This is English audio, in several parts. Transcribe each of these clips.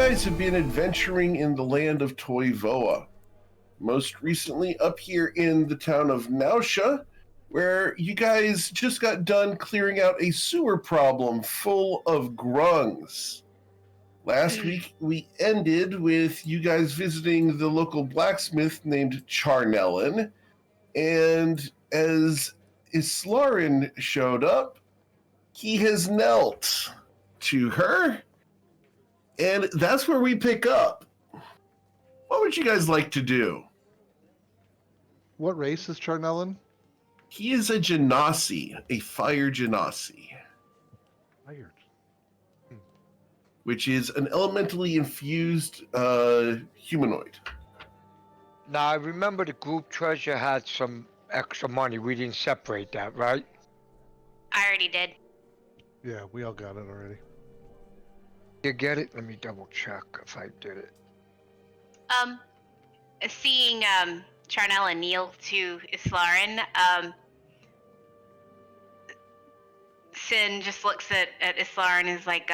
guys have been adventuring in the land of Toivoa. Most recently up here in the town of Nausea, where you guys just got done clearing out a sewer problem full of grungs. Last week, we ended with you guys visiting the local blacksmith named Charnellen, and as Islarin showed up, he has knelt to her, and that's where we pick up. What would you guys like to do? What race is Charnellen? He is a genasi, a fire genasi, Fired. which is an elementally infused humanoid. Now, I remember the group treasure had some extra money. We didn't separate that, right? I already did. Yeah, we all got it already. You get it? Let me double check if I did it. Seeing Charnel and kneel to Islarin, Sin just looks at Islarin and is like,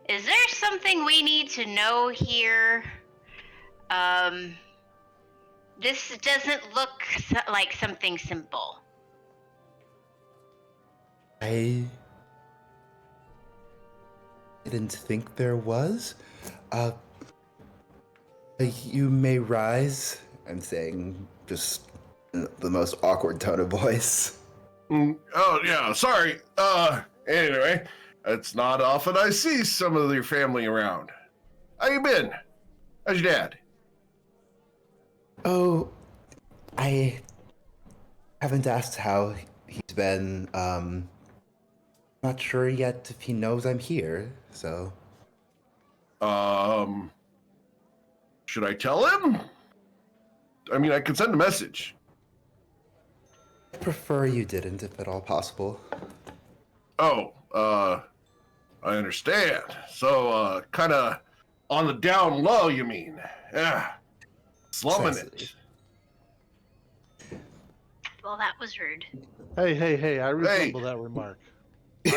is there something we need to know here? This doesn't look like something simple. I didn't think there was. You may rise. I'm saying just in the most awkward tone of voice. Oh, yeah, sorry. Anyway, it's not often I see some of your family around. How you been? How's your dad? Oh, I haven't asked how he's been. Not sure yet if he knows I'm here, so. Should I tell him? I mean, I could send a message. I prefer you didn't, if at all possible. Oh, I understand. So, kind of on the down low, you mean? Yeah. Slumming it. Well, that was rude. Hey, I resemble that remark.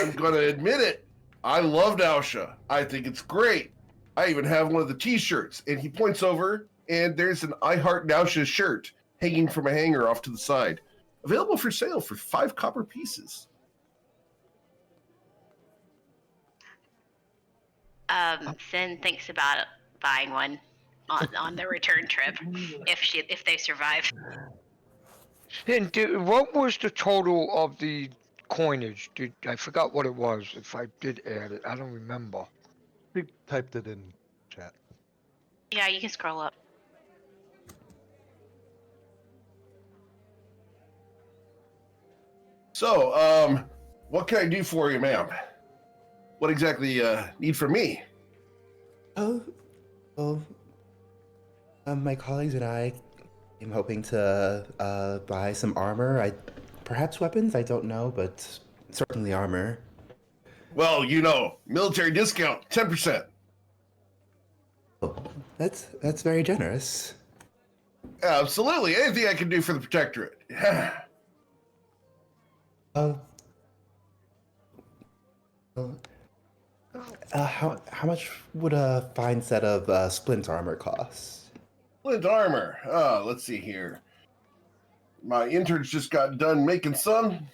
I'm going to admit it. I love Nausea. I think it's great. I even have one of the t-shirts. And he points over, and there's an I Heart Nausea shirt hanging from a hanger off to the side. Available for sale for 5 copper pieces. Sin thinks about buying one on the return trip if they survive. And what was the total of the coinage? I forgot what it was. If I did add it, I don't remember. We typed it in chat. Yeah, you can scroll up. So, what can I do for you, ma'am? What exactly need from me? Oh, well, my colleagues and I am hoping to buy some armor. Perhaps weapons, I don't know, but certainly armor. Well, military discount, 10%. Oh, that's very generous. Absolutely. Anything I can do for the Protectorate. How much would a fine set of splint armor cost? Splint armor. Let's see here. My interns just got done making some.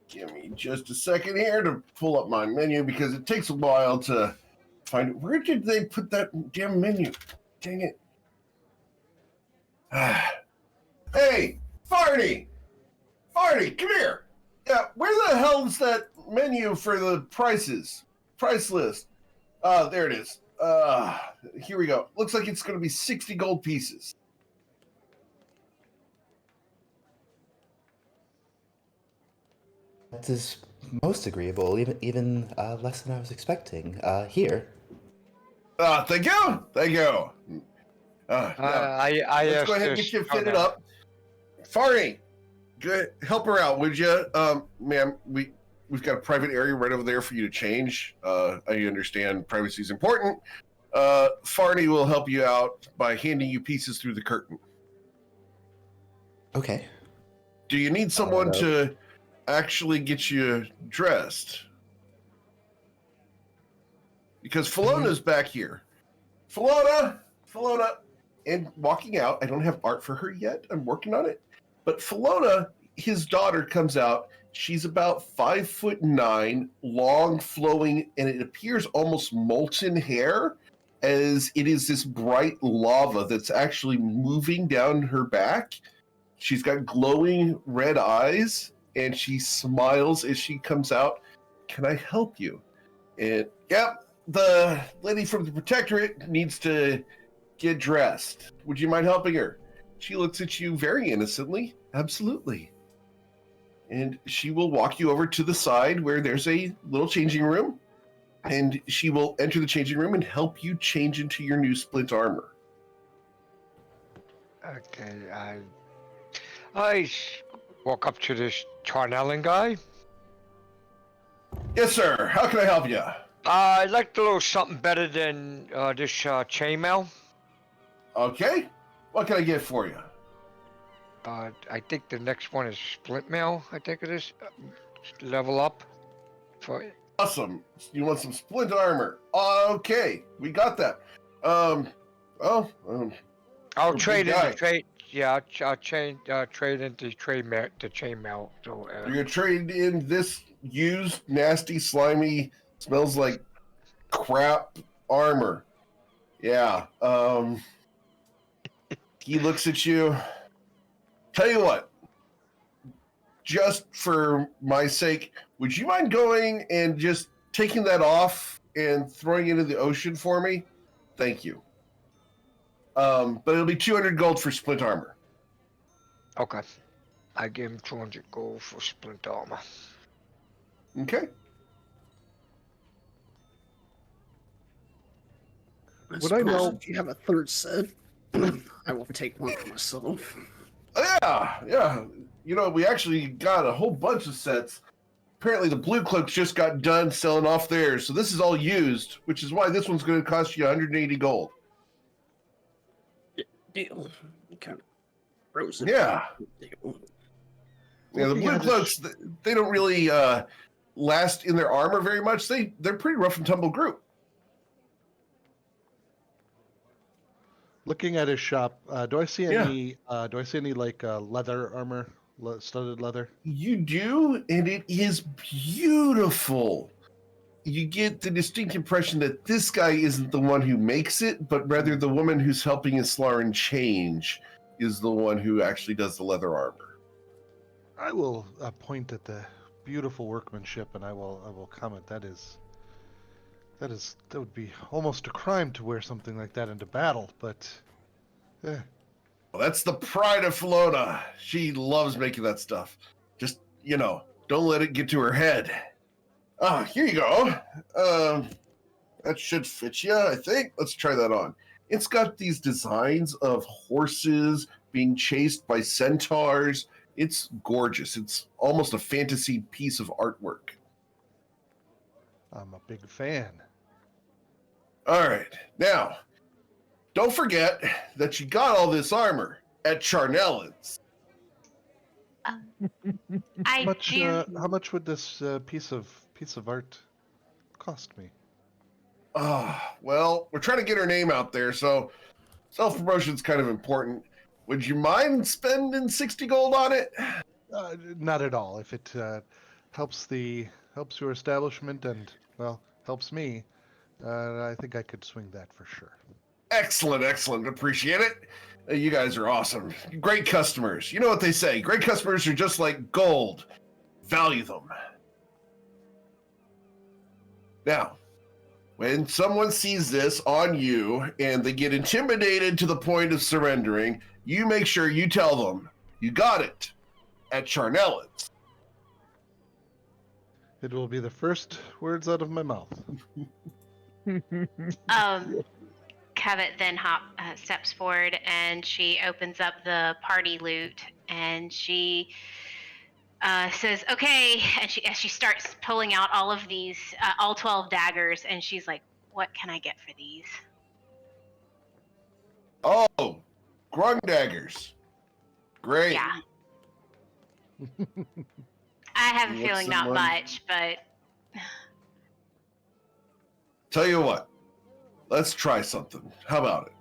Give me just a second here to pull up my menu because it takes a while to find it. Where did they put that damn menu? Dang it. Hey, Farty! Farty, come here! Yeah, where the hell's that menu for the prices? Price list. There it is. Here we go. Looks like it's going to be 60 gold pieces. That is most agreeable, even less than I was expecting. Here. Thank you. Thank you. I Let's go ahead and get you fitted up. Farty, good. Help her out, would you? Ma'am, we've got a private area right over there for you to change. I understand privacy is important. Farty will help you out by handing you pieces through the curtain. Okay. Do you need someone to actually get you dressed? because Filona's back here. Filona, and walking out. I don't have art for her yet. I'm working on it. But Filona, his daughter, comes out. She's about 5'9", long, flowing, and it appears almost molten hair, as it is this bright lava that's actually moving down her back. She's got glowing red eyes, and she smiles as she comes out. Can I help you? And yep, the lady from the Protectorate needs to get dressed. Would you mind helping her? She looks at you very innocently. Absolutely. And she will walk you over to the side where there's a little changing room. And she will enter the changing room and help you change into your new splint armor. Okay, I walk up to this Charnellan guy. Yes, sir. How can I help you? I'd like a little something better than this chainmail. Okay. What can I get for you? I think the next one is splint mail. I think it is. Level up. For Awesome. You want some splint armor? Okay, we got that. I'll You're a trade big in guy. the trade. Yeah, I'll trade into the chainmail. So, You're gonna trade in this used, nasty, slimy, smells like crap armor. Yeah. He looks at you. Tell you what. Just for my sake, would you mind going and just taking that off and throwing it into the ocean for me? Thank you. But it'll be 200 gold for splint armor. okay. I give him 200 gold for splint armor. Okay. Would I know- If you have a third set, I will take one for myself. Yeah. You know, we actually got a whole bunch of sets. Apparently, the Blue Cloaks just got done selling off theirs, so this is all used, which is why this one's going to cost you 180 gold. Deal. Kind of frozen. Yeah. Deal. Yeah, the Blue Cloaks, they don't really last in their armor very much. They're pretty rough and tumble group. Looking at his shop, do I see Yeah. any? Do I see any like leather armor, studded leather? You do, and it is beautiful. You get the distinct impression that this guy isn't the one who makes it, but rather the woman who's helping Islarin change is the one who actually does the leather armor. I will point at the beautiful workmanship, and I will comment that would be almost a crime to wear something like that into battle, but Well, that's the pride of Filona. She loves making that stuff. Just, don't let it get to her head. Ah, here you go. That should fit you, I think. Let's try that on. It's got these designs of horses being chased by centaurs. It's gorgeous. It's almost a fantasy piece of artwork. I'm a big fan. All right. Now, don't forget that you got all this armor at Charnellan's. I do. How much would this piece of art cost me? Well, we're trying to get her name out there, so self-promotion's kind of important. Would you mind spending 60 gold on it? Not at all. If it helps your establishment and helps me, I think I could swing that for sure. Excellent. Appreciate it. You guys are awesome. Great customers. You know what they say. Great customers are just like gold. Value them. Now, when someone sees this on you and they get intimidated to the point of surrendering, you make sure you tell them you got it at Charnellan's. It will be the first words out of my mouth. Cabot then steps forward and she opens up the party loot and she says, "Okay," and she starts pulling out all of these, all 12 daggers, and she's like, "What can I get for these?" Oh, grung daggers. Great. Yeah. I have a What's feeling the not one? much, but Tell you what, let's try something. How about it?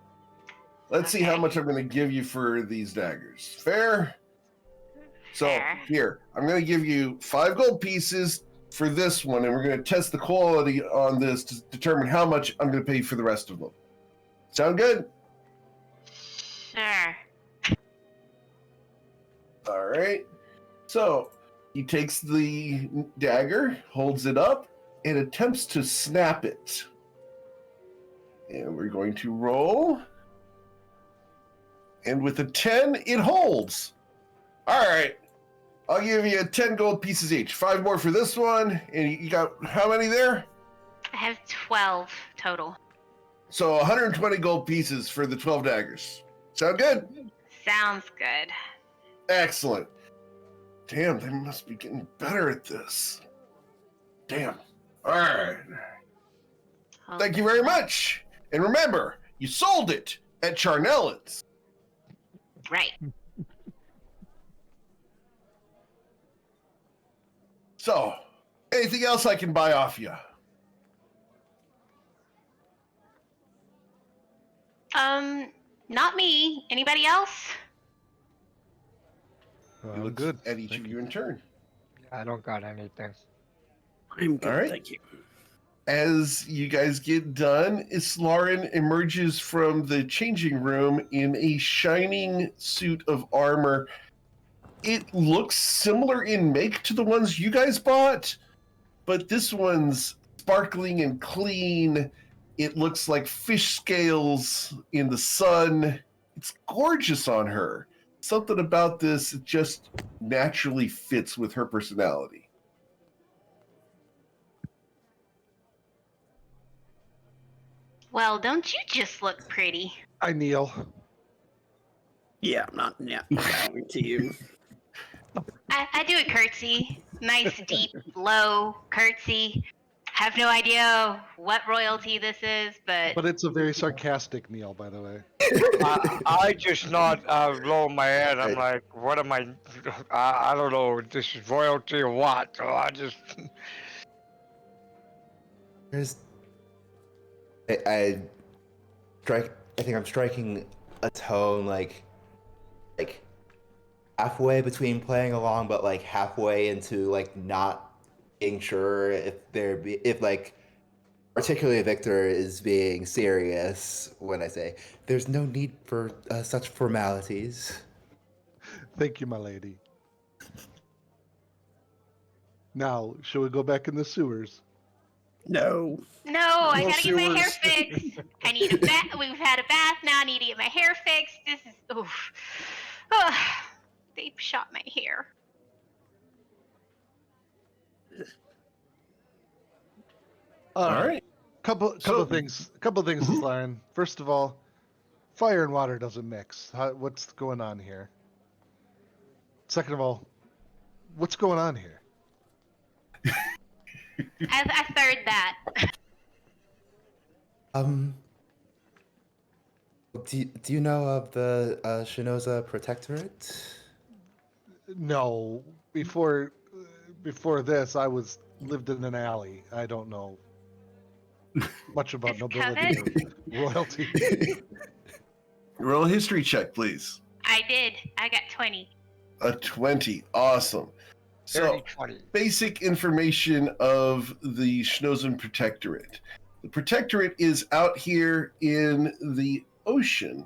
Let's see how Okay. much I'm going to give you for these daggers. Fair? So, Fair. here, I'm going to give you 5 gold pieces for this one, and we're going to test the quality on this to determine how much I'm going to pay for the rest of them. Sound good? Sure. All right. So, he takes the dagger, holds it up, and attempts to snap it. And we're going to roll. And with a 10, it holds. All right. I'll give you 10 gold pieces each. 5 more for this one. And you got how many there? I have 12 total. So 120 gold pieces for the 12 daggers. Sound good? Sounds good. Excellent. Damn, they must be getting better at this. Damn. All right. Oh, Thank you very much. And remember, you sold it at Charnellan's. Right. So, anything else I can buy off you? Not me. Anybody else? He looks Good. at each of you in turn. I don't got anything. I'm good, All right. thank you. As you guys get done, Islarin emerges from the changing room in a shining suit of armor. It looks similar in make to the ones you guys bought, but this one's sparkling and clean. It looks like fish scales in the sun. It's gorgeous on her. Something about this just naturally fits with her personality. Well, don't you just look pretty? I kneel. Yeah, I'm not bowing to you. I do a curtsy. Nice, deep, low curtsy. Have no idea what royalty this is, but But it's a very sarcastic kneel, by the way. I just not lower my head. I'm like, what am I? I don't know. This is royalty or what? So I just. There's, I strike. I think I'm striking a tone like halfway between playing along, but like halfway into like not being sure if like particularly Victor is being serious when I say there's no need for such formalities. Thank you, my lady. Now, shall we go back in the sewers? No. no, I No gotta get my hair sewers. fixed. I need a bath. We've had a bath now. I need to get my hair fixed. This is oof. They shot my hair. All right. Couple So- things, Lion. First of all, fire and water doesn't mix. What's going on here? Second of all, what's going on here? I third that. Do you know of the Shinoza Protectorate? No, before this, I lived in an alley. I don't know much about Is nobility or royalty. Roll a history check, please. I did. I got 20. A 20. Awesome. So, 30-20. basic information of the Schnozan Protectorate. The Protectorate is out here in the ocean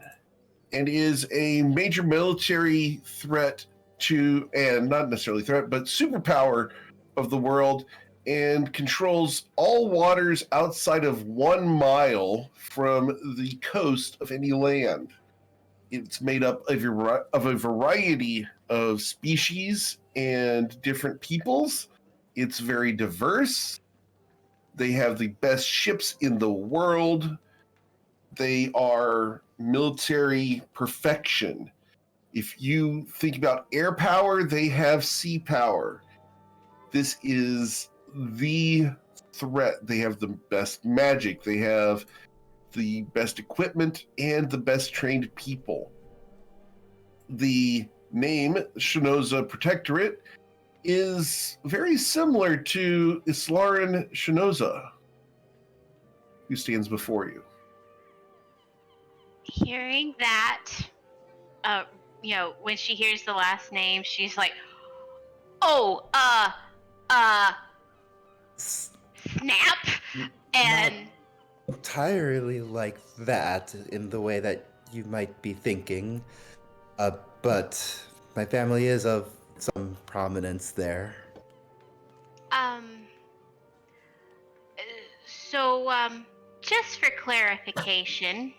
and is a major military threat to, and not necessarily threat, but superpower of the world, and controls all waters outside of 1 mile from the coast of any land. It's made up of a variety of species and different peoples. It's very diverse. They have the best ships in the world. They are military perfection. If you think about air power, they have sea power. This is the threat. They have the best magic. They have the best equipment and the best trained people. The name Shinoza Protectorate is very similar to Islarin Shinoza. who stands before you. Hearing that, when she hears the last name, she's like, "Oh, S- snap!" And entirely like that in the way that you might be thinking, but my family is of some prominence there. um, so just for clarification,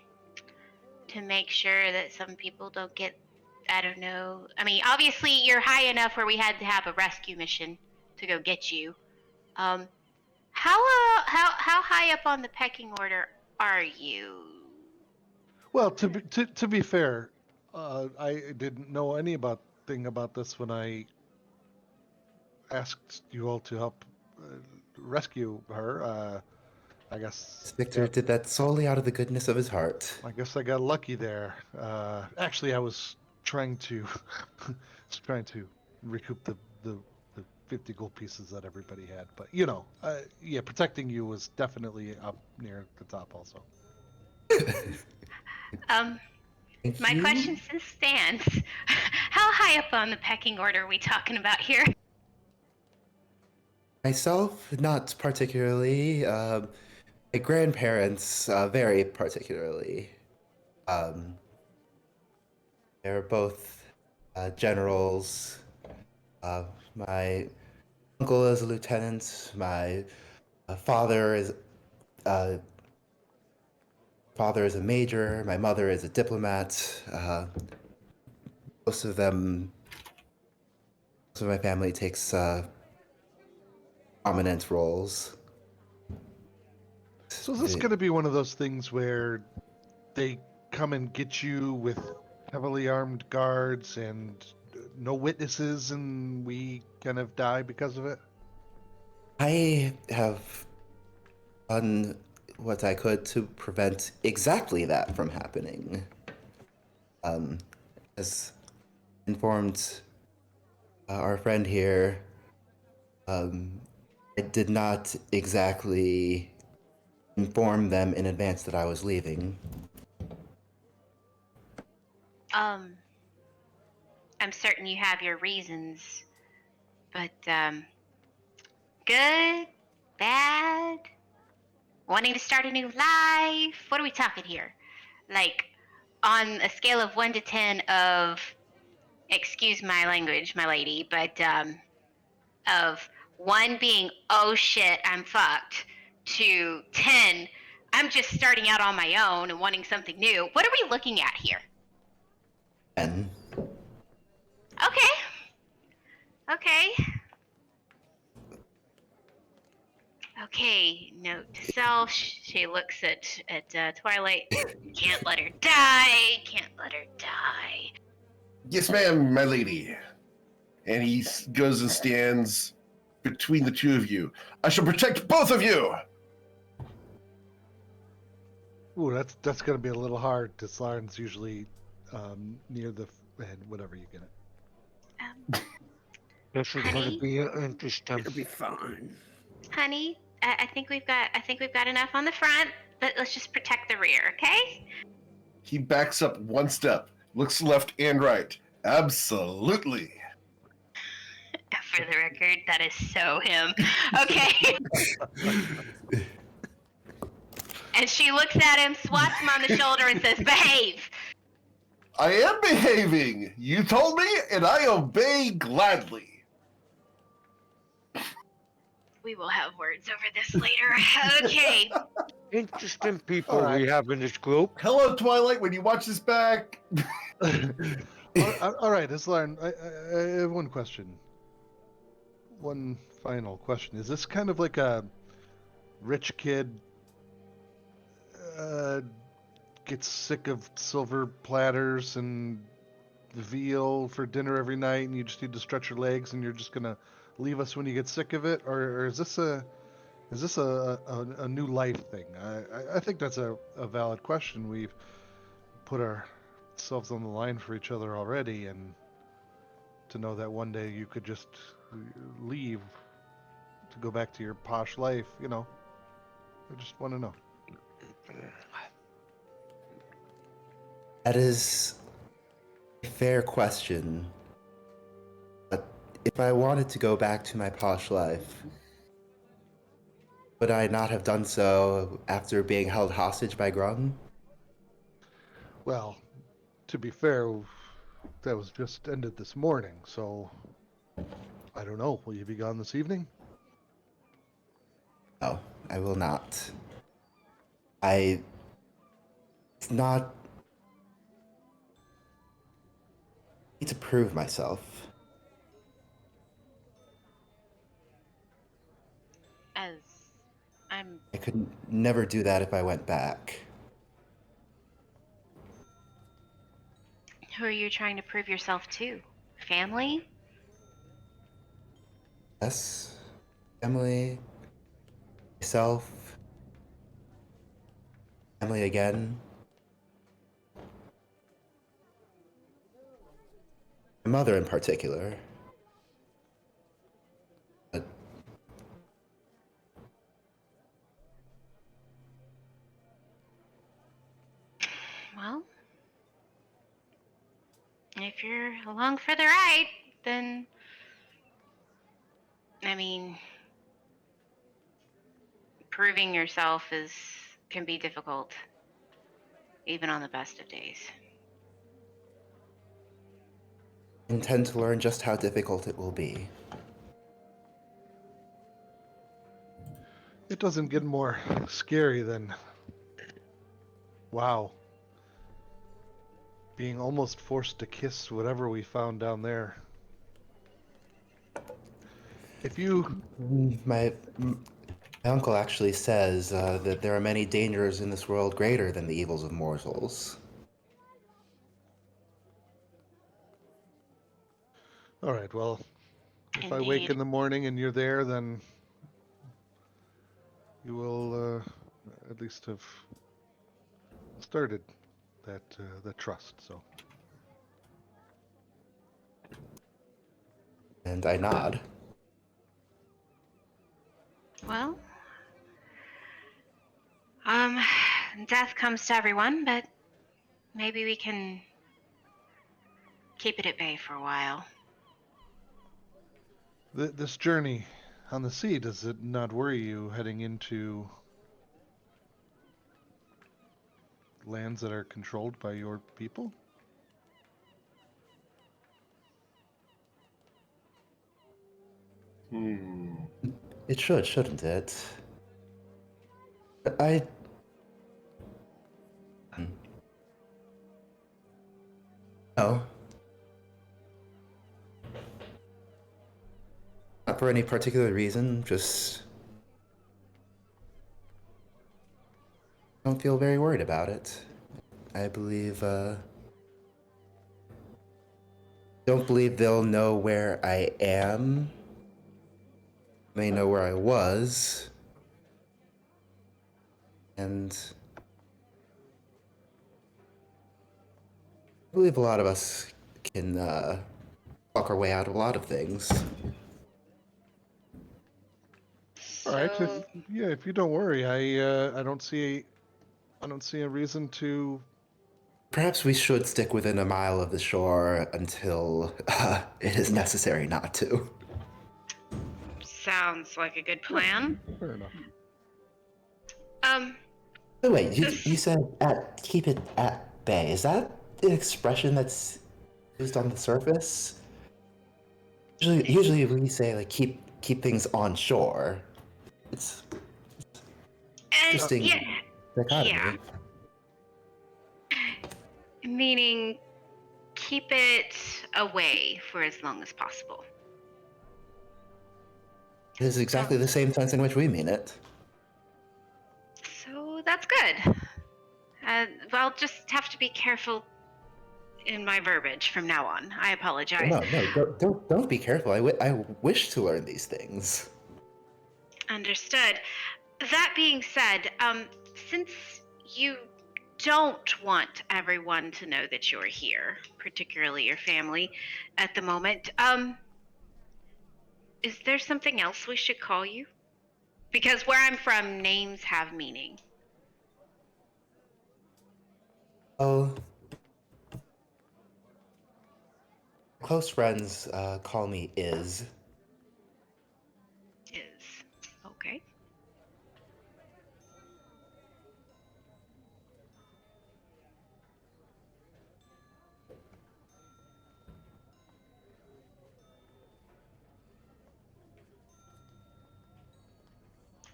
to make sure that some people don't get, I don't know. I mean, obviously you're high enough where we had to have a rescue mission to go get you. Um, how high up on the pecking order are you? Well, to be fair, I didn't know anything about this when I asked you all to help rescue her. I guess Victor did that solely out of the goodness of his heart. I guess I got lucky there. Actually, I was trying to trying to recoup the 50 gold pieces that everybody had, but yeah, protecting you was definitely up near the top also. Um, Thank my you. question still stands. How high up on the pecking order are we talking about here? Myself, not particularly. My grandparents, very particularly. Um, they're both generals. My uncle is a lieutenant. My father is uh, father is a major. My mother is a diplomat. Most of them, most of my family takes prominent roles. So is this going to be one of those things where they come and get you with heavily armed guards and no witnesses, and we kind of die because of it? I have done what I could to prevent exactly that from happening. As informed our friend here, I did not exactly inform them in advance that I was leaving. I'm certain you have your reasons, but good, bad, wanting to start a new life. What are we talking here? Like on a scale of 1 to 10 of, excuse my language, my lady, but of 1 being, oh shit, I'm fucked, to 10, I'm just starting out on my own and wanting something new. What are we looking at here? And Okay. Okay. Okay, note to self. She looks at Twilight. Can't let her die. Can't let her die. Yes, ma'am, my lady. And he goes and stands between the two of you. I shall protect both of you. Ooh, that's going to be a little hard. This line's usually near the head, whatever you get it. This is going to Honey, be interesting. It'll be fine. honey, I think we've got enough on the front. But let's just protect the rear, okay? He backs up 1 step, looks left and right. Absolutely. For the record, that is so him. Okay. And she looks at him, swats him on the shoulder, and says, "Behave." I am behaving. You told me, and I obey gladly. We will have words over this later. Okay. Interesting people All right. we have in this group. Hello, Twilight. When you watch this back, All right, Islarn, I have one question. One final question. Is this kind of like a rich kid gets sick of silver platters and veal for dinner every night, and you just need to stretch your legs, and you're just gonna leave us when you get sick of it, or is this a new life thing? I think that's a valid question. We've put ourselves on the line for each other already, and to know that one day you could just leave to go back to your posh life, I just want to know. That is a fair question. But if I wanted to go back to my posh life, would I not have done so after being held hostage by Grun? Well, to be fair, that was just ended this morning, so I don't know. Will you be gone this evening? No, I will not. It's not need to prove myself. As I'm I could never do that if I went back. Who are you trying to prove yourself to? Family? Yes, Emily, myself, Emily again. My mother in particular. But Well, if you're along for the ride, then I mean, proving yourself can be difficult, even on the best of days. I intend to learn just how difficult it will be. It doesn't get more scary than, wow, being almost forced to kiss whatever we found down there. If you... My uncle actually says that there are many dangers in this world greater than the evils of mortals. All right, well, if I wake Indeed. in the morning and you're there, then you will at least have started that trust. So And I nod. Well, um, death comes to everyone, but maybe we can keep it at bay for a while. this journey on the sea, does it not worry you heading into lands that are controlled by your people? It should, shouldn't it? I... No. Not for any particular reason, just... don't feel very worried about it. I believe, don't believe they'll know where I am. May know where I was. And I believe a lot of us can talk our way out of a lot of things. All right, So, if you don't worry, I don't see a reason to. Perhaps we should stick within a mile of the shore until it is necessary not to. sounds like a good plan. Fair enough. Oh, wait, you said keep it at bay. Is that an expression that's used on the surface? Usually we say like keep things on shore. It's interesting Yeah, dichotomy. meaning keep it away for as long as possible. It is exactly the same sense in which we mean it. So that's good. I'll just have to be careful in my verbiage from now on. I apologize. No, don't be careful. I wish to learn these things. Understood. That being said, since you don't want everyone to know that you're here, particularly your family, at the moment, is there something else we should call you? Because where I'm from, names have meaning. Oh, close friends call me Iz. Is okay.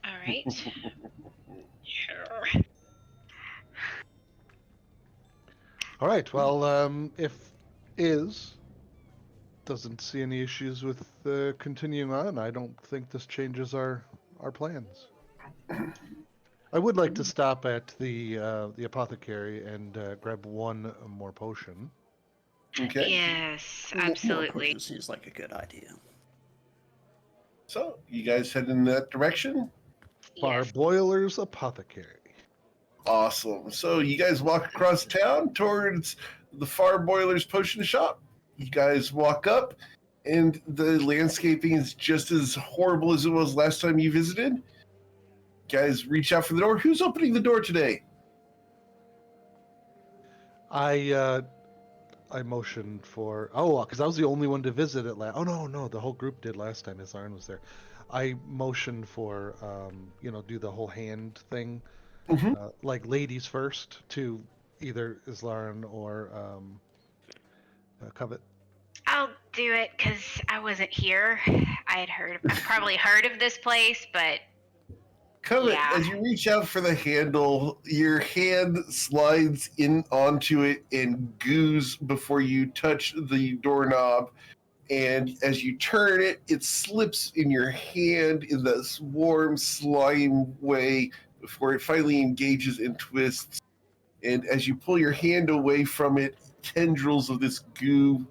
All right. Sure. All right. Well, if is doesn't see any issues with continuing on, I don't think this changes our plans. I would like to stop at the apothecary and grab one more potion. Okay. Yes, More absolutely. potion seems like a good idea. So you guys head in that direction. Yes. Parboiler's apothecary. Awesome. So you guys walk across town towards the Far Boilers Potion Shop. You guys walk up, and the landscaping is just as horrible as it was last time you visited. Guys reach out for the door. Who's opening the door today? I motioned for because I was the only one to visit it last. Oh no, the whole group did last time. Isarn was there. I motioned for do the whole hand thing, Mhm. like ladies first to either Islaran or Covet. I'll do it because I wasn't here. I've probably heard of this place, but Covet, yeah. as you reach out for the handle, your hand slides in onto it and goos before you touch the doorknob. And as you turn it, it slips in your hand in this warm slime way before it finally engages and twists. And as you pull your hand away from it, tendrils of this goo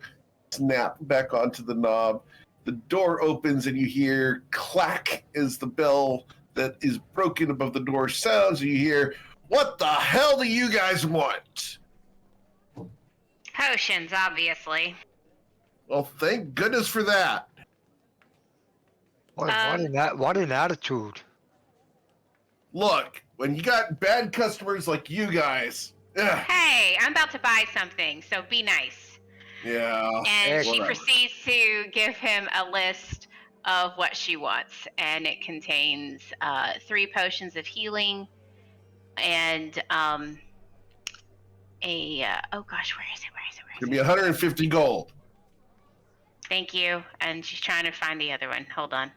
snap back onto the knob. The door opens and you hear clack as the bell that is broken above the door sounds. And you hear, "What the hell do you guys want?" Potions, obviously. Well, thank goodness for that. What an attitude. Look, when you got bad customers like you guys, ugh, Hey, I'm about to buy something, so be nice. yeah. And she whatever. proceeds to give him a list of what she wants, and it contains 3 potions of healing and oh gosh, where is it? Give me 150 gold. Thank you. And she's trying to find the other one. Hold on.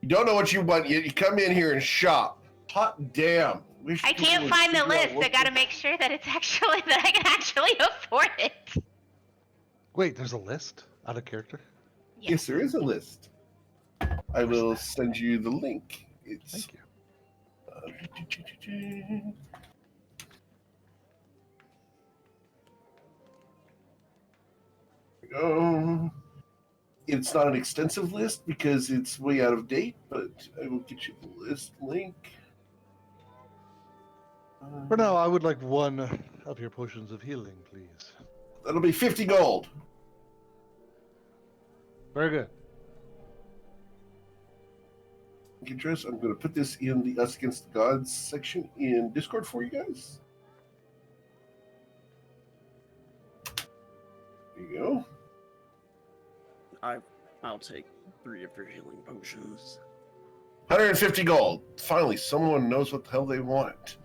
You don't know what you want yet. You come in here and shop. Hot damn. Wish I people can't would find the figure out list. what I got to make sure that it's actually that I can actually afford it. Wait, there's a list out of character. Yes, there is a list. I will send you the link. It's Thank you. It's not an extensive list because it's way out of date, but I will get you the list link. For now, I would like one of your potions of healing, please. That'll be 50 gold. Very good. Address. I'm going to put this in the Us Against the Gods section in Discord for you guys. There you go. I'll take 3 of your healing potions. 150 gold. Finally, someone knows what the hell they want.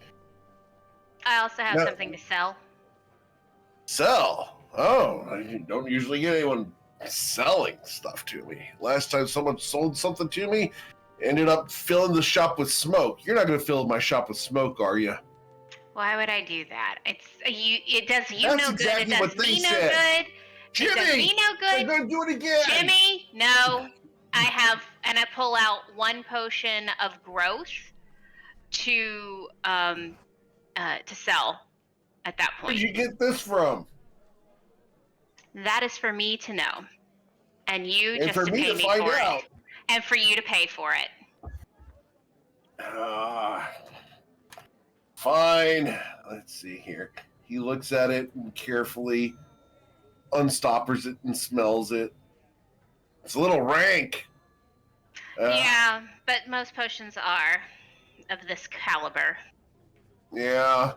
I also have No. something to sell. Sell? Oh, I don't usually get anyone selling stuff to me. Last time someone sold something to me, ended up filling the shop with smoke. You're not going to fill my shop with smoke, are you? Why would I do that? It does you That's no exactly good. It what does they me no said. good. It does Jimmy! me no I'm good. going to do it again! Jimmy, no. I have, and I pull out 1 potion of growth to sell at that Where'd point. you get this from? That is for me to know, and you And just for to me pay to me find for out. it, and for you to pay for it. Fine. Let's see here. He looks at it and carefully unstoppers it and smells it. It's a little rank. Yeah, but most potions are of this caliber. Yeah,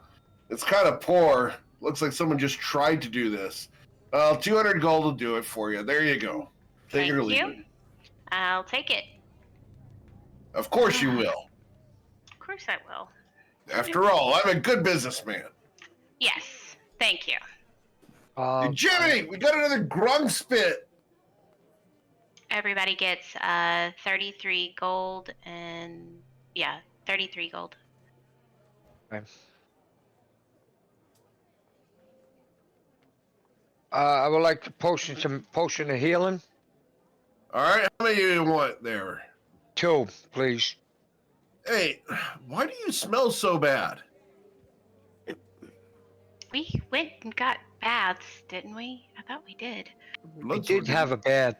it's kind of poor. Looks like someone just tried to do this. 200 gold will do it for you. There you go. Take it or Thank leave you. it. I'll take it. Of course you will. Of course I will. After all, I'm a good businessman. Yes. Thank you. Hey, Jimmy, we got another grung spit. Everybody gets 33 gold and 33 gold. I would like to some potion of healing. All right, how many do you want there? 2, please. Hey, why do you smell so bad? We went and got baths, didn't we? I thought we did. We did have a bath.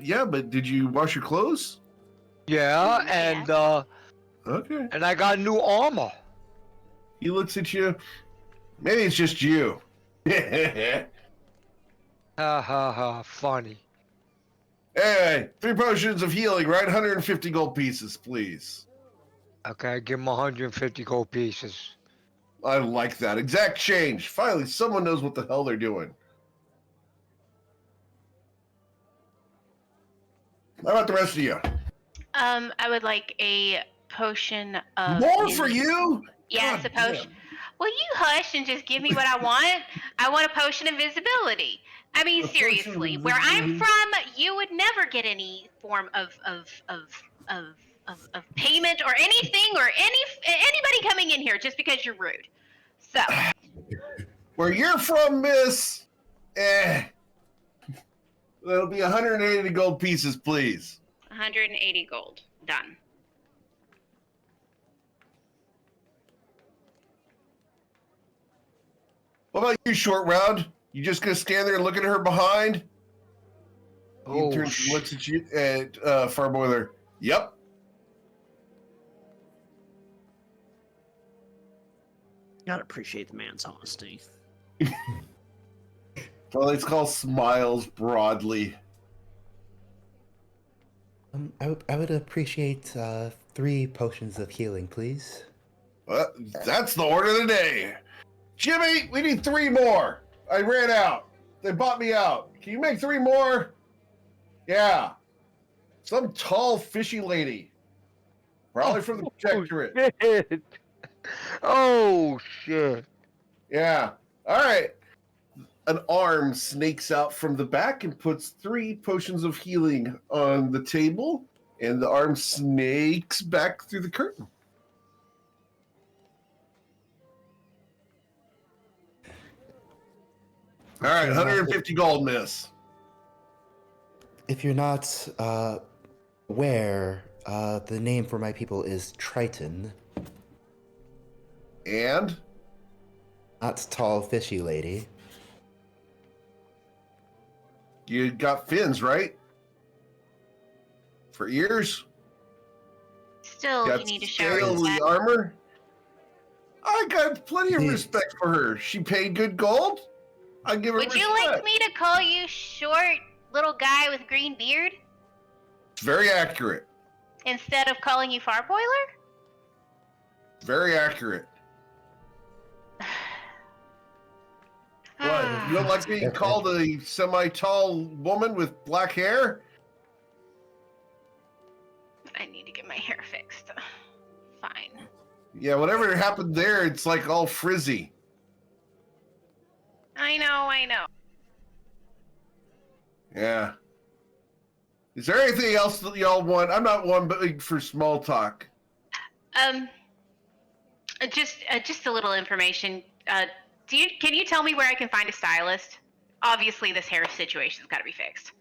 Yeah, but did you wash your clothes? Yeah, and Okay. I got new armor. He looks at you. Maybe it's just you. Ha ha ha! Funny. Hey, 3 potions of healing, right? 150 gold pieces, please. Okay, give him 150 gold pieces. I like that. Exact change. Finally, someone knows what the hell they're doing. How about the rest of you? I would like a potion of More for you? Yes, a God potion. damn. Will you hush and just give me what I want? I want a potion of invisibility. I mean, A potion of seriously, where I'm invisibility? from, you would never get any form of payment or anything or anybody coming in here just because you're rude. So, Where you're from, miss, that'll be 180 gold pieces, please. 180 gold. Done. What about you, short round? You just gonna stand there and look at her behind? He Oh, turns and looks at you at Farboiler. Yep. Gotta appreciate the man's honesty. Well, it's called smiles broadly. I would appreciate 3 potions of healing, please. Well, that's the order of the day. Jimmy, we need 3 more. I ran out. They bought me out. Can you make 3 more? Yeah. Some tall, fishy lady. Probably from the protectorate. shit. Oh shit! Yeah. All right. An arm snakes out from the back and puts 3 potions of healing on the table, and the arm snakes back through the curtain. All right, 150 gold, miss. If you're not aware, the name for my people is Triton, And not tall, fishy lady. you got fins, right? For ears? Still, Got you need to show her scaly that. armor? I got plenty of Yeah. respect for her. She paid good gold. I give her Would you respect. like me to call you short little guy with green beard It's very accurate. instead of calling you Farboiler? Very accurate. What? You don't like being called a semi-tall woman with black hair? I need to get my hair fixed. Fine. Yeah, whatever happened there, it's like all frizzy. I know. Yeah. Is there anything else that y'all want? I'm not one big for small talk. Just a little information. Can you tell me where I can find a stylist? Obviously, this hair situation's got to be fixed.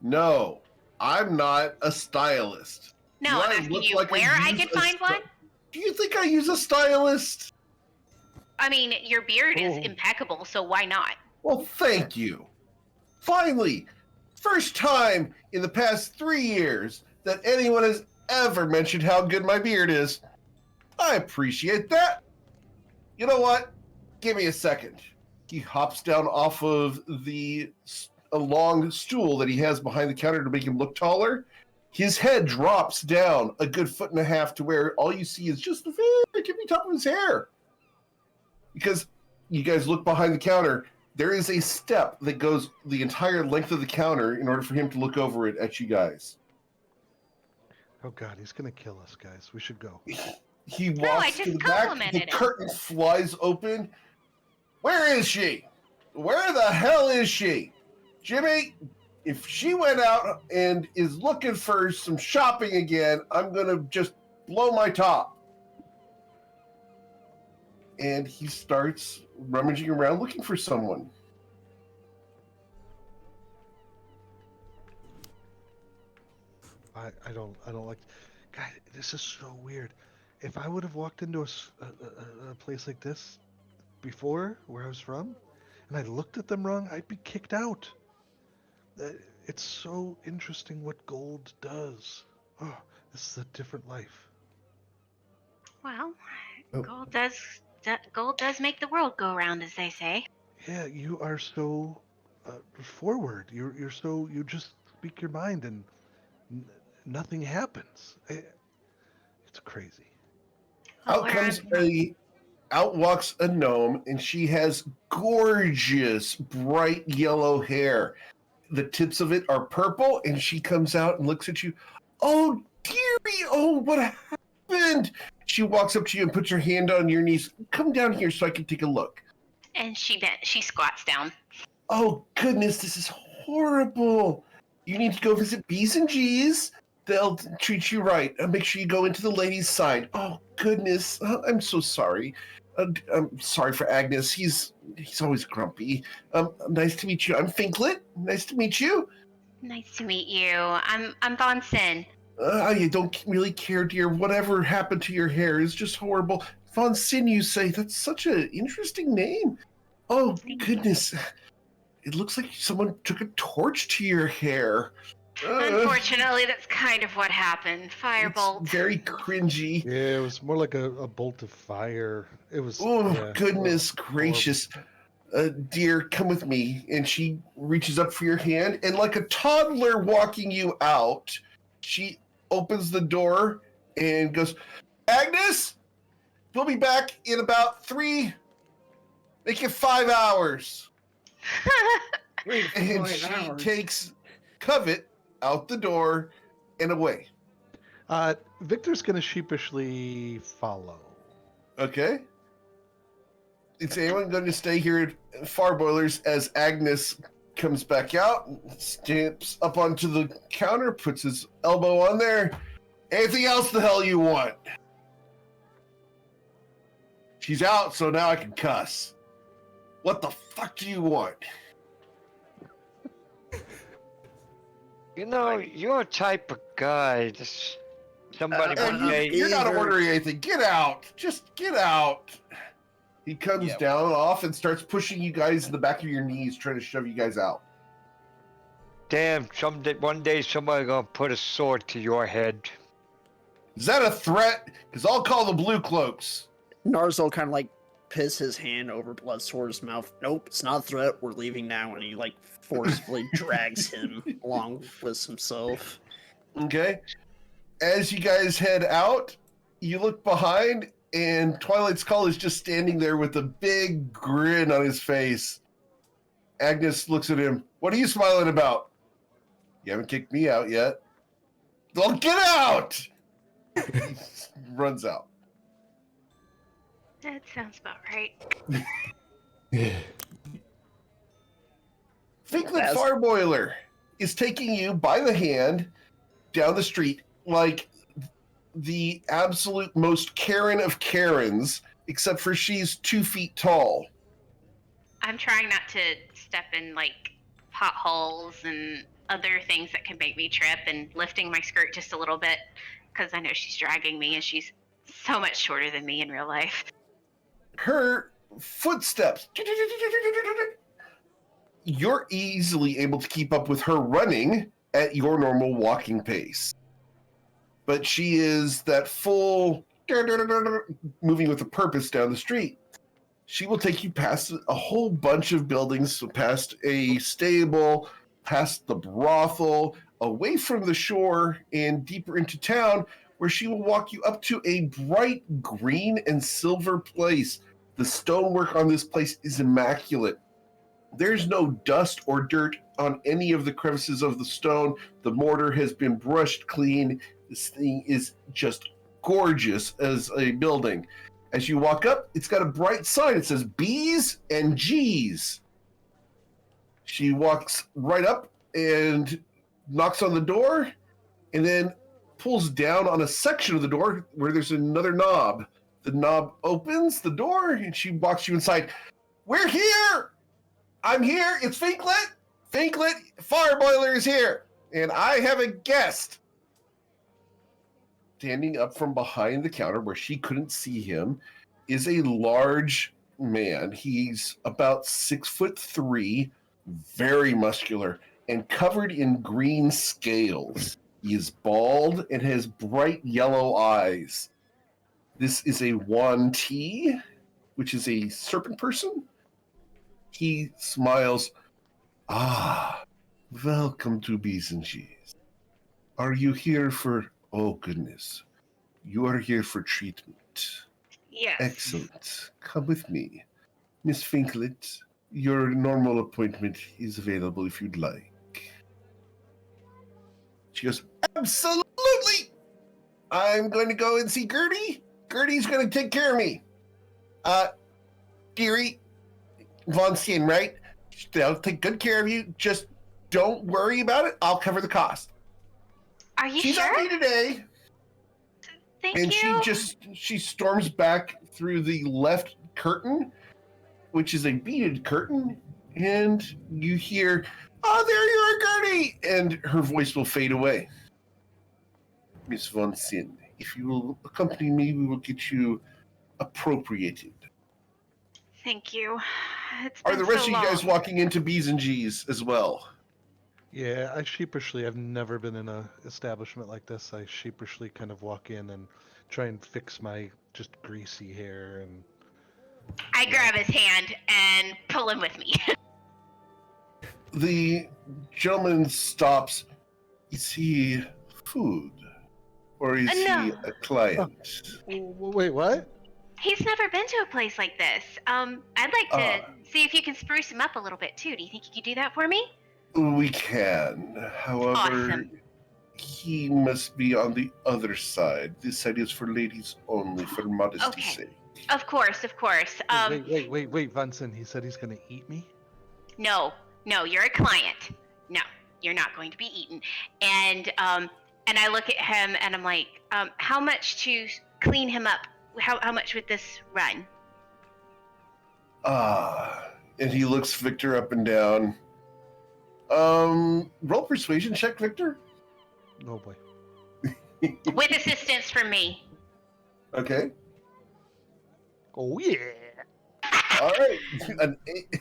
No, I'm not a stylist. No, Do I'm I asking look you like I where I use can a find one. Do you think I use a stylist? I mean, your beard is Oh. impeccable, so why not? Well, thank you. Finally, first time in the past 3 years that anyone has ever mentioned how good my beard is. I appreciate that. You know what? Give me a second. He hops down off of a long stool that he has behind the counter to make him look taller. His head drops down a good 1.5 feet to where all you see is just the very tippy top of his hair. Because you guys look behind the counter, there is a step that goes the entire length of the counter in order for him to look over it at you guys. Oh God, he's gonna kill us, guys. We should go. He No, I walks to just the back, the complimented him. curtain flies open. Where is she? Where the hell is she? Jimmy, if she went out and is looking for some shopping again, I'm gonna just blow my top. And he starts rummaging around looking for someone. I don't like. God, this is so weird. If I would have walked into a place like this before, where I was from, and I looked at them wrong, I'd be kicked out. It's so interesting what gold does. Oh, this is a different life. Well, Oh. gold does make the world go round, as they say. Yeah, you are so forward. You just speak your mind and nothing happens. It's crazy. Well, Out walks a gnome, and she has gorgeous bright yellow hair. The tips of it are purple, and she comes out and looks at you. Oh, dearie, oh, what happened? She walks up to you and puts her hand on your knees. Come down here so I can take a look. And she squats down. Oh, goodness, this is horrible. You need to go visit B's and G's. They'll treat you right. Make sure you go into the ladies' side. Oh, goodness. I'm so sorry. I'm sorry for Agnes. He's always grumpy. Nice to meet you. I'm Finklet. Nice to meet you. Nice to meet you. I'm Von Sin. You don't really care, dear. Whatever happened to your hair is just horrible. Von Sin, you say? That's such an interesting name. Oh, goodness. It looks like someone took a torch to your hair. Unfortunately, that's kind of what happened. Firebolt. It's very cringy. Yeah, it was more like a bolt of fire. It was. Oh, yeah, goodness gracious. Dear, come with me. And she reaches up for your hand, and like a toddler walking you out, she opens the door and goes, Agnes, we'll be back in about 3, make it 5 hours. And she takes Covet out the door and away. Victor's gonna sheepishly follow. Okay. Is anyone going to stay here at Farboilers as Agnes comes back out, stamps up onto the counter, puts his elbow on there? Anything else the hell you want? She's out, so now I can cuss. What the fuck do you want? You know, you're a type of guy. Just somebody one day. You're not ordering anything. Get out. Just get out. He comes down off and starts pushing you guys in the back of your knees, trying to shove you guys out. Damn, one day somebody gonna put a sword to your head. Is that a threat? Because I'll call the Blue Cloaks. Narzel kind of like piss his hand over Bloodsword's mouth. Nope, it's not a threat. We're leaving now. And he like forcefully drags him along with himself. Okay. As you guys head out, you look behind, and Twilight's Call is just standing there with a big grin on his face. Agnes looks at him. What are you smiling about? You haven't kicked me out yet. Well, get out! He runs out. That sounds about right. Finklet Farboiler is taking you by the hand down the street like the absolute most Karen of Karens, except for she's 2 feet tall. I'm trying not to step in like potholes and other things that can make me trip, and lifting my skirt just a little bit because I know she's dragging me and she's so much shorter than me in real life. Her footsteps. You're easily able to keep up with her running at your normal walking pace. But she is that full moving with a purpose down the street. She will take you past a whole bunch of buildings, so past a stable, past the brothel, away from the shore and deeper into town, where she will walk you up to a bright green and silver place. The stonework on this place is immaculate. There's no dust or dirt on any of the crevices of the stone. The mortar has been brushed clean. This thing is just gorgeous as a building. As you walk up, it's got a bright sign. It says B's and G's. She walks right up and knocks on the door, and then pulls down on a section of the door where there's another knob. The knob opens the door, and she walks you inside. We're here! I'm here! It's Finklet! Finklet Fireboiler is here! And I have a guest! Standing up from behind the counter where she couldn't see him is a large man. He's about 6'3", very muscular, and covered in green scales. He is bald and has bright yellow eyes. This is a Yuan Ti, which is a serpent person. He smiles. Ah, welcome to B's and G's. Are you here for... Oh, goodness. You are here for treatment. Yes. Excellent. Come with me. Miss Finklet, your normal appointment is available if you'd like. She goes, absolutely! I'm going to go and see Gertie. Gertie's going to take care of me. Dearie, Von Sien, right? They'll take good care of you. Just don't worry about it. I'll cover the cost. Are you She's sure? on me today. Thank And you. she storms back through the left curtain, which is a beaded curtain, and you hear, oh, there you are, Gertie! And her voice will fade away. Miss Von Sin, if you will accompany me, we will get you appropriated. Thank you. It's Are been the rest so of you guys long. walking into B's and G's as well? Yeah, I sheepishly, I've never been in a establishment like this. I sheepishly kind of walk in and try and fix my just greasy hair and... I grab his hand and pull him with me. The gentleman stops. Is he food? Or is he No. a client? Wait, what? He's never been to a place like this. I'd like to see if you can spruce him up a little bit too. Do you think you could do that for me? We can. However, Awesome. he must be on the other side. This side is for ladies only, for modesty's Okay. sake. Of course, of course. Wait, Vincent, he said he's gonna eat me? No, you're a client. No, you're not going to be eaten. And I look at him and I'm like, how much to clean him up? How much would this run? And he looks Victor up and down. Roll persuasion check, Victor. Oh boy. With assistance from me. Okay. Oh yeah. All right.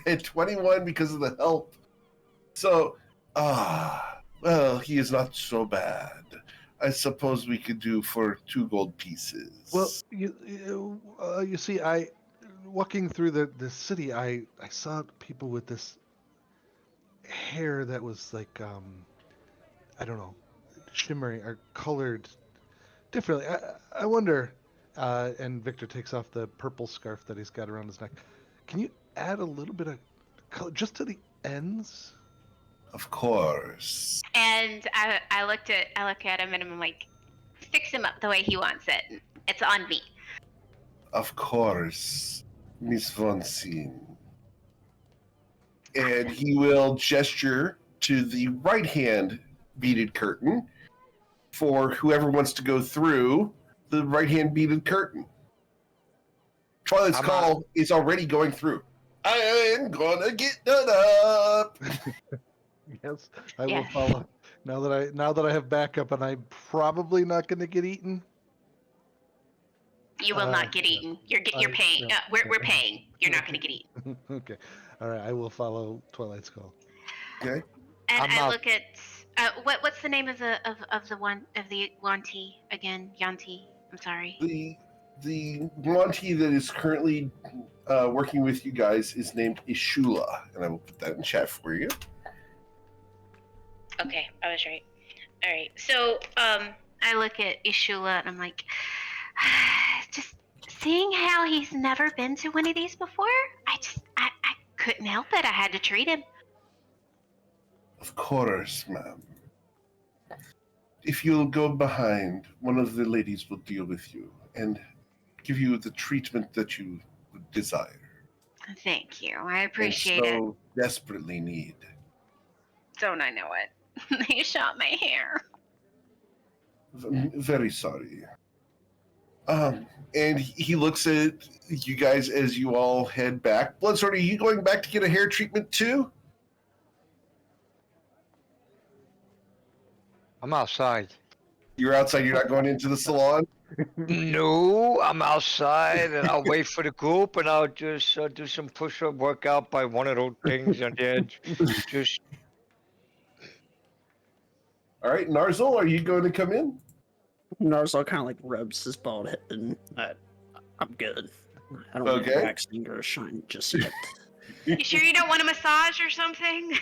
A 21 because of the help. So, well, he is not so bad. I suppose we could do for 2 gold pieces. Well, you see, I walking through the city, I saw people with this hair that was like I don't know, shimmering or colored differently. I wonder. And Victor takes off the purple scarf that he's got around his neck. Can you add a little bit of color just to the ends? Of course. And I look at him and I'm like, fix him up the way he wants it. It's on me. Of course, Miss Von Sien. And he will gesture to the right-hand beaded curtain for whoever wants to go through the right-hand beaded curtain. Twilight's Call is already going through. I'm gonna get done up. Yes, I will follow. Now that I have backup, and I'm probably not going to get eaten. You will not get eaten. You're paying. Yeah. We're paying. You're not going to get eaten. Okay, all right. I will follow Twilight's Call. Okay. And I look at what's the name of the Yanti again? Yanti. I'm sorry. The Monty that is currently working with you guys is named Ishula, and I will put that in chat for you. Okay, I was right. All right. So, I look at Ishula and I'm like, just seeing how he's never been to one of these before, I couldn't help it. I had to treat him. Of course, ma'am. If you'll go behind, one of the ladies will deal with you and give you the treatment that you would desire Thank you. I and appreciate it. so desperately need. Don't I know it? They shot my hair. I'm very sorry. And he looks at you guys as you all head back. Bloodsword, are you going back to get a hair treatment too? I'm outside. You're outside, you're not going into the salon? No, I'm outside, and I'll wait for the group, and I'll just do some push-up workout by one of those things on the edge. Just All right, Narzal, are you going to come in? Narzal kind of like rubs his bald head and I'm good. I don't want Okay. waxing or shine just yet. You sure you don't want a massage or something?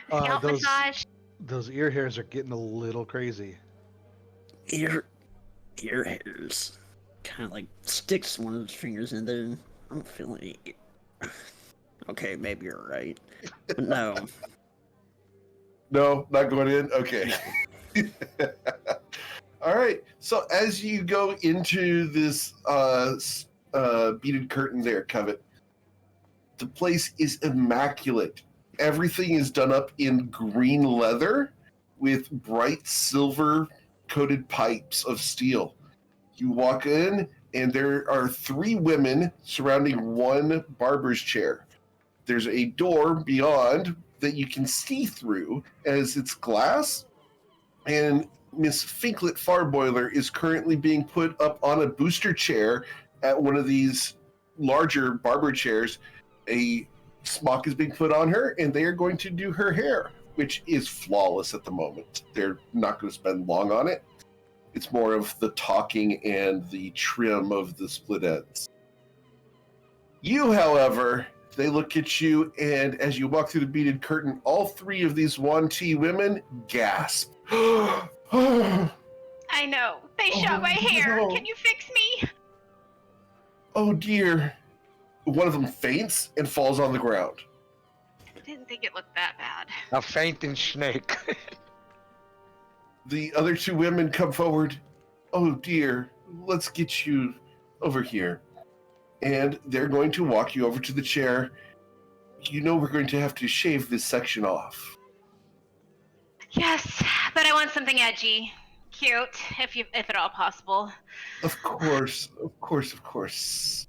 Scalp massage? Those ear hairs are getting a little crazy. ear hairs. Kind of like sticks one of his fingers in there. I'm feeling it. Okay, maybe you're right. But no. No, not going in? Okay. All right. So as you go into this beaded curtain there, Covet, the place is immaculate. Everything is done up in green leather with bright silver coated pipes of steel. You walk in, and there are 3 women surrounding one barber's chair. There's a door beyond that you can see through as it's glass, and Miss Finklet Farboiler is currently being put up on a booster chair at one of these larger barber chairs. A smock is being put on her, and they are going to do her hair, which is flawless at the moment. They're not going to spend long on it. It's more of the talking and the trim of the split ends. You, however, they look at you, and as you walk through the beaded curtain, all 3 of these Yuan-Ti women gasp. I know. They shot my Oh, hair. no. Can you fix me? Oh dear. One of them faints and falls on the ground. I didn't think it looked that bad. a fainting snake. The other 2 women come forward. Oh dear, let's get you over here. And they're going to walk you over to the chair. You know we're going to have to shave this section off. Yes, but I want something edgy, cute, if at all possible. Of course, of course, of course.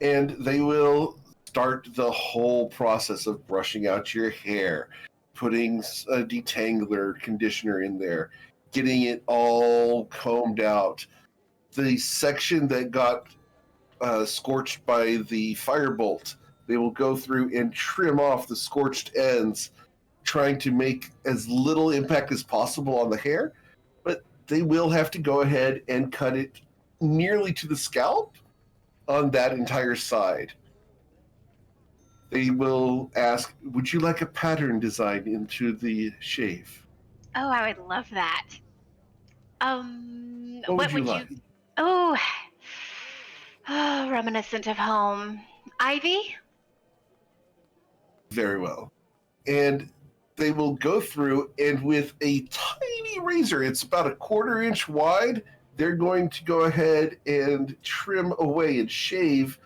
And they will start the whole process of brushing out your hair, putting a detangler conditioner in there, getting it all combed out. The section that got scorched by the firebolt, they will go through and trim off the scorched ends, trying to make as little impact as possible on the hair, but they will have to go ahead and cut it nearly to the scalp on that entire side. They will ask, would you like a pattern design into the shave? Oh, I would love that. What What would you would like? Oh, reminiscent of home. Ivy? Very well. And they will go through, and with a tiny razor, it's about a 1/4 inch wide, they're going to go ahead and trim away and shave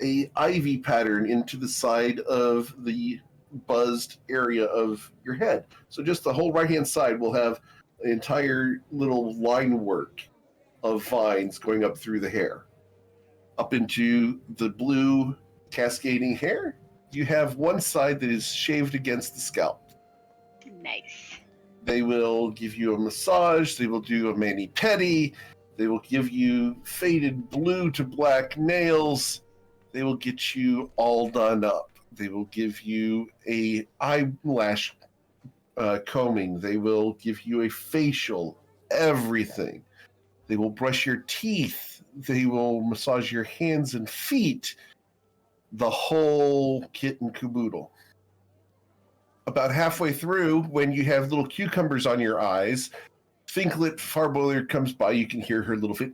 a ivy pattern into the side of the buzzed area of your head. So just the whole right-hand side will have an entire little line work of vines going up through the hair. Up into the blue cascading hair, you have one side that is shaved against the scalp. Nice. They will give you a massage. They will do a mani-pedi. They will give you faded blue to black nails. They will get you all done up. They will give you a eyelash combing. They will give you a facial, everything. They will brush your teeth. They will massage your hands and feet. The whole kit and caboodle. about halfway through, when you have little cucumbers on your eyes, Thinklet Farboiler comes by. You can hear her little fit.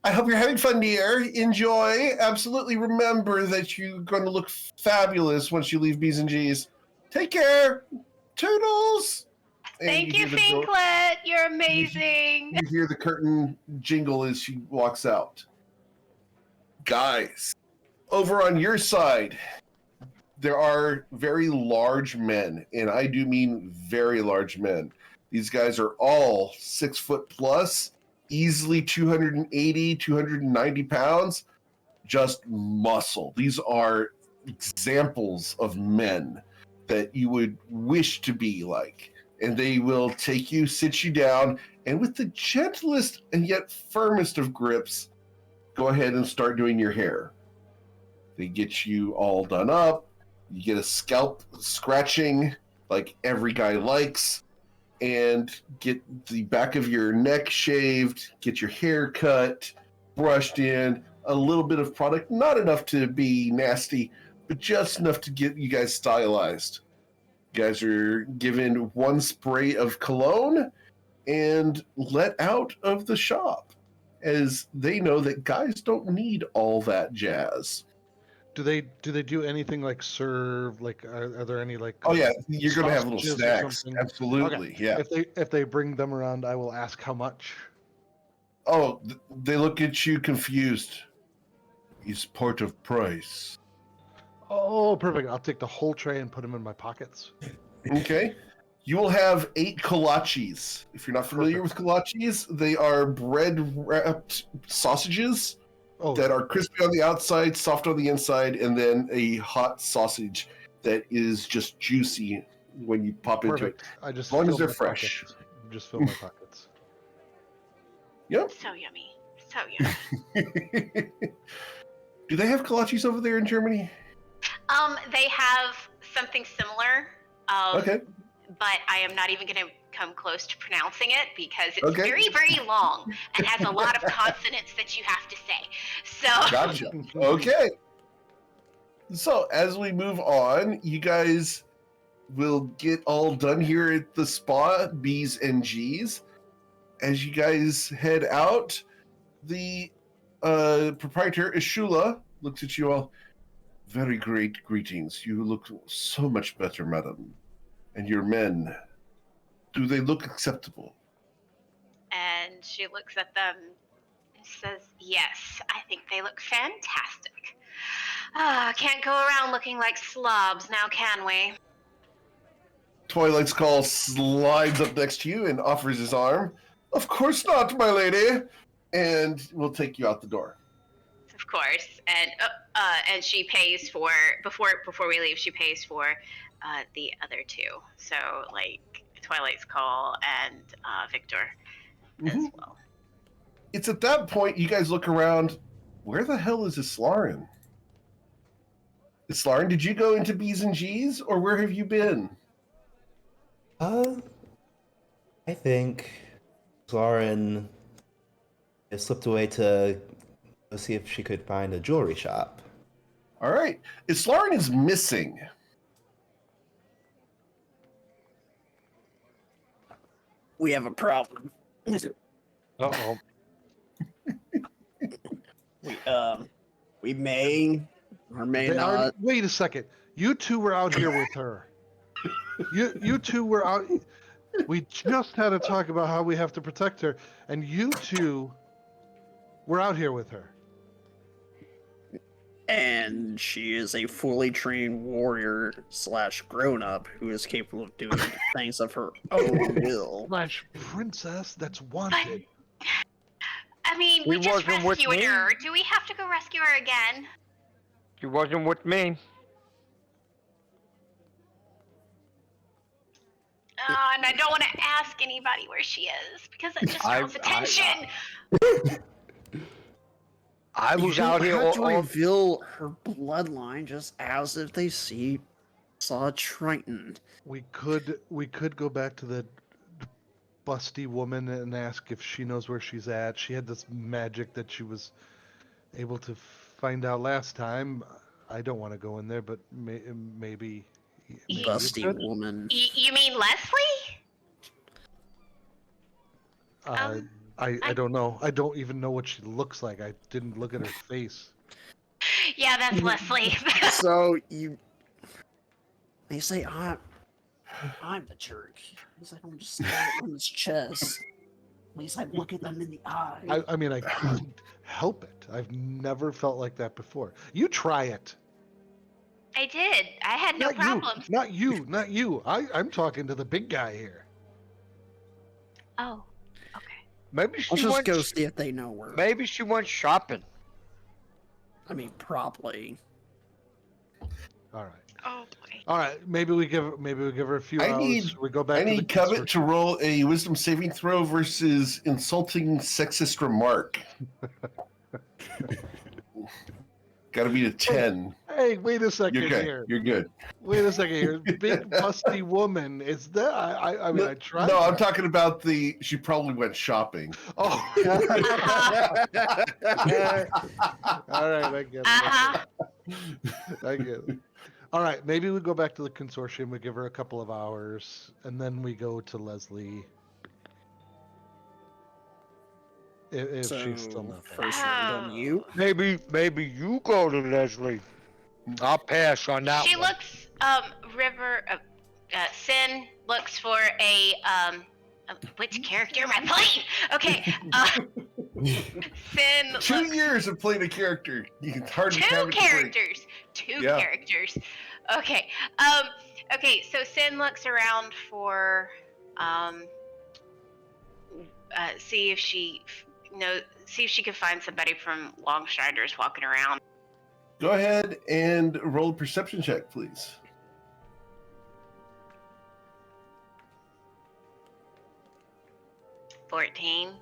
I hope you're having fun, dear. Enjoy. Absolutely remember that you're going to look fabulous once you leave B's and G's. Take care. Toodles. And Thank you, hear the door- Finklet. You're amazing. You hear the curtain jingle as she walks out. Guys, over on your side, there are very large men, and I do mean very large men. These guys are all 6 foot plus, easily 280, 290 pounds, just muscle. These are examples of men that you would wish to be like. And they will take you, sit you down, and with the gentlest and yet firmest of grips, go ahead and start doing your hair. They get you all done up. You get a scalp scratching like every guy likes, and get the back of your neck shaved, get your hair cut, brushed in, a little bit of product, not enough to be nasty, but just enough to get you guys stylized. You guys are given one spray of cologne and let out of the shop, as they know that guys don't need all that jazz. Do they do anything like serve? Like, are there any like? Oh yeah, you're gonna have little sausages or snacks. something? Absolutely, yeah. If they bring them around, I will ask how much. Oh, they look at you confused. It's part of price. Oh, perfect. I'll take the whole tray and put them in my pockets. Okay. You will have 8 kolaches. If you're not familiar with kolaches, they are bread wrapped sausages Oh, that are crispy on the outside, soft on the inside, and then a hot sausage that is just juicy when you pop into it. perfect. I just As long as fill they're my fresh. pockets. Just fill my pockets. Yep. So yummy. So yummy. Do they have kolaches over there in Germany? They have something similar. Okay. But I am not even going to come close to pronouncing it because it's Okay. very, very long and has a lot of consonants that you have to say. So Gotcha. Okay. So as we move on, you guys will get all done here at the spa, B's and G's. As you guys head out, the proprietor, Ishula, looks at you all. Very great greetings. You look so much better, madam. And your men, do they look acceptable? and she looks at them and says, "Yes, I think they look fantastic. Can't go around looking like slobs now, can we?" Twilight's Call slides up next to you and offers his arm. Of course not, my lady. And we'll take you out the door. Of course, and she pays for before we leave. She pays for the other two. So like Twilight's Call and Victor as Mhm. well. It's at that point you guys look around. Where the hell is Islarin? Islarin, did you go into B's and G's, or where have you been? I think Lauren slipped away to go see if she could find a jewelry shop. All right. Islarin is missing. We have a problem. Uh-oh. We may or may not. Wait a second. You two were out here with her. You two were out. We just had a talk about how we have to protect her, and you two were out here with her. And she is a fully trained warrior / grown-up who is capable of doing things of her own will. Slash princess that's wanted. I mean, we He just wasn't with rescued me. her. Do we have to go rescue her again? She wasn't with me. And I don't want to ask anybody where she is because that just draws attention. I was You out don't here have to all reveal her bloodline just as if they saw Triton. We could go back to the busty woman and ask if she knows where she's at. She had this magic that she was able to find out last time. I don't want to go in there, but maybe Maybe busty it could. woman. You mean Leslie? I don't know. I don't even know what she looks like. I didn't look at her face. Yeah, that's Leslie. So they say I'm the jerk. He's like, I'm just staring at women's chest. He's like, look at them in the eye. I mean, I couldn't help it. I've never felt like that before. You try it. I did. I had no Not problem. you. Not you. I'm talking to the big guy here. Oh, okay. Maybe she Let's just went. go see if they know where. Maybe she went shopping. I mean, probably. All right. Oh boy. All right. Maybe we give her a few hours. We go back. I to the need Covet consortium. to roll a wisdom saving throw versus insulting sexist remark. Got to be a 10. Hey, wait a second You're good. here. You're good. Wait a second here. Big busty woman. Is that? I mean, I tried. No, I'm that. talking about she probably went shopping. Oh. All right, I get it. Uh-huh. I get it. All right, maybe we go back to the consortium. We give her a couple of hours, and then we go to Leslie. If So, she's still not there. first round on you. Maybe you go to Leslie. I'll pass on that She one. looks, Sin looks for which character am I playing? Okay, Sin looks... 2 years of playing a character. It's hard to Two count it to break. characters. Two Yeah. characters. Okay, okay, so Sin looks around for, see if she can find somebody from Longstriders walking around. Go ahead and roll a perception check, please. $14.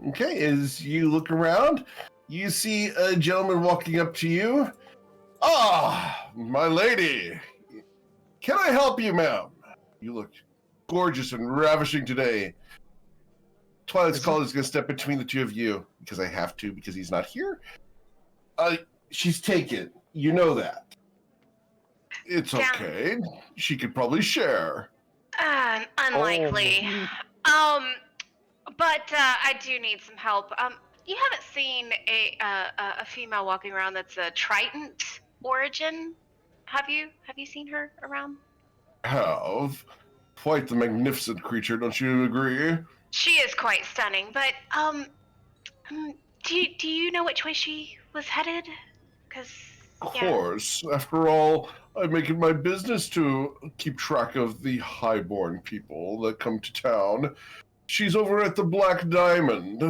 Okay, as you look around, you see a gentleman walking up to you. Ah, my lady. Can I help you, ma'am? You look gorgeous and ravishing today. Twilight's Call is going to step between the two of you because I have to because he's not here. She's taken. You know that. It's Yeah. okay. She could probably share. Unlikely. But I do need some help. You haven't seen a female walking around that's a Trident origin, have you? Have you seen her around? Have. Quite the magnificent creature, don't you agree? She is quite stunning, but do you know which way she was headed? Because Of course. After all, I make it my business to keep track of the highborn people that come to town. She's over at the Black Diamond.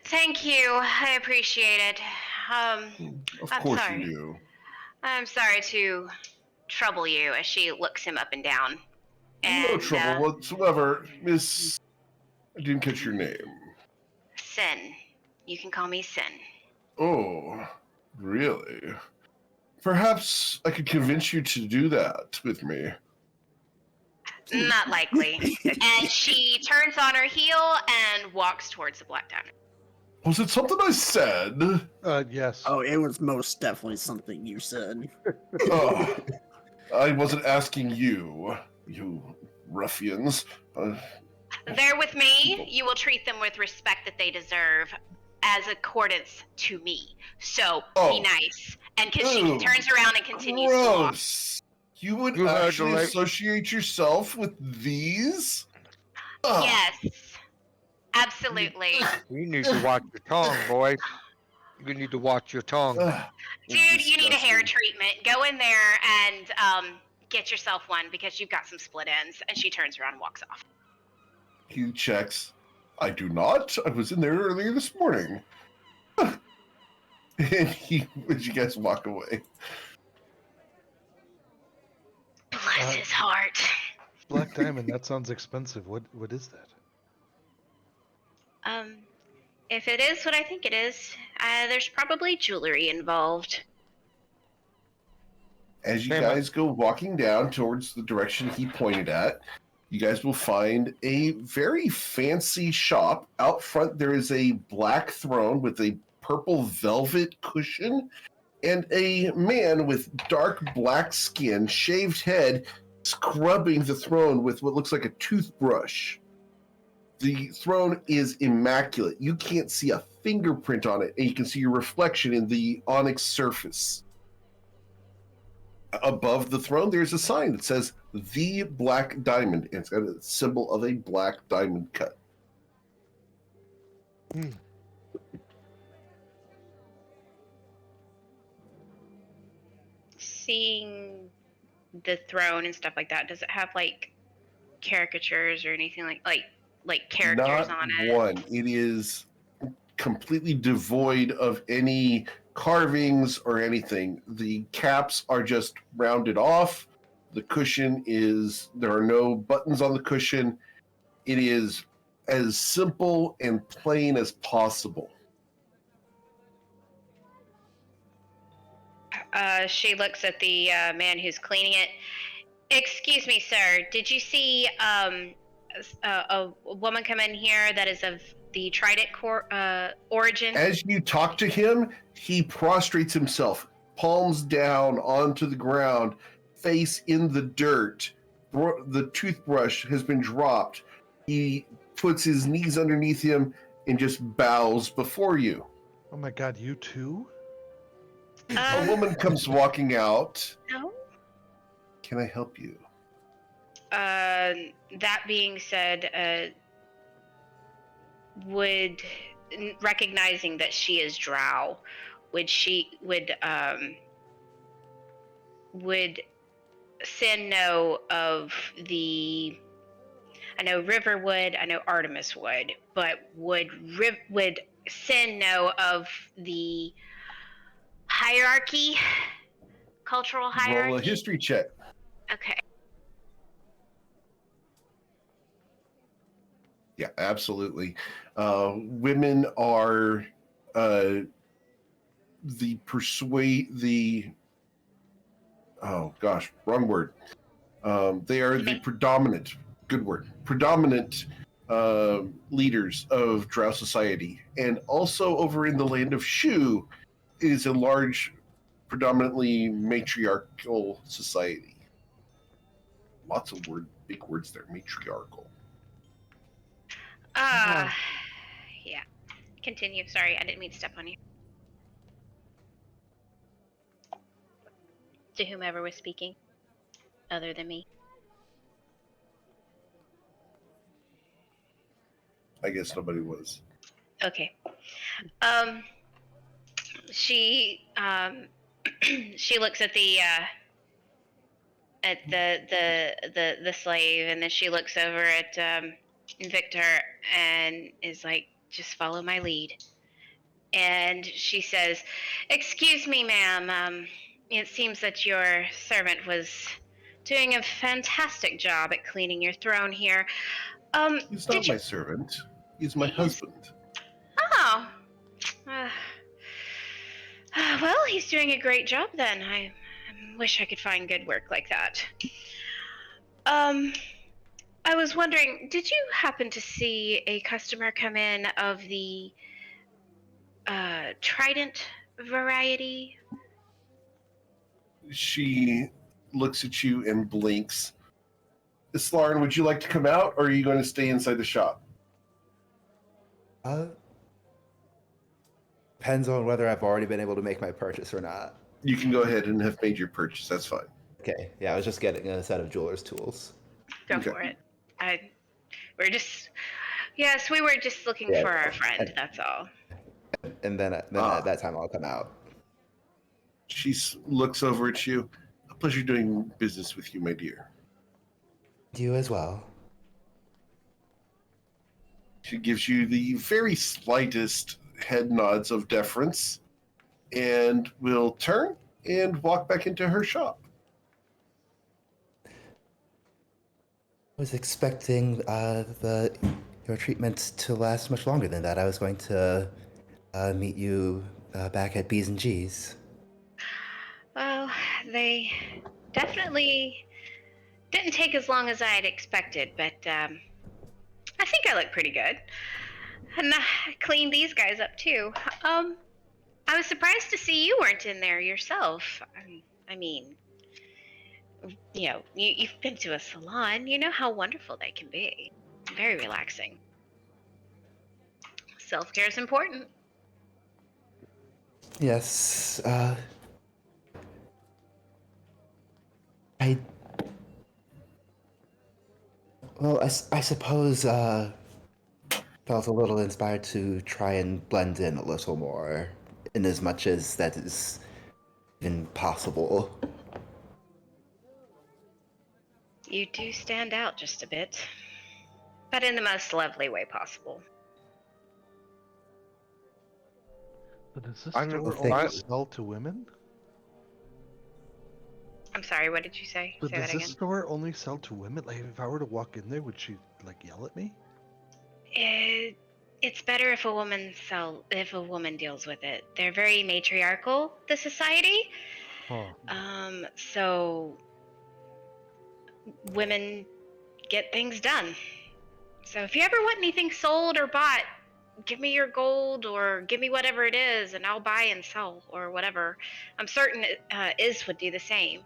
Thank you. I appreciate it. Of I'm course sorry. you do. I'm sorry to trouble you as she looks him up and down. No And, trouble whatsoever, Miss. I didn't catch your name. Sin. You can call me Sin. Oh, really? Perhaps I could convince you to do that with me. Not likely. And she turns on her heel and walks towards the Black Diamond. Was it something I said? Yes. Oh, it was most definitely something you said. Oh, I wasn't asking you, you ruffians. They're with me. You will treat them with respect that they deserve as accordance to me. So be nice. And she Ew. turns around and continues to walk. Gross. You would You had to actually like- associate yourself with these? Ugh. Yes. Absolutely. You need to watch your tongue, boy. You need to watch your tongue. Ugh. Dude, you need a hair Disgusting. treatment. Go in there and get yourself one because you've got some split ends. And she turns around and walks off. He checks. I do not. I was in there earlier this morning. And as you guys walk away. Bless his heart. Black Diamond. That sounds expensive. What is that? If it is what I think it is, there's probably jewelry involved. As you Hey, guys go walking down towards the direction he pointed at, you guys will find a very fancy shop. Out front, there is a black throne with a purple velvet cushion and a man with dark black skin, shaved head, scrubbing the throne with what looks like a toothbrush. The throne is immaculate. You can't see a fingerprint on it, and you can see your reflection in the onyx surface. Above the throne, there's a sign that says "The Black Diamond," and it's got a symbol of a black diamond cut. Seeing the throne and stuff like that, does it have like caricatures or anything like characters Not on it? one. It is completely devoid of any carvings or anything. The caps are just rounded off. The cushion there are no buttons on the cushion. It is as simple and plain as possible. She looks at the man who's cleaning it. Excuse me, sir. Did you see a woman come in here that is of the Trident origin? As you talk to him, he prostrates himself, palms down onto the ground, face in the dirt. The toothbrush has been dropped. He puts his knees underneath him and just bows before you. Oh my god, you too? A woman comes walking out. No. Can I help you? That being said, recognizing that she is Drow, would Sin know of the? I know River would, I know Artemis would, but would Sin know of the hierarchy, cultural hierarchy? Roll a history check. Okay. Yeah, absolutely. Women are the oh gosh, wrong word. They are the predominant, good word, predominant leaders of Drow society. And also over in the land of Shu is a large, predominantly matriarchal society. Lots of big words there, matriarchal. Yeah. Continue. Sorry, I didn't mean to step on you. To whomever was speaking, other than me. I guess nobody was. Okay. She she looks at the slave, and then she looks over at Victor and is like, just follow my lead. And she says, excuse me, ma'am, it seems that your servant was doing a fantastic job at cleaning your throne here. He's not my servant. He's my husband. Oh. Well, he's doing a great job then. I wish I could find good work like that. I was wondering, did you happen to see a customer come in of the Trident variety? She looks at you and blinks. Islarin, would you like to come out, or are you going to stay inside the shop? Depends on whether I've already been able to make my purchase or not. You can go ahead and have made your purchase. That's fine. Okay, yeah, I was just getting a set of jeweler's tools. Go for it. We were just looking for our friend, that's all. And then at that time I'll come out. She looks over at you. A pleasure doing business with you, my dear. You as well. She gives you the very slightest head nods of deference and will turn and walk back into her shop. I was expecting your treatment to last much longer than that. I was going to meet you back at B's and G's. Well, they definitely didn't take as long as I had expected, but I think I look pretty good. And I cleaned these guys up too. I I was surprised to see you weren't in there yourself. I mean, you've been to a salon. You know how wonderful they can be. Very relaxing. Self-care is important. Yes, I suppose, felt a little inspired to try and blend in a little more, in as much as that is even possible. You do stand out just a bit, but in the most lovely way possible. But does this I know- store Thank only you. sell to women? I'm sorry, what did you say? But Say does that this again. store only sell to women? Like, if I were to walk in there, would she like yell at me? It's better if a woman deals with it. They're very matriarchal, the society. Oh, So women get things done. So if you ever want anything sold or bought, give me your gold or give me whatever it is, and I'll buy and sell or whatever. I'm certain Iz would do the same.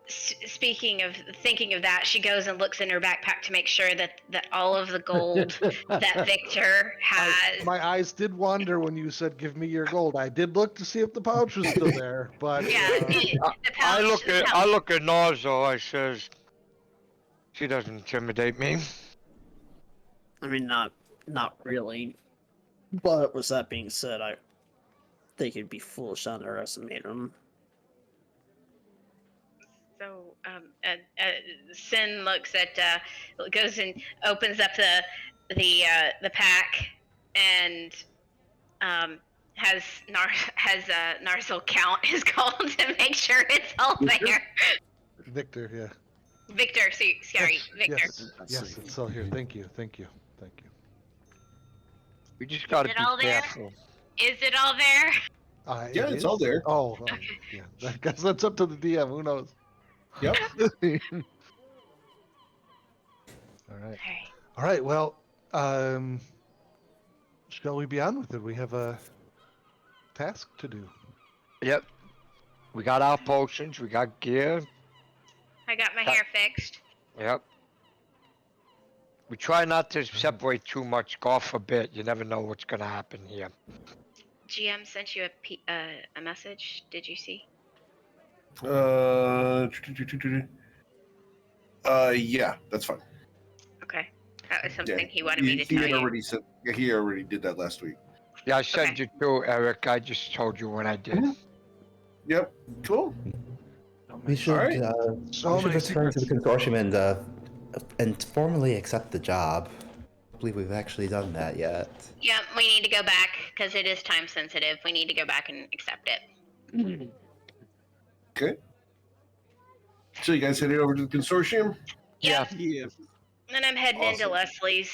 Speaking of thinking of that, she goes and looks in her backpack to make sure that all of the gold that Victor has. my eyes did wander when you said, "Give me your gold." I did look to see if the pouch was still there, but Yeah, the I pouch. look at Narzo. I says, she doesn't intimidate me. I mean, not really. But with that being said, I think it'd be foolish to underestimate him. So Sin looks at goes and opens up the pack and has Narsil count his gold to make sure it's all there. Victor, yeah. Victor, sorry, Victor. Yes, it's all here. Thank you. We just gotta it be all there? careful. Is it all there? Yeah, it's all there. Oh, yeah. I guess that's up to the DM. Who knows? Yep. All right. Alright. All right. Well, shall we be on with it? We have a task to do. Yep. We got our potions. We got gear. I got my hair fixed. Yep. We try not to separate too much. God forbid. You never know what's gonna happen here. GM sent you a message. Did you see? Yeah, that's fine. Okay. That was something Yeah, he wanted me to he tell had you. already said. Yeah, he already did that last week. Yeah, I sent Okay. you too, Eric. I just told you when I did. Mhm. Yep. Cool. We should, Alright. So we should many return to the secrets. consortium and formally accept the job. I believe we've actually done that yet. Yeah, we need to go back because it is time sensitive. We need to go back and accept it. Okay. So you guys headed over to the consortium? Yeah. Yeah. And I'm heading into Awesome. Leslie's.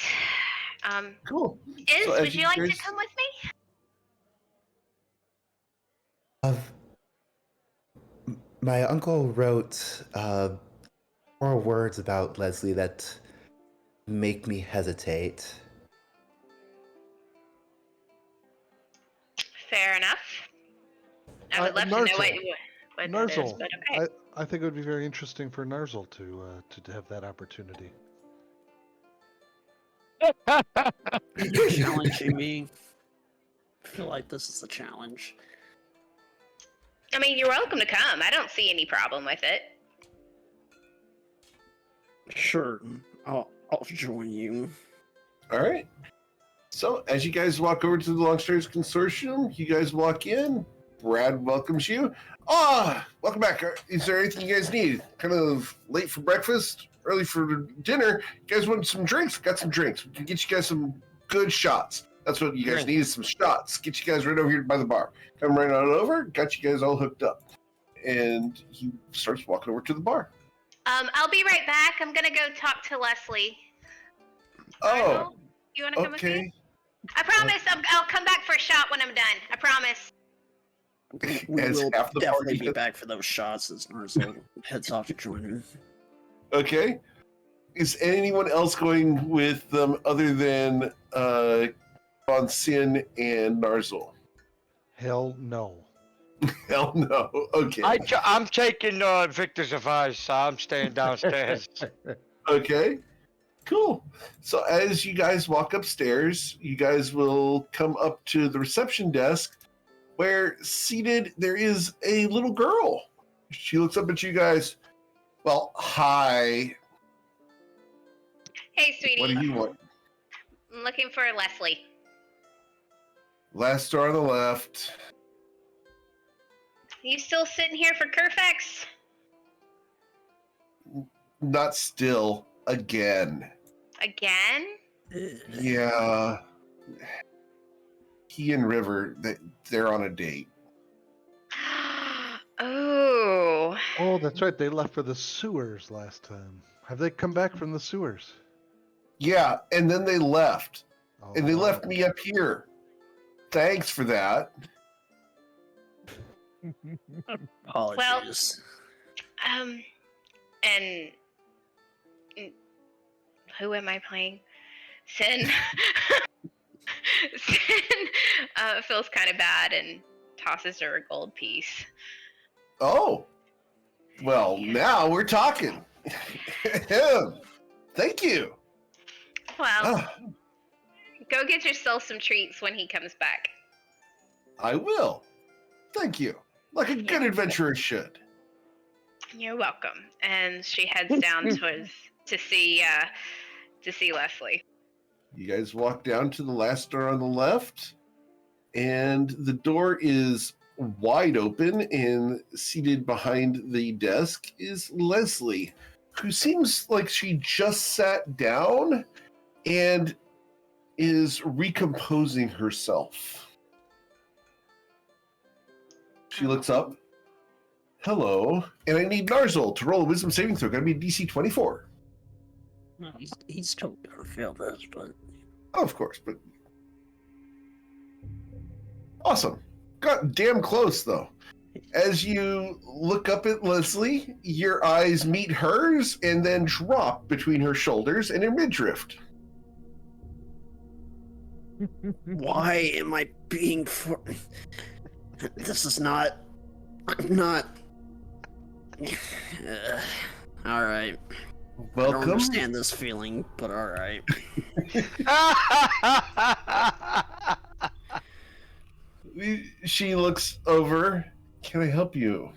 Cool. Iz, So as would you like to guys- come with me? My uncle wrote 4 words about Leslie that make me hesitate. Fair enough. I would love to know what that is, Narzel. but okay. I think it would be very interesting for Narzel to have that opportunity. You're challenging me. I feel like this is a challenge. I mean, you're welcome to come. I don't see any problem with it. Sure, I'll join you. All right. So as you guys walk over to the Longstairs Consortium, you guys walk in. Brad welcomes you. Welcome back. Is there anything you guys need? Kind of late for breakfast, early for dinner. You guys want some drinks? Got some drinks. We can get you guys some good shots. That's what you guys need is some shots. Get you guys right over here by the bar. Come right on over. Got you guys all hooked up. And he starts walking over to the bar. I'll be right back. I'm gonna go talk to Leslie. Oh, You wanna come with me? okay. I promise. I'll come back for a shot when I'm done. I promise. We As will half the definitely party- be back for those shots as Narzel heads off to join him. Okay. Is anyone else going with them other than Von Sin and Narzel? Hell no. Hell no. Okay. I'm taking Victor's advice. I'm staying downstairs. Okay. Cool. So as you guys walk upstairs, you guys will come up to the reception desk where seated there is a little girl. She looks up at you guys. Well, hi. Hey, sweetie. What do you want? I'm looking for Leslie. Last door on the left. You still sitting here for Kerfax? Not still. Again. Again? Yeah. He and River, they're on a date. Oh. Oh, that's right. They left for the sewers last time. Have they come back from the sewers? Yeah, and then they left. Oh, And they left me up here. Thanks for that. Apologies. And who am I playing? Sin. Sin feels kind of bad and tosses her a gold piece. Oh. Well, now we're talking. Thank you. Well, Ah, go get yourself some treats when he comes back. I will. Thank you. Like a good adventurer should. You're welcome. And she heads down to see Leslie. You guys walk down to the last door on the left, and the door is wide open, and seated behind the desk is Leslie, who seems like she just sat down and is recomposing herself. She looks up. Hello, and I need Narzel to roll a wisdom saving throw. Gotta be DC 24. No, he's totally gonna fail this, but Oh, of course, but awesome. Got damn close though. As you look up at Leslie, your eyes meet hers and then drop between her shoulders and her midriff. why am I being for? This is not. I'm not. All right. I don't Welcome. understand this feeling, but all right. She looks over. Can I help you?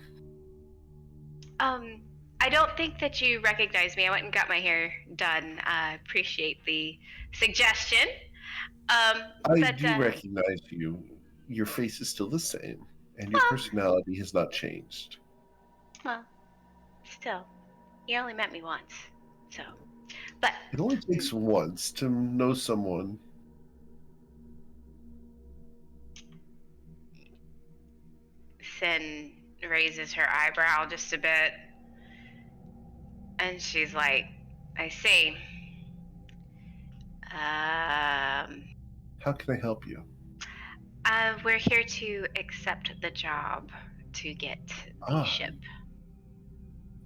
I don't think that you recognize me. I went and got my hair done. I appreciate the suggestion. I But, do recognize you. Your face is still the same, and your personality has not changed. Well, still, you only met me once, so. But It only takes once to know someone. Sin raises her eyebrow just a bit, and she's like, "I see. How can I help you? We're here to accept the job to get the Ah. ship."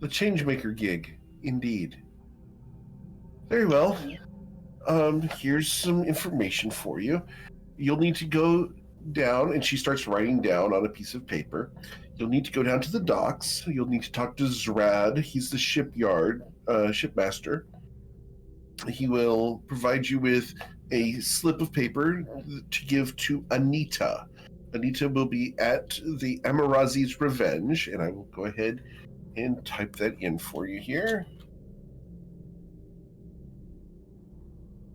The Changemaker gig, indeed. Very well. Here's some information for you. You'll need to go down, and she starts writing down on a piece of paper. You'll need to go down to the docks. You'll need to talk to Zrad. He's the shipyard shipmaster. He will provide you with a slip of paper to give to Anita. Anita will be at the Amarazi's Revenge, and I will go ahead and type that in for you here.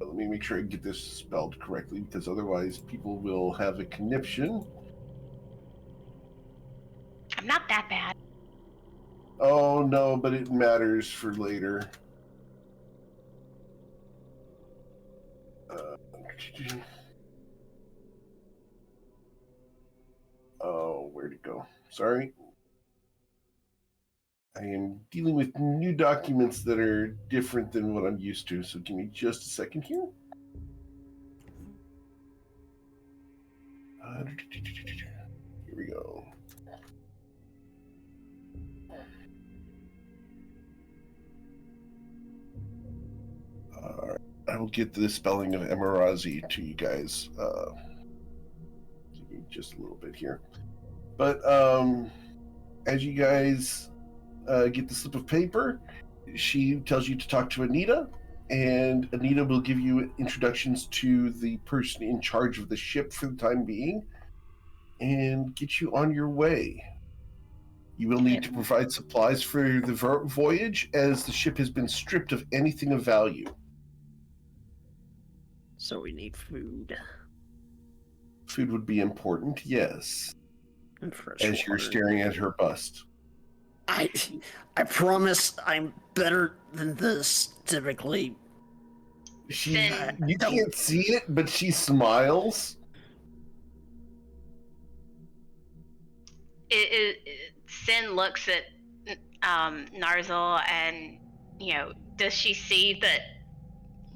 Let me make sure I get this spelled correctly, because otherwise people will have a conniption. I'm not that bad. Oh no, but it matters for later. Oh, where'd it go? Sorry. I am dealing with new documents that are different than what I'm used to, so give me just a second here. Here we go. I will get the spelling of Emirazi to you guys. Give me just a little bit here. But as you guys get the slip of paper, she tells you to talk to Anita, and Anita will give you introductions to the person in charge of the ship for the time being and get you on your way. You will need to provide supplies for the voyage, as the ship has been stripped of anything of value. So we need food Food would be important, yes, and fresh as you're water. staring at her bust. I promise I'm better than this typically. You can't see it, but she smiles. Sin looks at Narzel, and does she see that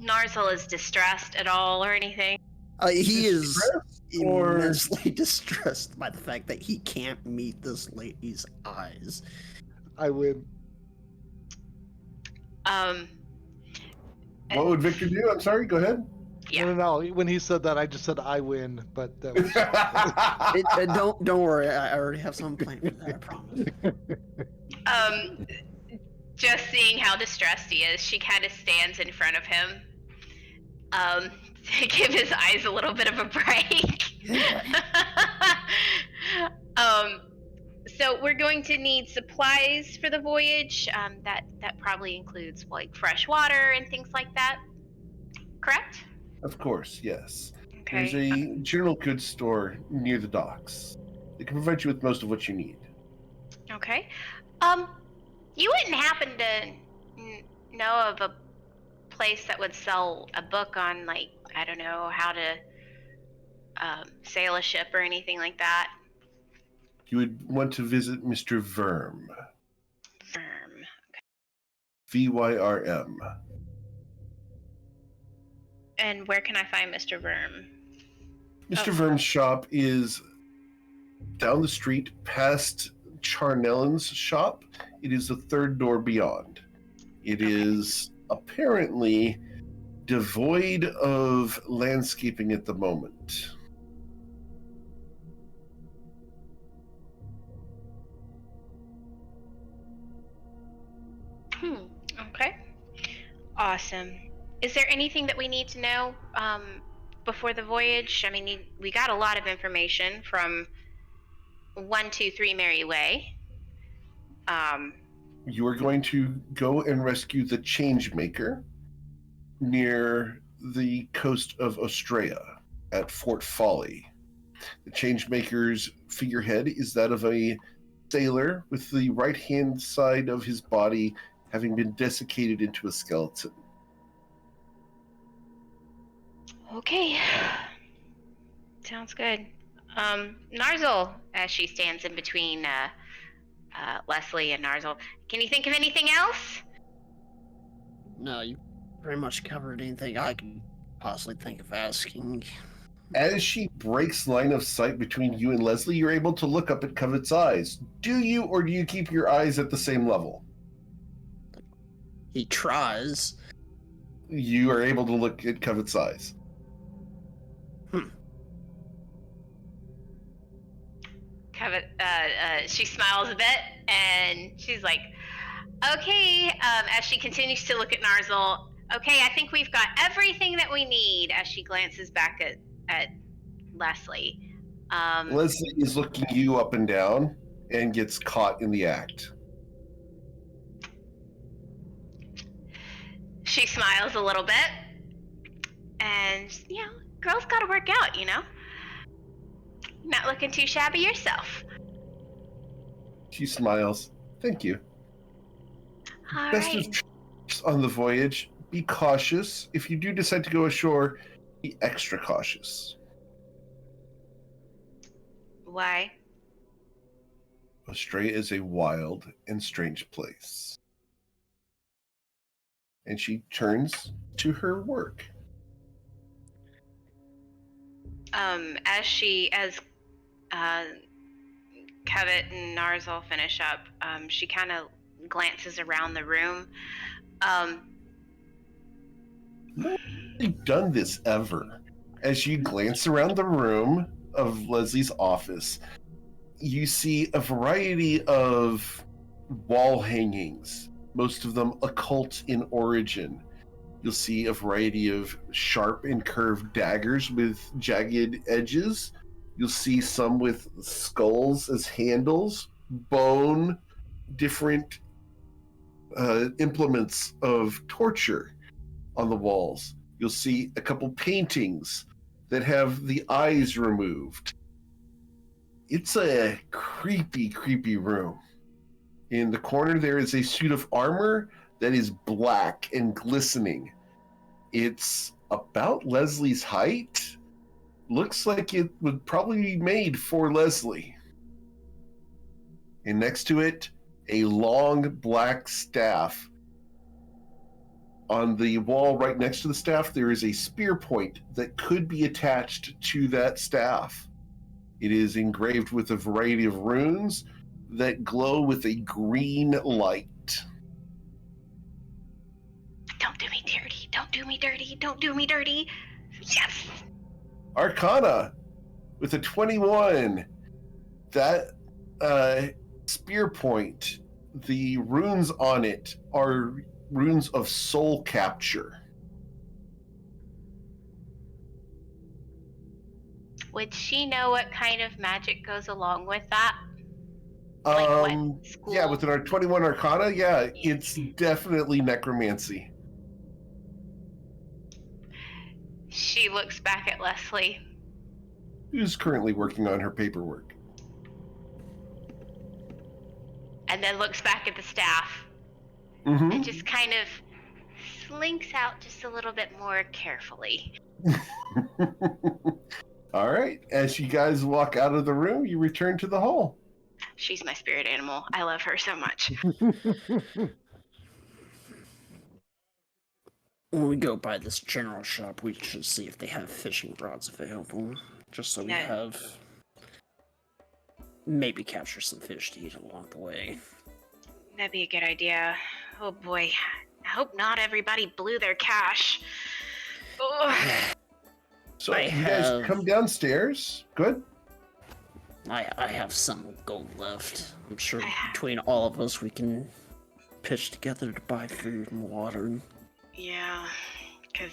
Narzel is distressed at all or anything? He is Distressed or- immensely distressed by the fact that he can't meet this lady's eyes. I win. What would Victor do? I'm sorry, go ahead. Yeah. No. When he said that, I just said I win, but that was. Don't worry, I already have some plan for that. I promise. Just seeing how distressed he is, she kind of stands in front of him to give his eyes a little bit of a break. So we're going to need supplies for the voyage. That probably includes like fresh water and things like that. Correct? Of course, yes. Okay. There's a general goods store near the docks. It can provide you with most of what you need. Okay. You wouldn't happen to know of a place that would sell a book on, like, I don't know, how to sail a ship or anything like that? You would want to visit Mr. Verm. Firm. Vyrm. And where can I find Mr. Verm? Mr. Verm's shop is down the street past Charnellan's shop. It is the third door beyond. It is apparently devoid of landscaping at the moment. Okay. Awesome. Is there anything that we need to know before the voyage? I mean, we got a lot of information from 123 Merry Way. You are going to go and rescue the Changemaker near the coast of Australia at Fort Folly. The Changemaker's figurehead is that of a sailor with the right-hand side of his body having been desiccated into a skeleton. Okay. Sounds good. Narzel, as she stands in between Leslie and Narzel, can you think of anything else? No, you pretty much covered anything I could possibly think of asking. As she breaks line of sight between you and Leslie, you're able to look up at Covet's eyes. Do you, or do you keep your eyes at the same level? He tries. You are able to look at Covet's eyes. Covet, she smiles a bit, and she's like, okay, as she continues to look at Narzel, okay, I think we've got everything that we need, as she glances back at Leslie. Leslie is looking you up and down and gets caught in the act. She smiles a little bit, and, girls gotta work out, Not looking too shabby yourself. She smiles. Thank you. All Best right. of trips on the voyage. Be cautious. If you do decide to go ashore, be extra cautious. Why? Australia is a wild and strange place. And she turns to her work. As Covet and Narzel finish up, she kind of glances around the room. done this ever. As you glance around the room of Leslie's office, you see a variety of wall hangings, most of them occult in origin. You'll see a variety of sharp and curved daggers with jagged edges. You'll see some with skulls as handles, bone, different implements of torture on the walls. You'll see a couple paintings that have the eyes removed. It's a creepy, creepy room. In the corner, there is a suit of armor that is black and glistening. It's about Leslie's height. Looks like it would probably be made for Leslie. And next to it, a long black staff. On the wall right next to the staff, there is a spear point that could be attached to that staff. It is engraved with a variety of runes that glow with a green light. Don't do me dirty. Don't do me dirty. Don't do me dirty. Yes. Arcana with a 21. That spear point, the runes on it are runes of soul capture. Would she know what kind of magic goes along with that? Like what school? Yeah, with our 21 Arcana, yeah, it's definitely necromancy. She looks back at Leslie. Who's currently working on her paperwork. And then looks back at the staff. Mm-hmm. And just kind of slinks out just a little bit more carefully. All right. As you guys walk out of the room, you return to the hall. She's my spirit animal. I love her so much. When we go by this general shop, we should see if they have fishing rods available. Just so we have... maybe capture some fish to eat along the way. That'd be a good idea. Oh boy. I hope not everybody blew their cash. Ugh. So you guys come downstairs. Good. I have some gold left. I'm sure between all of us we can pitch together to buy food and water. Yeah, because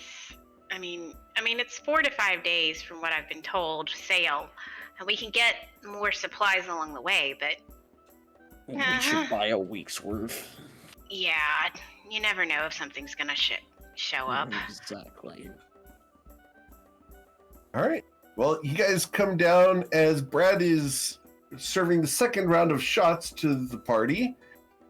I mean, it's 4 to 5 days from what I've been told. Sail, and we can get more supplies along the way. But we should buy a week's worth. Yeah, you never know if something's gonna show up. Exactly. All right. Well, you guys come down as Brad is serving the second round of shots to the party.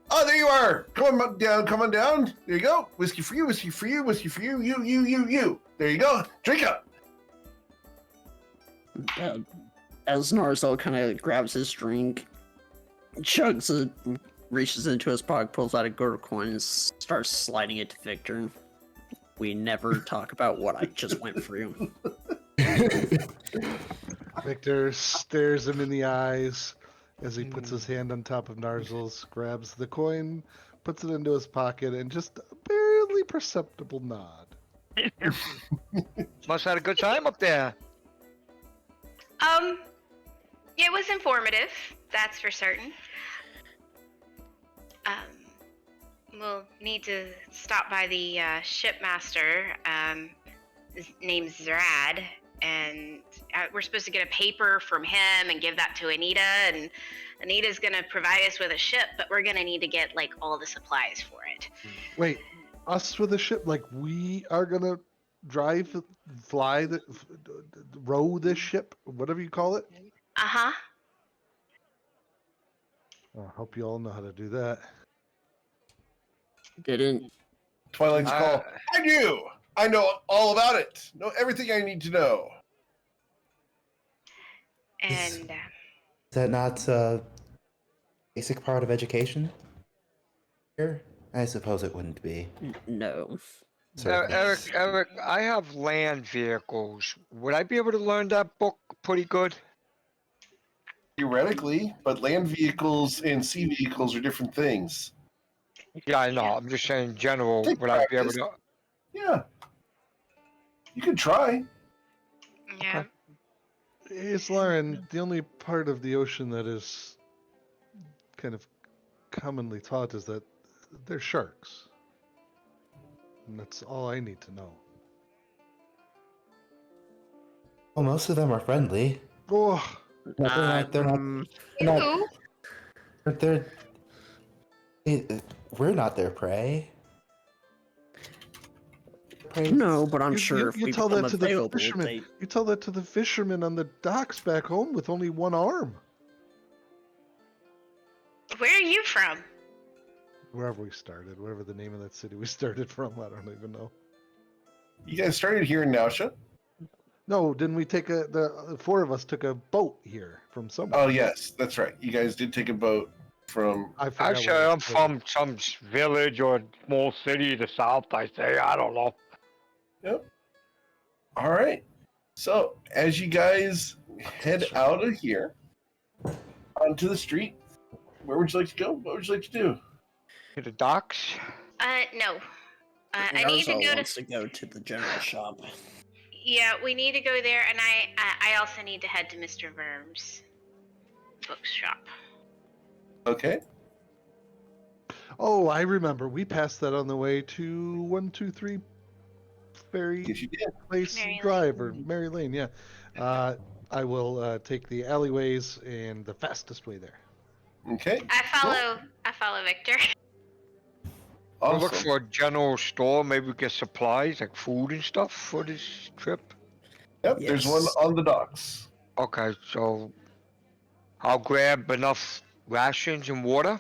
Oh, there you are. Come on down. Come on down. There you go. Whiskey for you. Whiskey for you. Whiskey for you. You. There you go. Drink up. As Narzel kind of grabs his drink, chugs it, reaches into his pocket, pulls out a gold coin, and starts sliding it to Victor. We never talk about what I just went through. Victor stares him in the eyes as he puts his hand on top of Narzel's, grabs the coin, puts it into his pocket, and just a barely perceptible nod. Must have had a good time up there. It was informative, that's for certain. We'll need to stop by the shipmaster. His name's Zrad, and we're supposed to get a paper from him and give that to Anita, and Anita's gonna provide us with a ship, but we're gonna need to get like all the supplies for it. Wait, us with a ship? Like we are gonna row this ship, whatever you call it? Uh-huh. I hope you all know how to do that. Didn't Twilight's call. I do. I know all about it. Know everything I need to know. And Is that not a basic part of education here? I suppose it wouldn't be. no. Eric, I have land vehicles. Would I be able to learn that book pretty good? Theoretically, but land vehicles and sea vehicles are different things. Yeah, I know. I'm just saying in general, Take would I be able practice. to? Yeah. You could try. Yeah. It's Lauren, the only part of the ocean that is kind of commonly taught is that they're sharks. And that's all I need to know. Well, most of them are friendly. Oh, No, they're not, Ew. they're, we're not their prey. Prey. No, but I'm sure if you we tell become that to the available, fishermen. they... You tell that to the fishermen on the docks back home with only one arm. Where are you from? Wherever we started, whatever the name of that city we started from, I don't even know. You guys started here in Nausea? No, didn't we take the four of us took a boat here from somewhere? Oh, yes, that's right. You guys did take a boat from... I forgot Actually, where it I'm was. from some village or small city to the south, I say. I don't know. Yep. All right. So, as you guys head out of here onto the street, where would you like to go? What would you like to do? To the docks? No. I need to Narzo go to. wants to go to the general shop. Yeah, we need to go there, and I also need to head to Mr. Verm's bookshop. Okay. Oh, I remember. We passed that on the way to 123 Ferry Yes, you did. Place Mary Drive or Mary Lane. Yeah. I will take the alleyways and the fastest way there. Okay. I follow Victor. We'll look Awesome. for a general store, maybe get supplies like food and stuff for this trip. Yep, there's one Yes. on the docks. Okay, so I'll grab enough rations and water.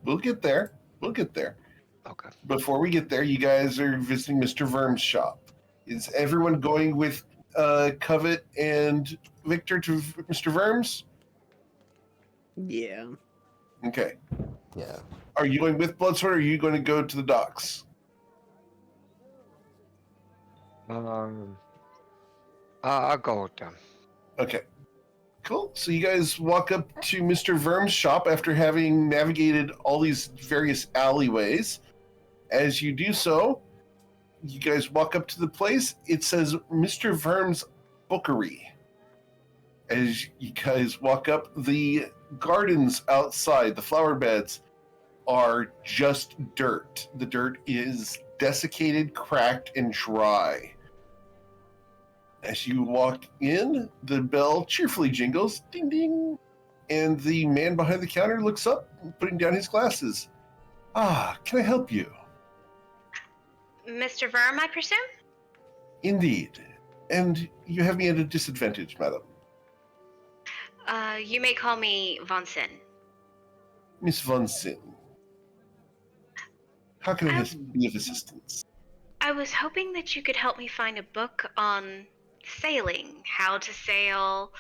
We'll get there. We'll get there. Okay. Before we get there, you guys are visiting Mr. Verm's shop. Is everyone going with Covet and Victor to Mr. Verm's? Yeah. Okay. Yeah. Are you going with Bloodsword or are you going to go to the docks? I'll go with them. Okay. Cool. So you guys walk up to Mr. Verm's shop after having navigated all these various alleyways. As you do so, you guys walk up to the place. It says Mr. Verm's Bookery. As you guys walk up, the gardens outside, the flower beds, are just dirt. The dirt is desiccated, cracked, and dry. As you walk in, the bell cheerfully jingles, ding ding, and the man behind the counter looks up, putting down his glasses. Ah, can I help you? Mr. Verm, I presume? Indeed. And you have me at a disadvantage, madam. You may call me Von Sin. Miss Von Sin. How can I be of assistance? I was hoping that you could help me find a book on sailing, how to sail.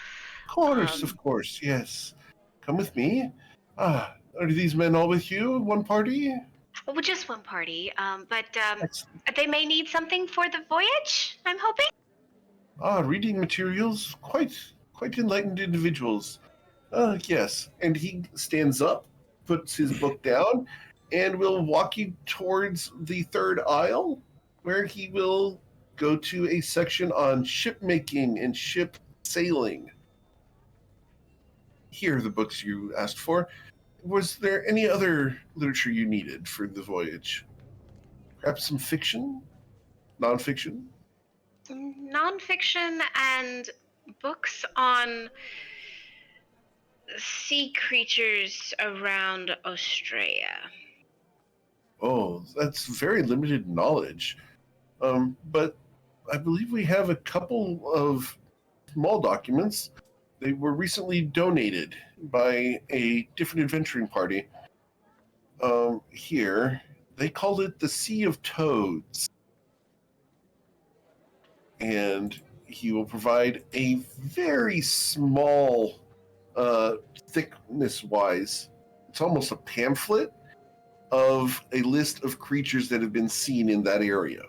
Of course, yes. Come with me. Ah, are these men all with you? One party? Well, just one party, but Excellent. they may need something for the voyage, I'm hoping. Ah, reading materials. Quite enlightened individuals. Yes. And he stands up, puts his book down, and will walk you towards the third aisle, where he will go to a section on ship making and ship sailing. Here are the books you asked for. Was there any other literature you needed for the voyage? Perhaps some fiction? Nonfiction? Nonfiction and books on sea creatures around Australia. Oh, that's very limited knowledge. But I believe we have a couple of small documents. They were recently donated by a different adventuring party. Here, they called it the Sea of Toads. And he will provide a very small, thickness-wise, it's almost a pamphlet of a list of creatures that have been seen in that area.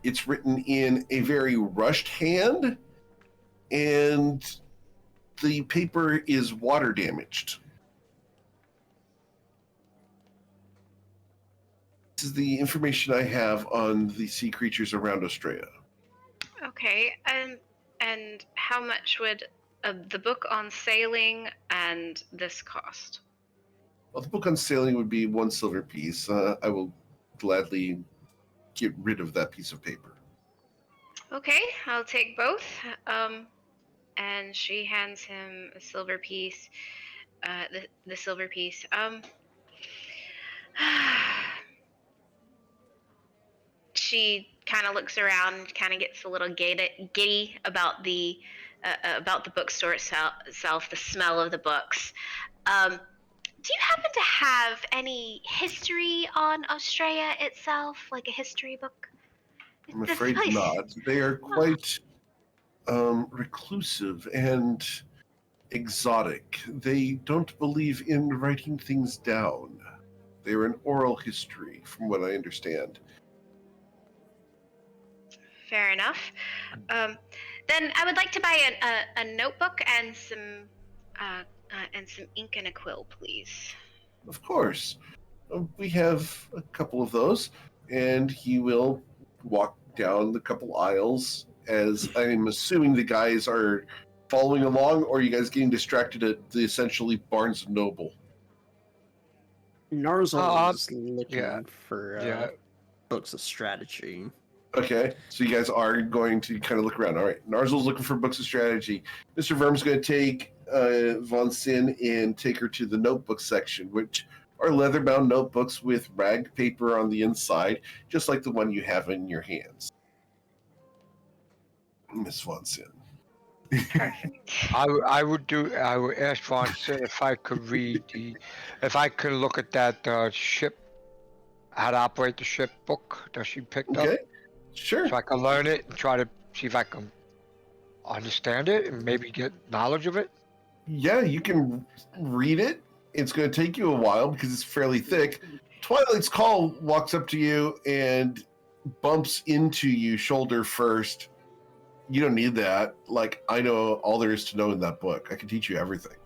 It's written in a very rushed hand, and the paper is water damaged. This is the information I have on the sea creatures around Australia. Okay, and how much would the book on sailing and this cost? Well, the book on sailing would be 1 silver piece. I will gladly get rid of that piece of paper. Okay, I'll take both. And she hands him a silver piece. The silver piece. She kind of looks around and kind of gets a little giddy about the bookstore itself, the smell of the books. Do you happen to have any history on Australia itself, like a history book? I'm This afraid place- not. They are quite reclusive and exotic. They don't believe in writing things down. They're an oral history, from what I understand. Fair enough. Then I would like to buy a notebook and some ink and a quill, please. Of course. We have a couple of those, and he will walk down the couple aisles as I'm assuming the guys are following along, or are you guys getting distracted at the essentially Barnes & Noble? Narzel is looking yeah, for yeah. books of strategy. Okay, so you guys are going to kind of look around. All right, Narzel's looking for books of strategy. Mr. Verm's going to take Von Sin and take her to the notebook section, which are leather-bound notebooks with rag paper on the inside, just like the one you have in your hands. Miss Von Sin. Perfect. I would ask Vonson if I could if I could look at that ship, how to operate the ship book that she picked up, Okay, sure. so I can learn it and try to see if I can understand it and maybe get knowledge of it. Yeah, you can read it. It's going to take you a while because it's fairly thick. Twilight's Call walks up to you and bumps into you shoulder first. You don't need that. Like, I know all there is to know in that book. I can teach you everything.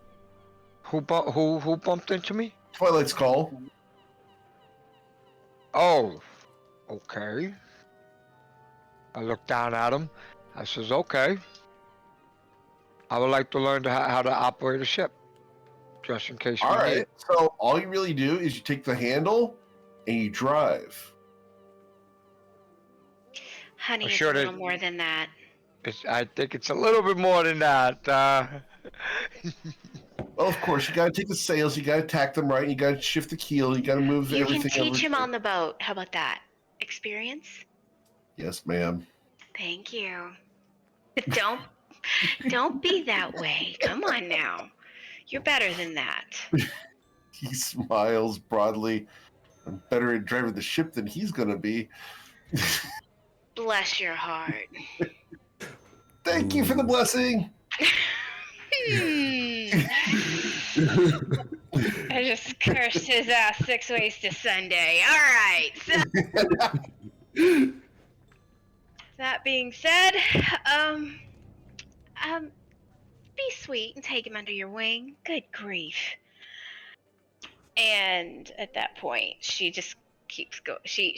Who bumped into me? Twilight's Call. Oh, okay. I look down at him. I says, okay. I would like to learn how to operate a ship, just in case All we need right. it. So all you really do is you take the handle and you drive. Honey, I'm it's sure a little that- more than that. I think it's a little bit more than that. Well, of course, you got to take the sails, you got to tack them right, and you got to shift the keel, you got to move You everything can teach over him there. on the boat. How about that? Experience? Yes, ma'am. Thank you. Don't be that way. Come on now. You're better than that. He smiles broadly. I'm better at driving the ship than he's going to be. Bless your heart. Thank you for the blessing. I just cursed his ass 6 ways to Sunday. All right. So, that being said, be sweet and take him under your wing. Good grief. And at that point, she just keeps going. She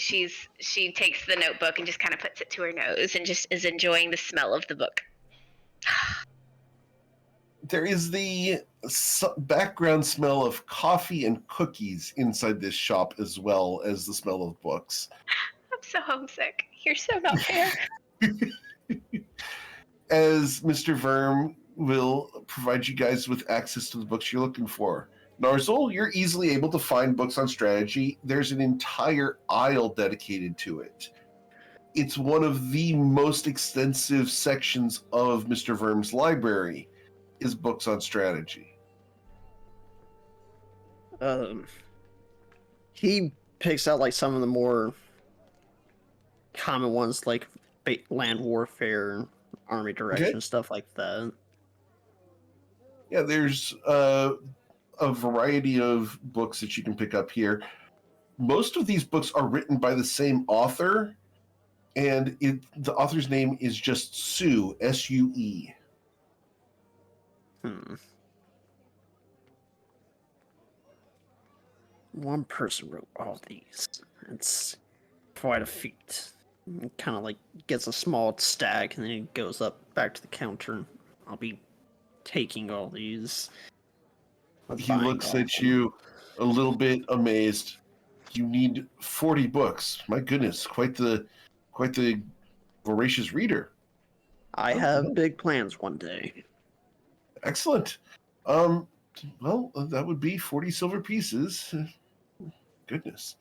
takes the notebook and just kind of puts it to her nose and just is enjoying the smell of the book. There is the background smell of coffee and cookies inside this shop, as well as the smell of books. I'm so homesick. You're so not fair. As Mr. Verm will provide you guys with access to the books you're looking for. Narzel, you're easily able to find books on strategy. There's an entire aisle dedicated to it. It's one of the most extensive sections of Mr. Verm's library is books on strategy. He picks out like some of the more common ones, like land warfare, army direction, stuff like that. Yeah, there's a variety of books that you can pick up here. Most of these books are written by the same author, and the author's name is just Sue, S-U-E. One person wrote all these. It's quite a feat. Kind of like gets a small stack and then he goes up back to the counter. I'll be taking all these. He looks at you a little bit amazed. You need 40 books. My goodness, quite the voracious reader. I have big plans one day. Excellent. Well, that would be 40 silver pieces. Goodness.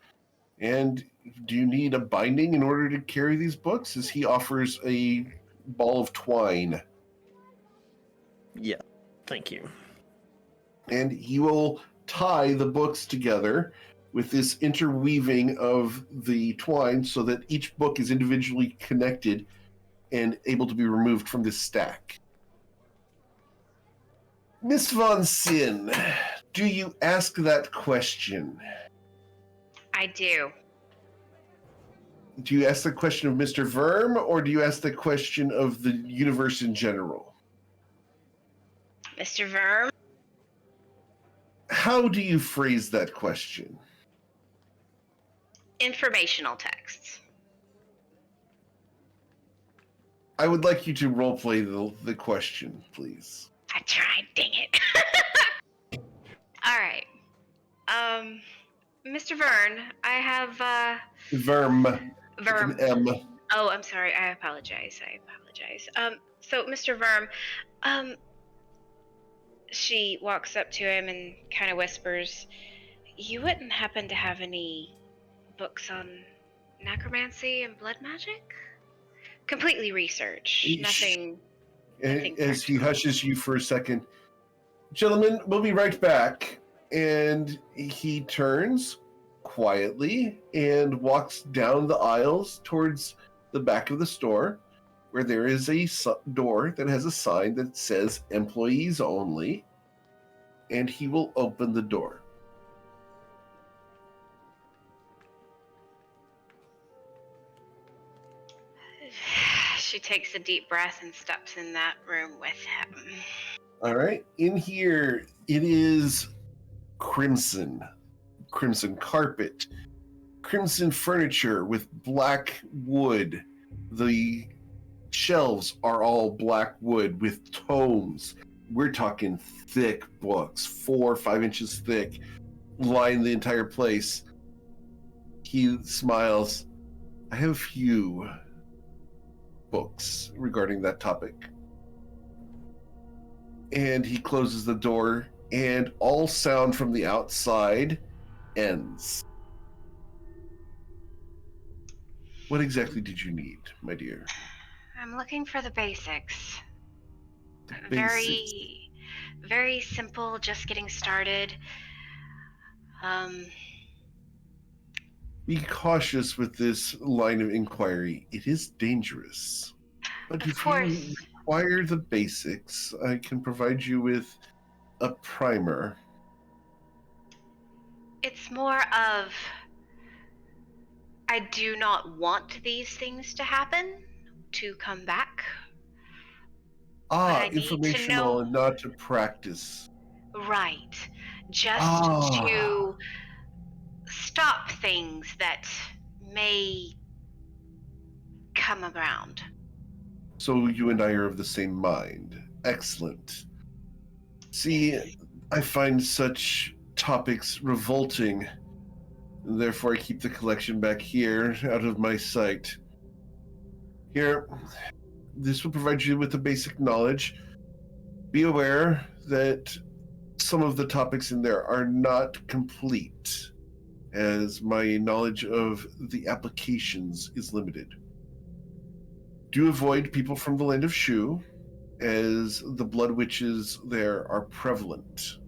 And do you need a binding in order to carry these books? As he offers a ball of twine. Yeah, thank you. And he will tie the books together with this interweaving of the twine so that each book is individually connected and able to be removed from this stack. Miss Von Sin, do you ask that question? I do. Do you ask the question of Mr. Verm, or do you ask the question of the universe in general? Mr. Verm? How do you phrase that question? Informational texts. I would like you to roleplay the question, please. I tried, dang it. All right. Mr. Vern, I have, Verm. Verm. With an M. Oh, I'm sorry. I apologize. So Mr. Verm, she walks up to him and kind of whispers, "You wouldn't happen to have any books on necromancy and blood magic? Completely research, nothing." As he hushes you for a second, "Gentlemen, we'll be right back." And he turns quietly and walks down the aisles towards the back of the store, where there is a door that has a sign that says employees only, and he will open the door. She takes a deep breath and steps in that room with him. All right. In here, it is crimson carpet, crimson furniture with black wood. The shelves are all black wood with tomes. We're talking thick books, 4 or 5 inches thick, line the entire place. He smiles. "I have a few books regarding that topic." And he closes the door, and all sound from the outside ends. What exactly did you need, my dear? I'm looking for the basics. The Very, very simple, just getting started. Be cautious with this line of inquiry. It is dangerous. But Of if course. you require the basics, I can provide you with a primer. It's more of, I do not want these things to happen, to come back. I need to Informational know- and not to practice. Right. Just to stop things that may come around. So you and I are of the same mind. Excellent. See, I find such topics revolting. Therefore, I keep the collection back here, out of my sight. Here, this will provide you with the basic knowledge. Be aware that some of the topics in there are not complete, as my knowledge of the applications is limited. Do avoid people from the land of Shu, as the blood witches there are prevalent.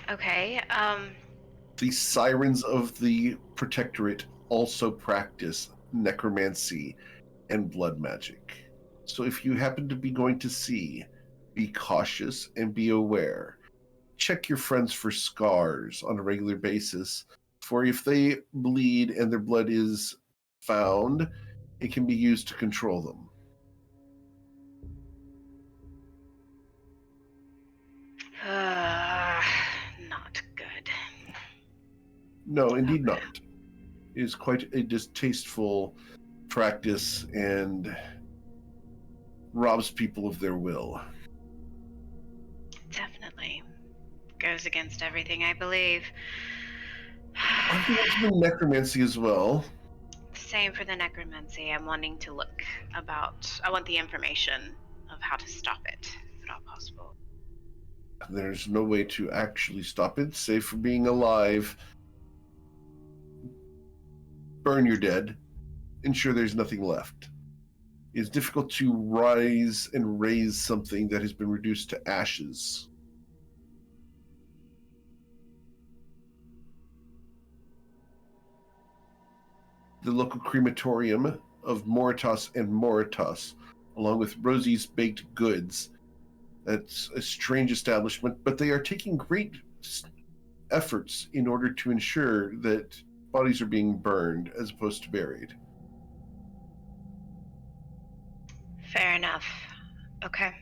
Okay, The sirens of the Protectorate also practice necromancy and blood magic. So if you happen to be going to see, be cautious and be aware. Check your friends for scars on a regular basis, for if they bleed and their blood is found, it can be used to control them. Not good. No, indeed not. It is quite a distasteful practice and robs people of their will. Definitely. Goes against everything I believe. Aren't you into necromancy as well? Same for the necromancy. I'm wanting to look about. I want the information of how to stop it, if at all possible. There's no way to actually stop it, save for being alive. Burn your dead. Ensure there's nothing left. It's difficult to rise and raise something that has been reduced to ashes. The local crematorium of Moritas and Moritas, along with Rosie's Baked Goods. That's a strange establishment, but they are taking great efforts in order to ensure that bodies are being burned as opposed to buried. Fair enough. Okay.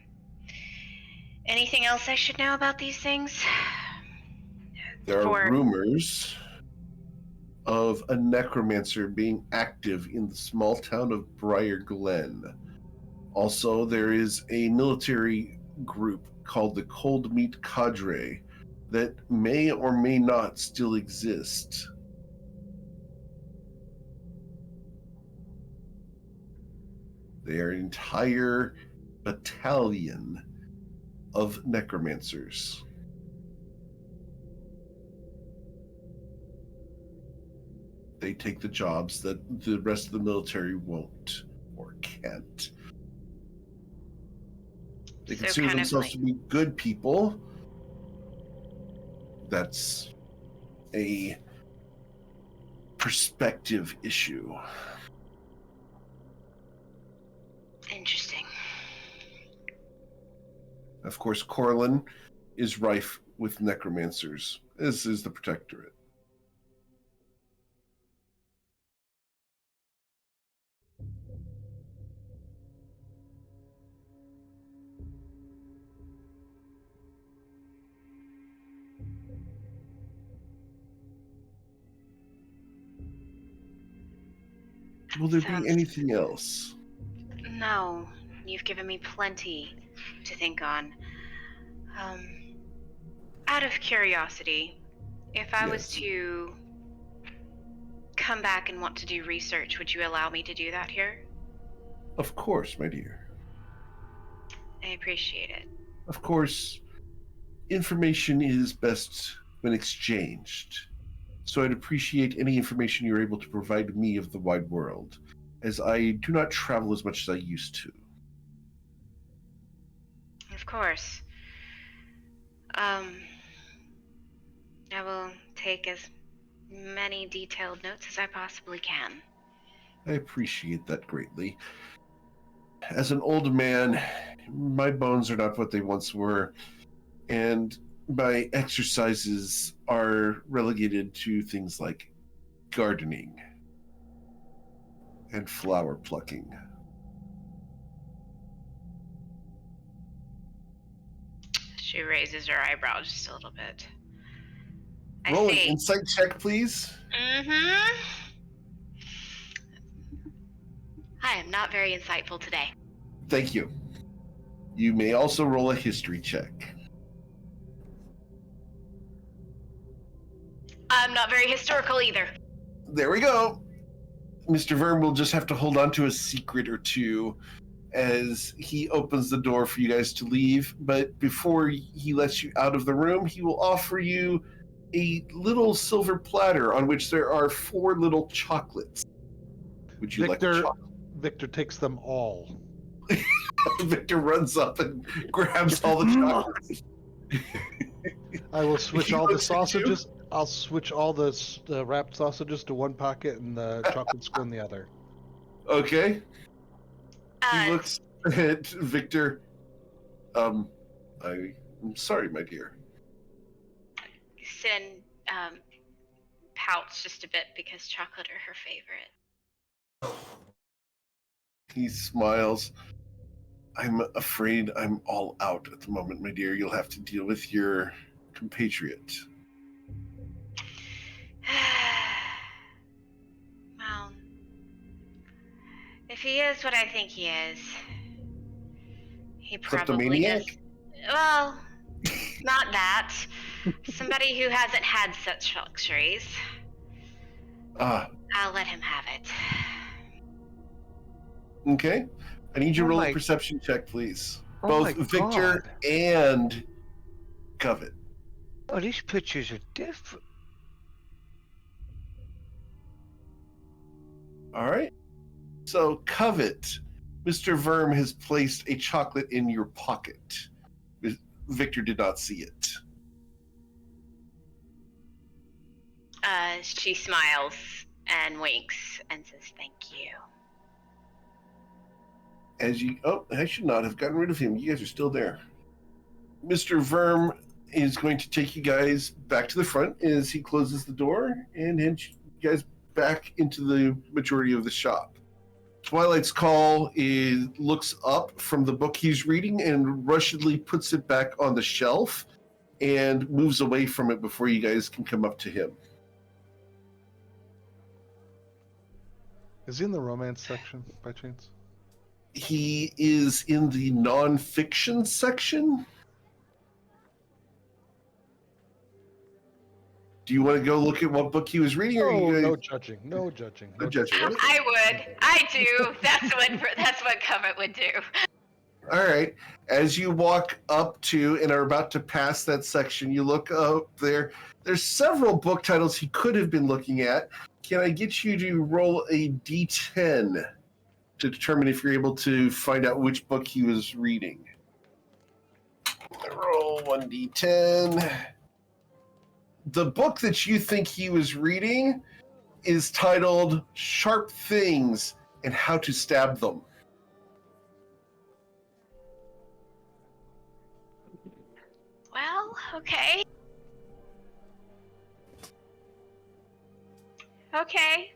Anything else I should know about these things? There are rumors of a necromancer being active in the small town of Briar Glen. Also, there is a military group called the Cold Meat Cadre that may or may not still exist. They are an entire battalion of necromancers. They take the jobs that the rest of the military won't or can't. They So consider kind of themselves like- to be good people. That's a perspective issue. Interesting. Of course, Corlin is rife with necromancers, as is the Protectorate. Will there be anything else? No, you've given me plenty to think on. Out of curiosity, if I was Yes. to come back and want to do research, would you allow me to do that here? Of course, my dear. I appreciate it. Of course, information is best when exchanged. So I'd appreciate any information you're able to provide me of the wide world, as I do not travel as much as I used to. Of course. I will take as many detailed notes as I possibly can. I appreciate that greatly. As an old man, my bones are not what they once were, and my exercises are relegated to things like gardening and flower plucking. She raises her eyebrow just a little bit. Roll an I see. insight check, please. Mm-hmm. I am not very insightful today. Thank you. You may also roll a history check. I'm not very historical either. There we go. Mr. Vern will just have to hold on to a secret or two as he opens the door for you guys to leave. But before he lets you out of the room, he will offer you a little silver platter on which there are 4 little chocolates. Would you like a chocolate? Victor takes them all. Victor runs up and grabs all the chocolates. I will switch He all the looks at you. sausages. I'll switch all the wrapped sausages to one pocket and the chocolates go in the other. Okay. He Uh, looks at Victor. I'm sorry, my dear. Sin pouts just a bit because chocolate are her favorite. He smiles. I'm afraid I'm all out at the moment, my dear. You'll have to deal with your compatriot. Well, if he is what I think he is, he probably Kleptomaniac? does. Well, not that. Somebody who hasn't had such luxuries. Ah, I'll let him have it. okay. I need you to Oh roll a my- perception check, please. Oh Both my Victor God. and Covet. Oh, these pictures are different. All right. So, Covet, Mr. Verm has placed a chocolate in your pocket. Victor did not see it. She smiles and winks and says, "Thank you." I should not have gotten rid of him. You guys are still there. Mr. Verm is going to take you guys back to the front as he closes the door and hands you guys back into the majority of the shop. Twilight's Call looks up from the book he's reading and rushedly puts it back on the shelf and moves away from it before you guys can come up to him. Is he in the romance section by chance? He is in the nonfiction section. Do you want to go look at what book he was reading, or Oh, you guys? no judging. No judging. No judging. I would. I do. That's what Covet would do. All right. As you walk up to and are about to pass that section, you look up there. There's several book titles he could have been looking at. Can I get you to roll a D10 to determine if you're able to find out which book he was reading? Roll 1D10. The book that you think he was reading is titled Sharp Things and How to Stab Them. Well, okay. Okay.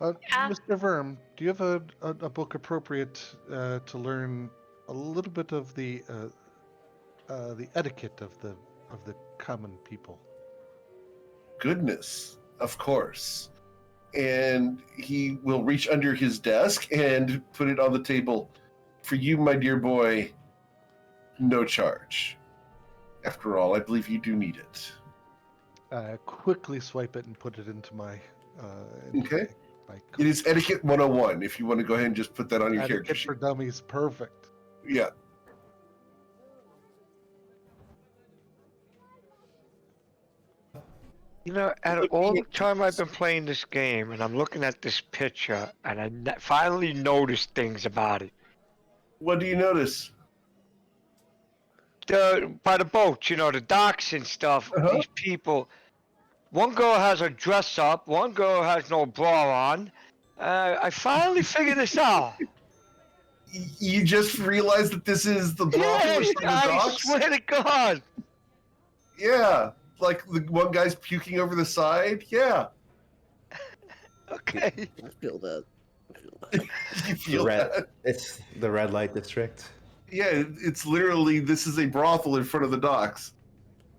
Mr. Verm, do you have a book appropriate to learn a little bit of the etiquette of the common people? Goodness, of course. And he will reach under his desk and put it on the table. For you, my dear boy, no charge. After all, I believe you do need it. Quickly swipe it and put it into my. Okay. My It is Etiquette 101, if you want to go ahead and just put that on your character etiquette sheet. for dummies. Perfect. Yeah. You know, out of all the time I've been playing this game, and I'm looking at this picture, and I finally noticed things about it. What do you notice? By the boats, you know, the docks and stuff. Uh-huh. These people. One girl has her dress up. One girl has no bra on. I finally figured this out. You just realized that this is the brothel Yeah, or some of the I docks? swear to God. Yeah. Like the one guy's puking over the side? Yeah. Okay. I feel that. You feel that? It's the red light district. Yeah, it's literally, this is a brothel in front of the docks.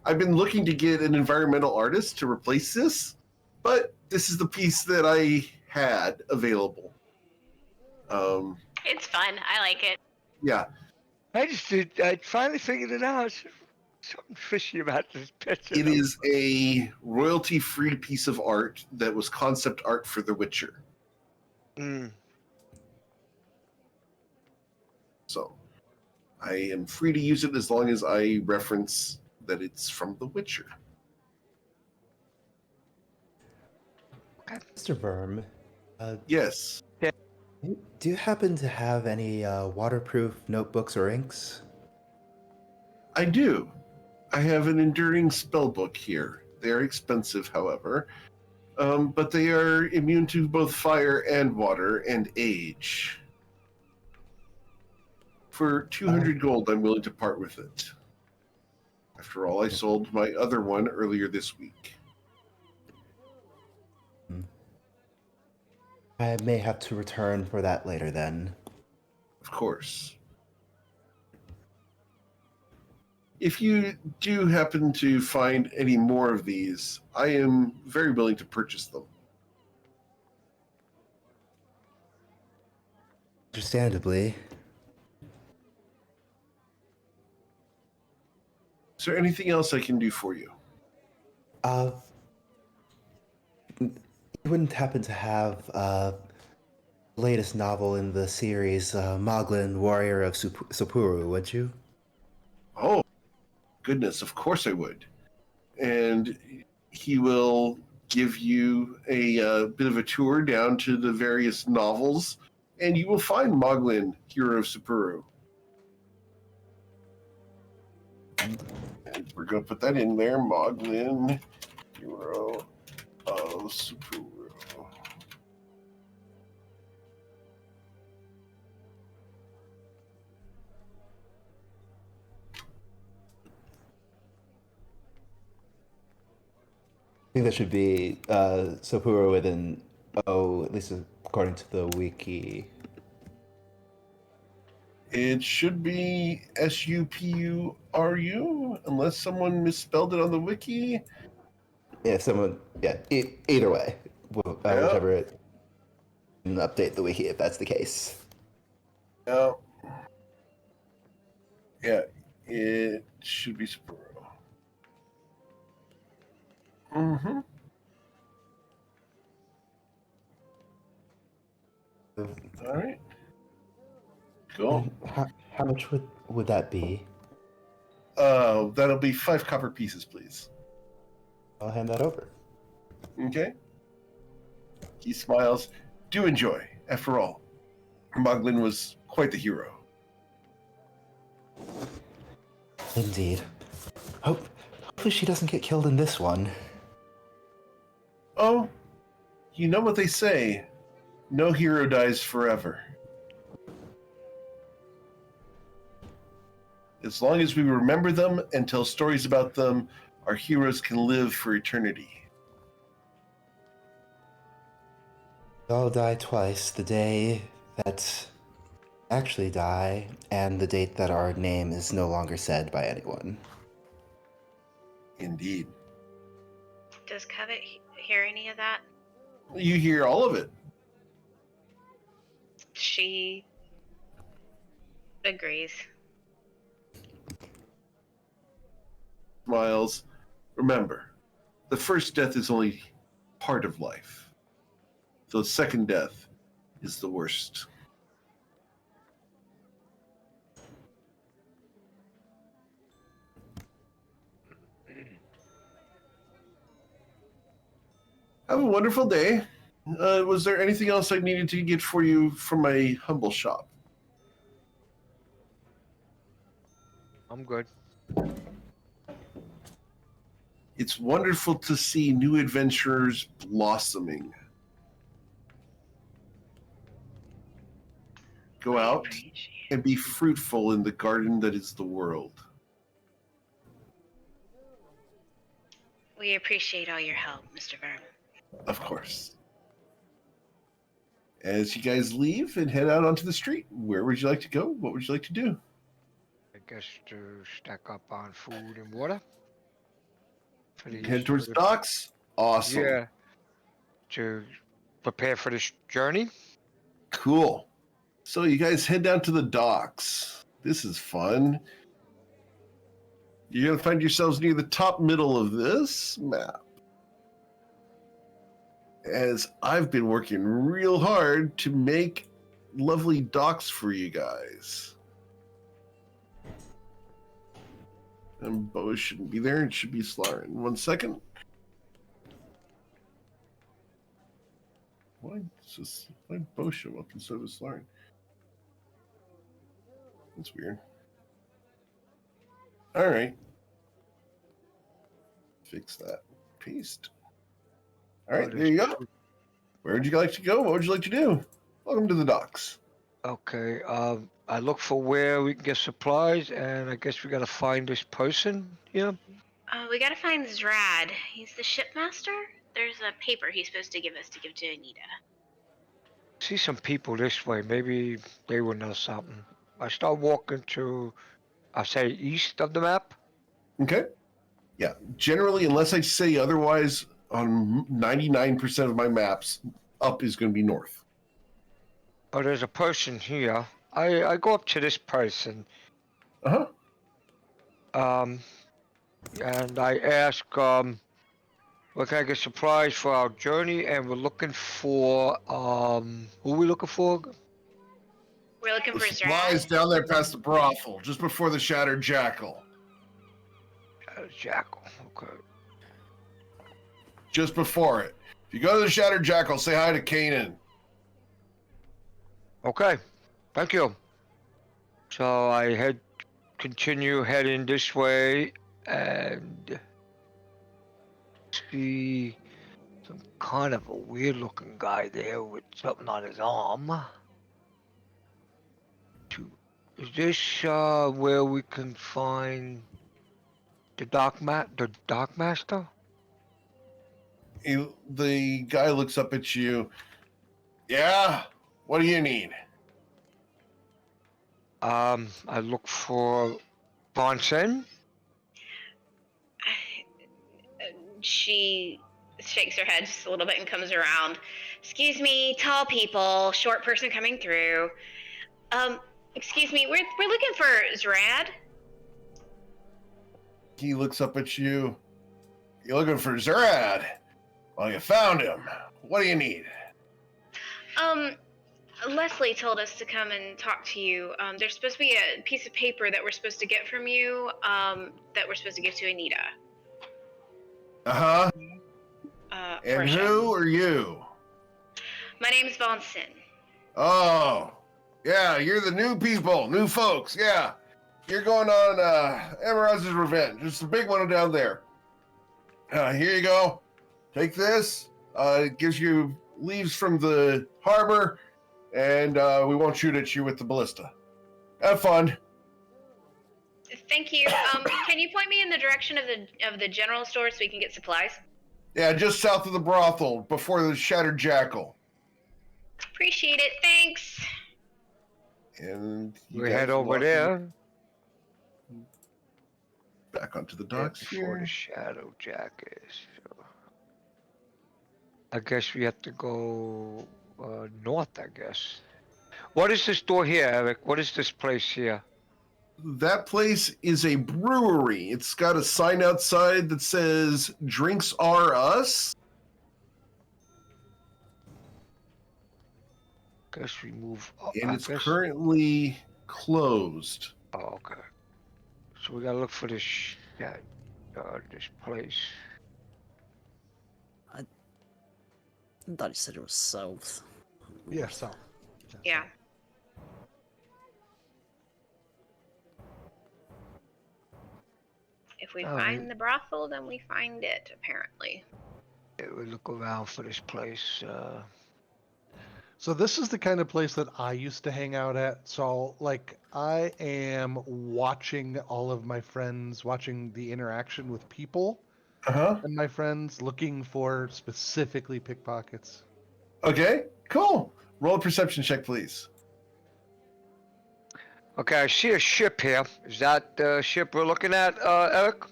I've been looking to get an environmental artist to replace this, but this is the piece that I had available. It's fun. I like it. Yeah. I finally figured it out. Something fishy about this picture. It is a royalty-free piece of art that was concept art for The Witcher. Mm. So I am free to use it as long as I reference that it's from The Witcher. Mr. Verm, Yes. do you happen to have any waterproof notebooks or inks? I do. I have an enduring spell book here. They are expensive, however, but they are immune to both fire and water and age. For 200 gold, I'm willing to part with it. After all, I sold my other one earlier this week. I may have to return for that later then. Of course. If you do happen to find any more of these, I am very willing to purchase them. Understandably. Is there anything else I can do for you? You wouldn't happen to have latest novel in the series, Moglin, Warrior of Sapuru, would you? Oh, goodness, of course I would. And he will give you a bit of a tour down to the various novels, and you will find Moglin, Hero of Sapuru. And we're going to put that in there, Moglin, Hero of Sapuru. I think that should be Sapuru with an O, at least according to the wiki. It should be Supuru, unless someone misspelled it on the wiki. If someone, yeah, either way, Yeah. whichever it, and update the wiki if that's the case. Yeah. Yeah, it should be Sapporo. Mm-hmm. All right. Cool. How much would that be? That'll be 5 copper pieces, please. I'll hand that over. Okay. He smiles. Do enjoy. After all, Moglin was quite the hero. Indeed. Hopefully she doesn't get killed in this one. Oh, you know what they say. No hero dies forever. As long as we remember them and tell stories about them, our heroes can live for eternity. We all die twice, the day that actually die, and the date that our name is no longer said by anyone. Indeed. Does Covet hear any of that? You hear all of it. She agrees. Smiles. Remember, the first death is only part of life. The second death is the worst. Have a wonderful day. Was there anything else I needed to get for you from my humble shop? I'm good. It's wonderful to see new adventures blossoming. Go out and be fruitful in the garden that is the world. We appreciate all your help, Mr. Vermin. Of course. As you guys leave and head out onto the street, where would you like to go? What would you like to do? I guess to stack up on food and water. For these Head towards sort the of- docks? Awesome. Yeah. To prepare for this journey. Cool. So you guys head down to the docks. This is fun. You're going to find yourselves near the top middle of this map. As I've been working real hard to make lovely docks for you guys. And Bo shouldn't be there. It should be Slarin. 1 second. Why did Bo show up instead of Slarin? That's weird. All right. Fix that. Paste. All right, there you go. Where would you like to go? What would you like to do? Welcome to the docks. Okay. I look for where we can get supplies, and I guess we gotta find this person. Yeah. We gotta find Zrad. He's the shipmaster. There's a paper he's supposed to give us to give to Anita. see some people this way. Maybe they would know something. I start walking to, I'll say east of the map. Okay. Yeah. Generally, unless I say otherwise, on 99% of my maps, up is going to be north. Oh, there's a person here. I go up to this person. Uh huh. And I ask, what can I get supplies for our journey? And we're looking for, who are we looking for? We're looking The for supplies Zrad. down there past the brothel, just before the Shattered Jackal. Jackal. Okay. Just before it. If you go to the Shattered Jackal, say hi to Kanan. Okay. Thank you. So I continue heading this way and see some kind of a weird looking guy there with something on his arm. Is this where we can find the Dark Master? The guy looks up at you. Yeah? What do you need? I look for Bonsen. She shakes her head just a little bit and comes around. Excuse me, tall people, short person coming through. Excuse me, we're looking for Zrad. He looks up at you. You're looking for Zrad? Well, you found him. What do you need? Leslie told us to come and talk to you. There's supposed to be a piece of paper that we're supposed to get from you, that we're supposed to give to Anita. Uh-huh. For And a show. who are you? My name's Bonson. Oh, yeah, you're the new people, new folks, yeah. You're going on Amaraz's Revenge. It's the big one down there. Here you go. Take this. It gives you leaves from the harbor, and we won't shoot at you with the ballista. Have fun. Thank you. Can you point me in the direction of the general store so we can get supplies? Yeah, just south of the brothel, before the Shattered Jackal. Appreciate it. Thanks. And you We guys head over walk there. back onto the docks Before the here. Shadow Jacket. So I guess we have to go north, I guess. What is this door here, Eric? What is this place here? That place is a brewery. It's got a sign outside that says "Drinks are us." Guess we move up. And it's currently closed. Oh, okay. So we gotta look for this this place. I thought he said it was south. Yeah, so. Yeah. If we Oh, find the brothel, then we find it, apparently. Yeah, we look around for this place. So this is the kind of place that I used to hang out at. So like I am watching all of my friends, watching the interaction with people Uh-huh. and my friends, looking for specifically pickpockets. Okay, cool. Roll a perception check, please. Okay, I see a ship here. Is that the ship we're looking at, Eric?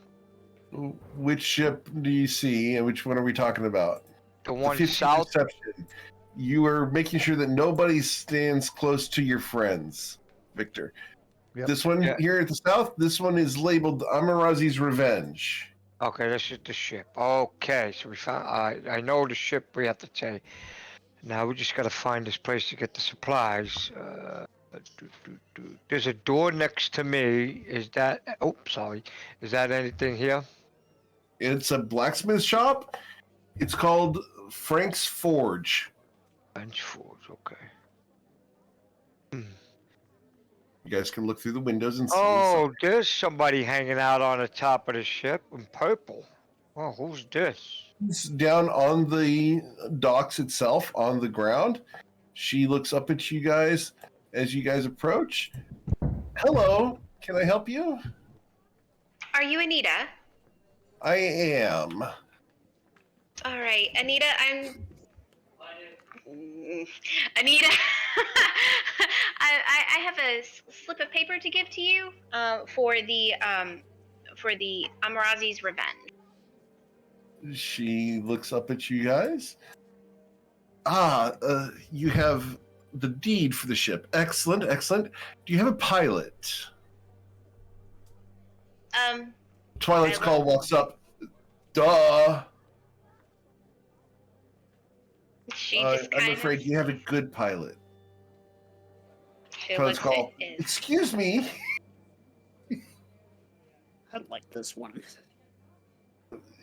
Which ship do you see, and which one are we talking about? The one 15 south? perception. You are making sure that nobody stands close to your friends, Victor. Yep. This one Yeah. here at the south, this one is labeled Amarazi's Revenge. Okay, this is the ship. Okay, so we found. I know the ship we have to take. Now we just gotta find this place to get the supplies. There's a door next to me. Is that? Oh, sorry. Is that anything here? It's a blacksmith shop. It's called Frank's Forge. Bench Forge. Okay. You guys can look through the windows and see. Oh, there's somebody hanging out on the top of the ship in purple. Oh, who's this? It's down on the docks itself, on the ground. She looks up at you guys as you guys approach. Hello, can I help you? Are you Anita? I am. All right, Anita, Anita, I have a slip of paper to give to you for the Amarazi's revenge. She looks up at you guys. You have the deed for the ship. Excellent, excellent. Do you have a pilot? Twilight's pilot. Call walks up. Duh. She just I'm kind afraid of. you have a good pilot. She Twilight's looks Call. at it. Excuse me. I like this one.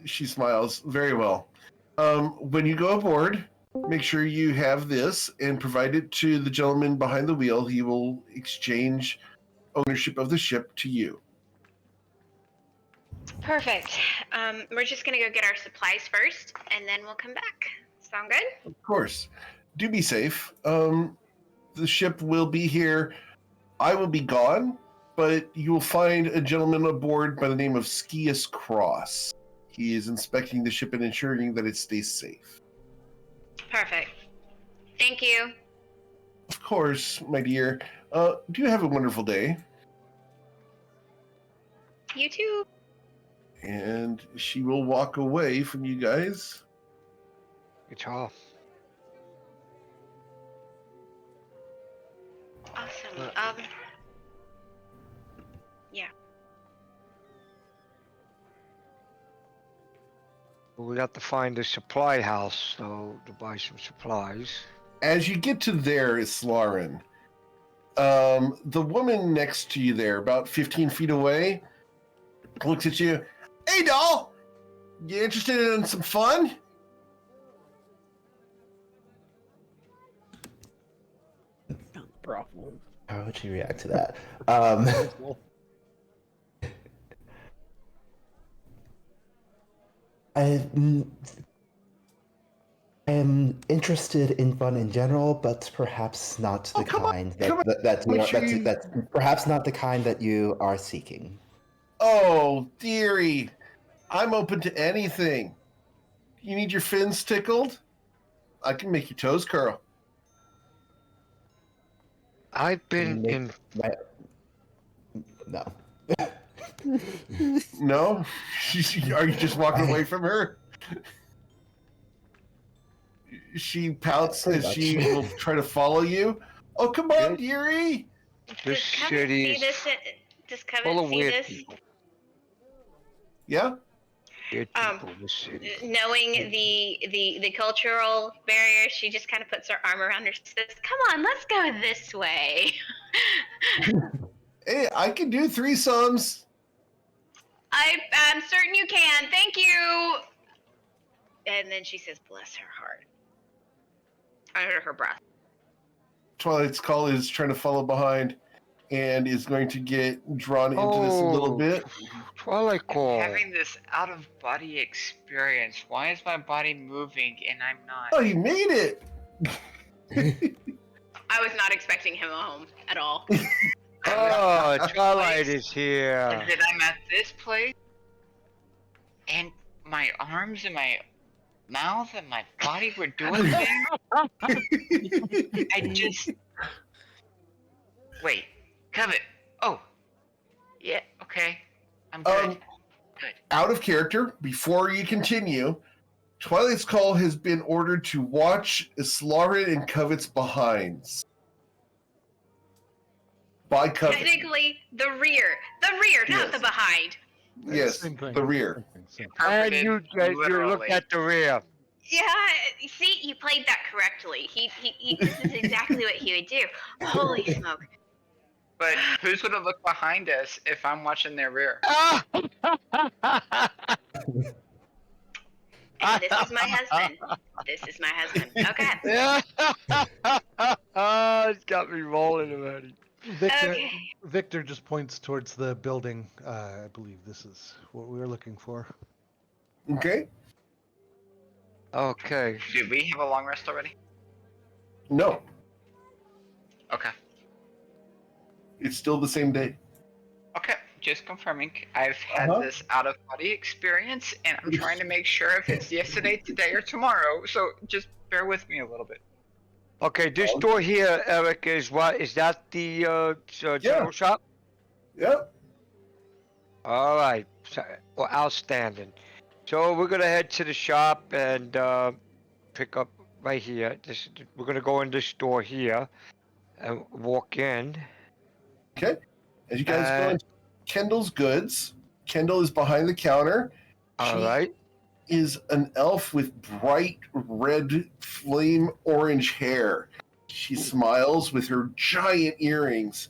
She smiles. Very well. When you go aboard, make sure you have this and provide it to the gentleman behind the wheel. He will exchange ownership of the ship to you. Perfect. We're just gonna go get our supplies first, and then we'll come back. Sound good? Of course. Do be safe. The ship will be here. I will be gone, but you will find a gentleman aboard by the name of Skius Cross. He is inspecting the ship and ensuring that it stays safe. Perfect. Thank you. Of course, my dear. Do you have a wonderful day? You too. And she will walk away from you guys. Good job. Awesome. Yeah. We got to find a supply house, so to buy some supplies. As you get to there, Islarin, the woman next to you there, about 15 feet away, looks at you. Hey, doll! You interested in some fun? Problem. How would you react to that? I am interested in fun in general, but perhaps not the kind that's perhaps not the kind that you are seeking. Oh, dearie. I'm open to anything. You need your fins tickled? I can make your toes curl. I've been in. No. No? Are you just walking away from her? She pouts Pretty as she much. will try to follow you. Oh, come on, Good. dearie. This Does Covet city see is this? Does Covet full of see weird this? people. Yeah? Weird people in this city. Knowing the cultural barrier, she just kind of puts her arm around her. Says, "Come on, let's go this way." Hey, I can do threesomes. I'm certain you can. Thank you. And then she says, "Bless her heart." Under her breath. Twilight's Call is trying to follow behind and is going to get drawn into this a little bit. Twilight Call. Having this out of body experience. Why is my body moving and I'm not? Oh, you made it! I was not expecting him home at all. Oh, Twilight is here. That I'm at this place and my arms and my mouth and my body were doing things. I just wait, Covet. Oh, yeah, okay, I'm good. Good. Out of character, before you continue, Twilight's Call has been ordered to watch Islarin and Covet's behinds. By Covet. Technically, the rear, not the behind. Yes, Same thing. the rear. Same thing. And Interpreted you look literally. at the rear. Yeah, see, you played that correctly. This is exactly what he would do. Holy smoke! But who's gonna look behind us if I'm watching their rear? And this is my husband. This is my husband. Okay. It's got me rolling already. Okay. Victor just points towards the building. I believe this is what we were looking for. Okay? Okay. Do we have a long rest already? No, Okay. it's still the same day. Okay, just confirming. I've had Uh-huh. this out of body experience, and I'm trying to make sure if it's yesterday, today, or tomorrow. So just bear with me a little bit. Okay, this door here, Eric, is what? Is that the general shop? Yep. All right. Well, outstanding. So we're gonna head to the shop and pick up right here. We're gonna go in this door here and walk in. Okay. As you guys go Uh, into Kendall's goods, Kendall is behind the counter. All She right. is an elf with bright red flame orange hair. She smiles with her giant earrings.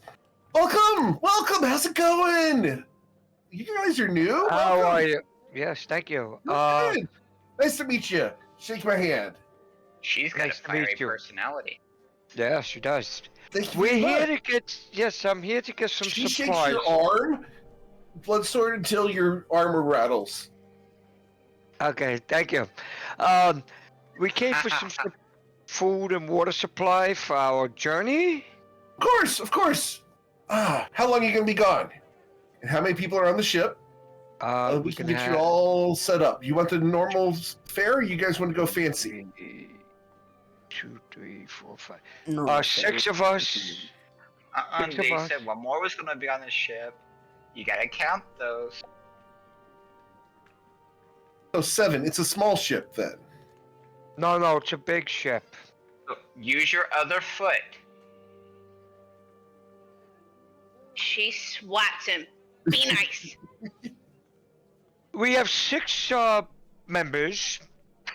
Welcome! Welcome! How's it going? You guys are new? How Welcome. are you? Yes, thank you. You're good. Nice to meet you. Shake my hand. She's got Nice a to meet fiery you. personality. Yeah, she does. Thank you We're very here much. to get. Yes, I'm here to get some She supplies. shakes your arm, Bloodsword, until your armor rattles. Okay, thank you. We came for some food and water supply for our journey. Of course, of course. How long are you going to be gone? And how many people are on the ship? We can get you all set up. You want the normal fare, or you guys want to go fancy? 2, 3, 4, 5. No, 6 of us. Six of They us. said one more was gonna be on the ship. You gotta count those. So 7. It's a small ship then. No, it's a big ship. So use your other foot. She swats him. Be nice. We have 6 members.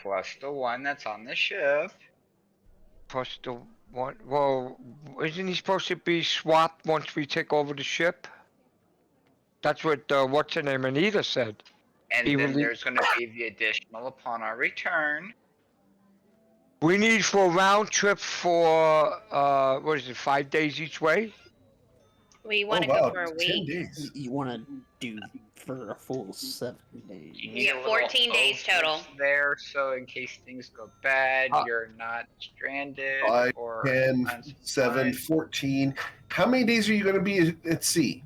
Plus the one that's on the ship. Plus the one. Well, isn't he supposed to be swapped once we take over the ship? That's what what's her name, Anita said. And He then will leave- there's gonna be the additional upon our return. We need for a round trip for what is it, 5 days each way? We want to wow, go for a 10 week. days. You want to do for a full 7 days. You You need get a little 14 days total. overage there, so in case things go bad, you're not stranded 5, or 10, 7, unsupplied. 14. How many days are you going to be at sea?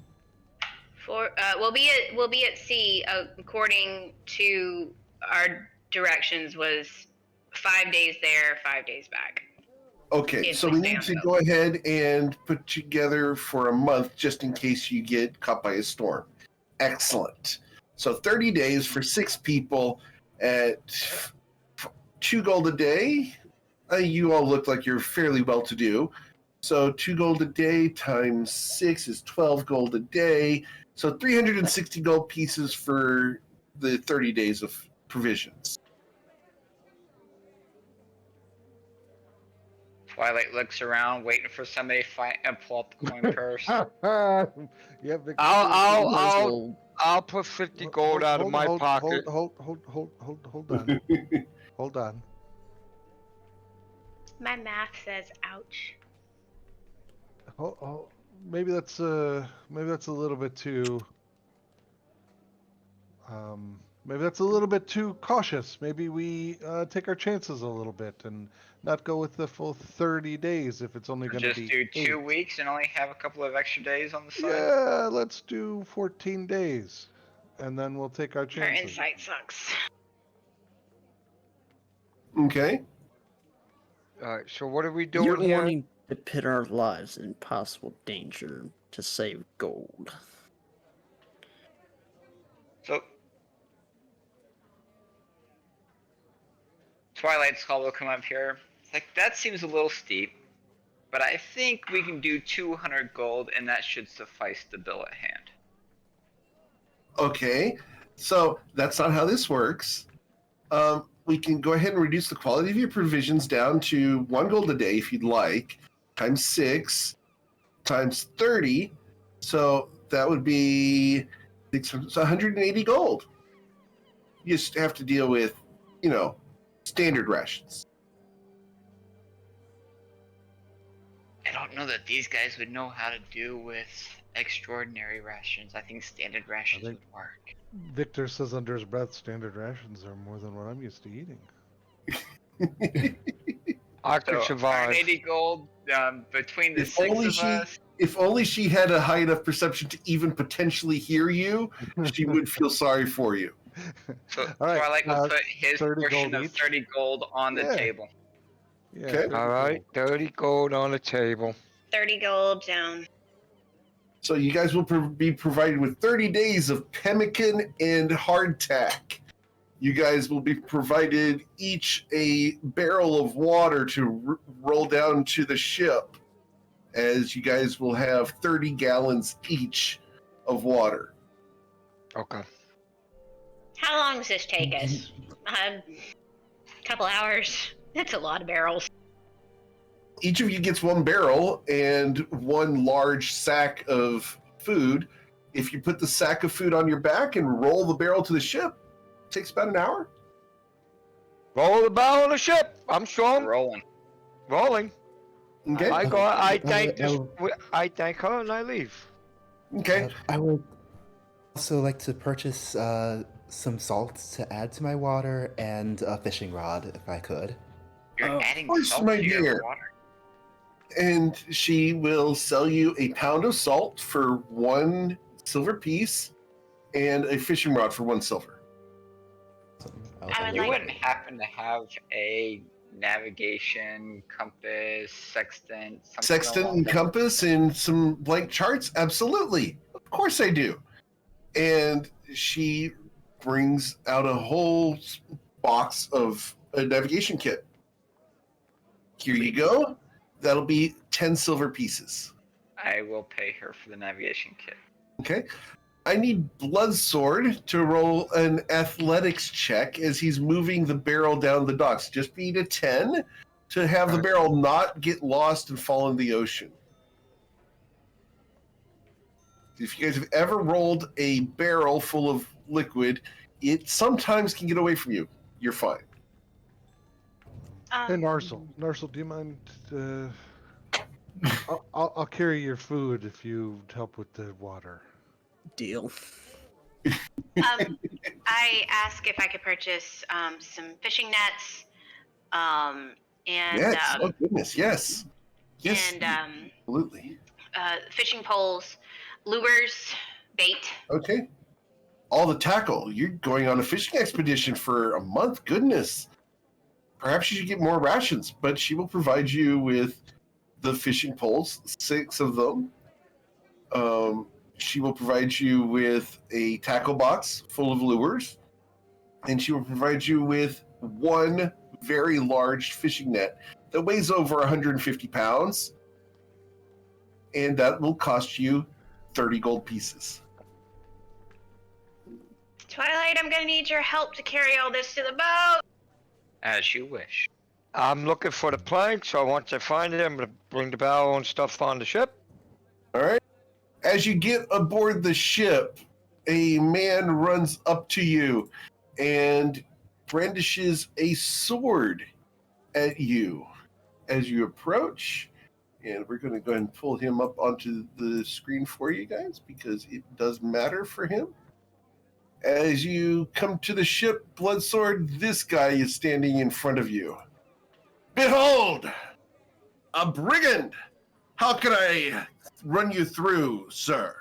We'll be at sea according to our directions was 5 days there, 5 days back. Okay, If so we we stay need on to the go ahead and put together for a month just in case you get caught by a storm. Excellent. So 30 days for 6 people at 2 gold a day. You all look like you're fairly well to do. So 2 gold a day times 6 is 12 gold a day. So 360 gold pieces for the 30 days of provisions. Twilight looks around, waiting for somebody to pull up the coin purse. Yeah, Victor. I'll put 50 gold out of my pocket. Hold on. Hold on. My math says ouch. Maybe that's a little bit too. Maybe that's a little bit too cautious. Maybe we take our chances a little bit and not go with the full 30 days if it's only going to Just be do 2 8. weeks and only have a couple of extra days on the side. Yeah, let's do 14 days, and then we'll take our Our chances. insight sucks. Okay. All right, so what are we You're doing here? wanting to put our lives in possible danger to save gold. So Twilight's call will come up here. It's like, that seems a little steep, but I think we can do 200 gold and that should suffice the bill at hand. Okay, so that's not how this works. We can go ahead and reduce the quality of your provisions down to 1 gold a day if you'd like, times 6, times 30. So that would be 180 gold. You just have to deal with, standard rations. I don't know that these guys would know how to do with extraordinary rations. I think standard rations think- would work. Victor says under his breath, standard rations are more than what I'm used to eating. I could So survive. 180 gold between the If 6 only of us. If only she had a high enough perception to even potentially hear you, she would feel sorry for you. So All right, Twilight will put his 30 portion gold of each? 30 gold on the Yeah. table. Yeah, Okay. 30 All right, gold. 30 gold on the table. 30 gold down. So you guys will be provided with 30 days of pemmican and hardtack. You guys will be provided each a barrel of water to roll down to the ship, as you guys will have 30 gallons each of water. Okay. How long does this take us? A couple hours. That's a lot of barrels. Each of you gets one barrel and one large sack of food. If you put the sack of food on your back and roll the barrel to the ship, it takes about an hour. Roll the bow on the ship. I'm strong. Rolling. Rolling. Okay. I go. I thank I this. would- I thank her and I leave. Okay. I would also like to purchase some salt to add to my water and a fishing rod, if I could. You're Oh, adding of course, salt my to your dear. water. And she will sell you a pound of salt for 1 silver piece and a fishing rod for 1 silver. I would You like- wouldn't happen to have a navigation, compass, sextant, something Sextant along and those- compass and some blank charts? Absolutely. Of course I do. And she brings out a whole box of a navigation kit. Here you go. That'll be 10 silver pieces. I will pay her for the navigation kit. Okay. I need Bloodsword to roll an athletics check as he's moving the barrel down the docks. Just beat a 10 to have the barrel not get lost and fall in the ocean. If you guys have ever rolled a barrel full of liquid, it sometimes can get away from you. You're fine. Hey, Narsel. Narsel, do you mind? I'll carry your food if you help with the water. deal. I asked if I could purchase some fishing nets, and Yes. Oh, goodness. Yes. Yes. and Absolutely. fishing poles, lures, bait. Okay. All the tackle. You're going on a fishing expedition for a month. Goodness. Perhaps you should get more rations, but she will provide you with the fishing poles, 6 of them. She will provide you with a tackle box full of lures, and she will provide you with 1 very large fishing net that weighs over 150 pounds, and that will cost you 30 gold pieces. Twilight, I'm gonna need your help to carry all this to the boat. As you wish. I'm looking for the plank, so once I find it, I'm gonna bring the barrel and stuff on the ship. All right. As you get aboard the ship, a man runs up to you and brandishes a sword at you as you approach. And we're going to go ahead and pull him up onto the screen for you guys because it does matter for him. As you come to the ship, Bloodsword, this guy is standing in front of you. Behold, a brigand! How can I run you through, sir?